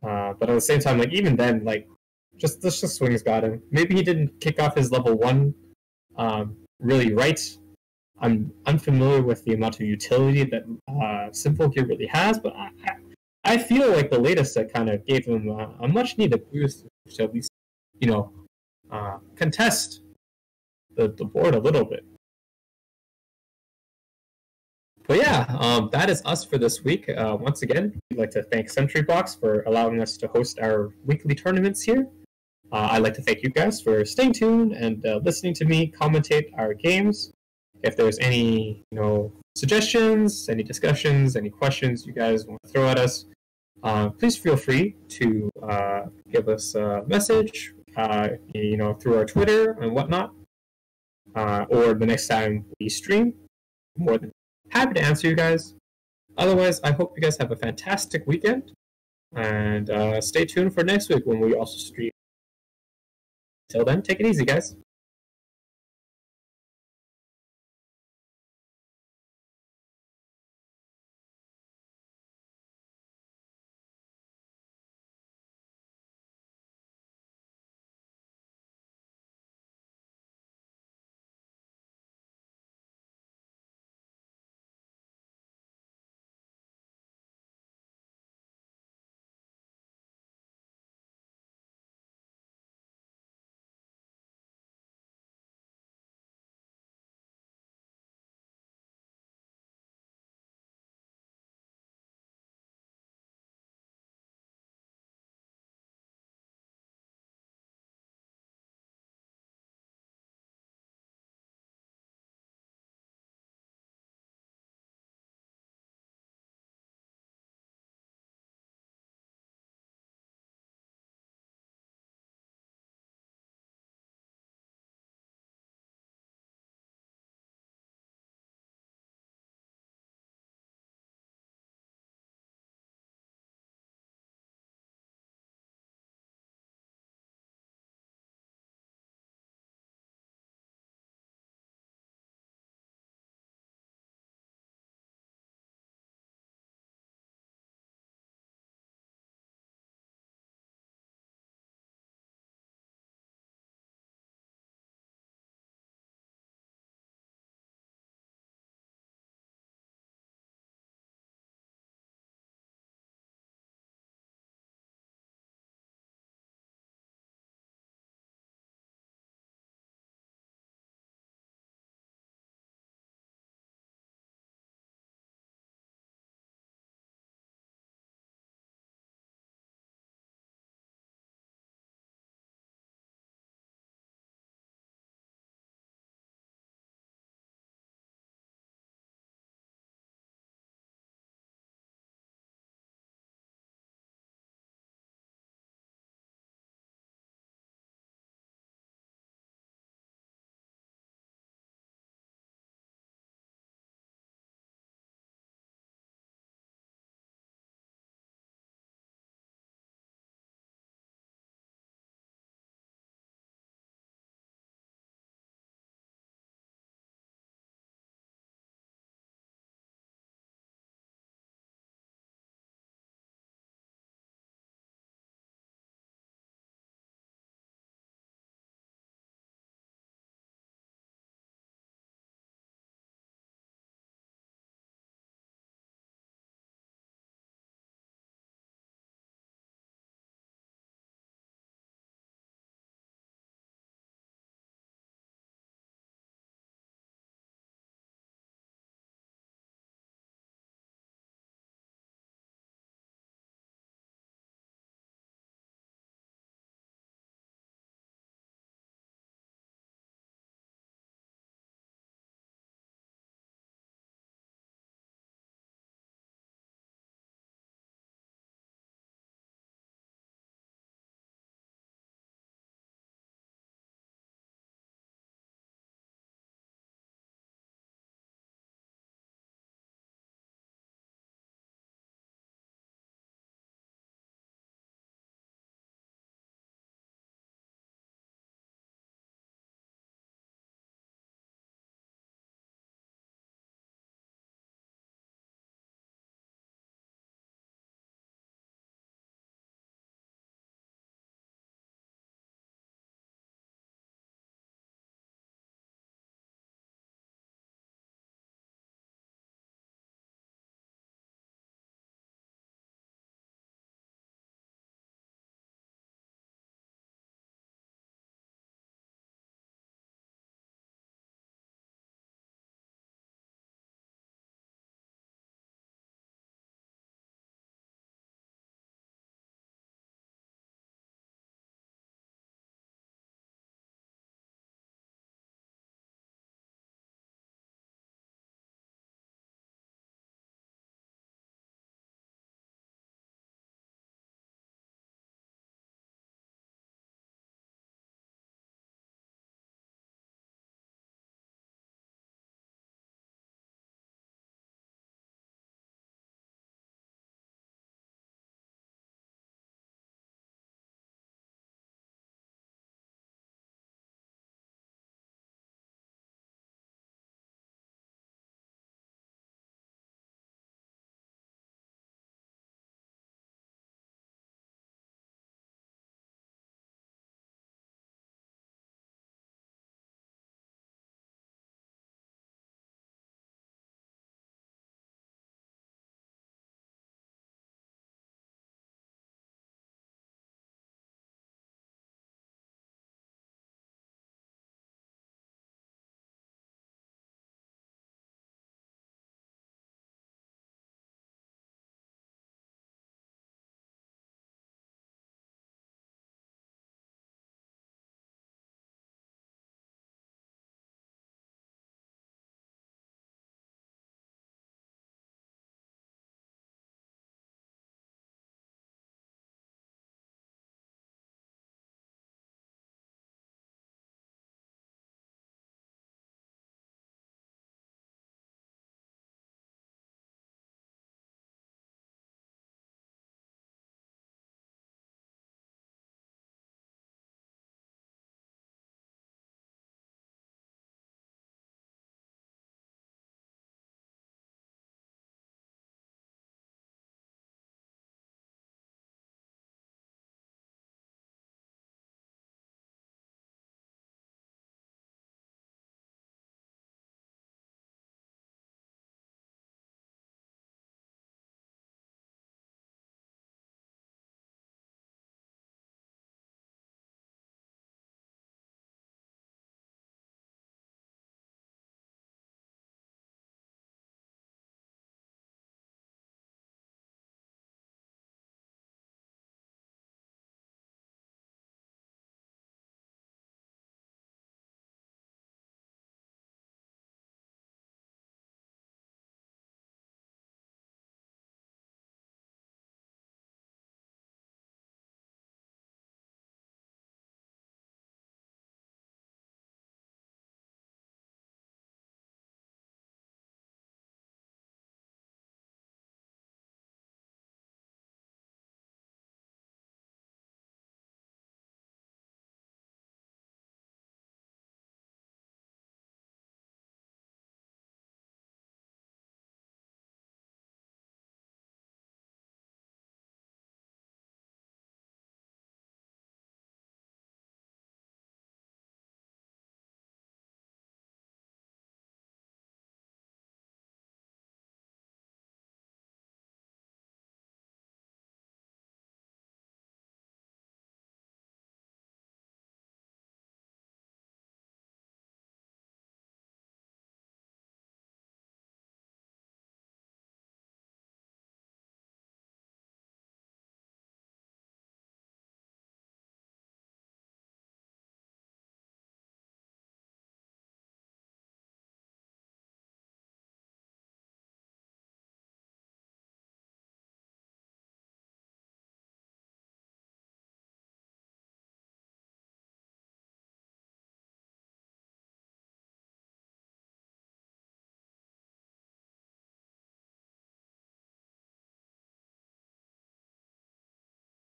But at the same time, like even then, like. Just swings got him. Maybe he didn't kick off his level 1 really right. I'm unfamiliar with the amount of utility that Sinful Gear really has, but I feel like the latest set kind of gave him a much needed boost to at least contest the board a little bit. But yeah, that is us for this week. Once again, we'd like to thank SentryBox for allowing us to host our weekly tournaments here. I'd like to thank you guys for staying tuned and listening to me commentate our games. If there's any suggestions, any discussions, any questions you guys want to throw at us, please feel free to give us a message, through our Twitter and whatnot, or the next time we stream. More than happy to answer you guys. Otherwise, I hope you guys have a fantastic weekend, and stay tuned for next week when we also stream. Till then, take it easy, guys.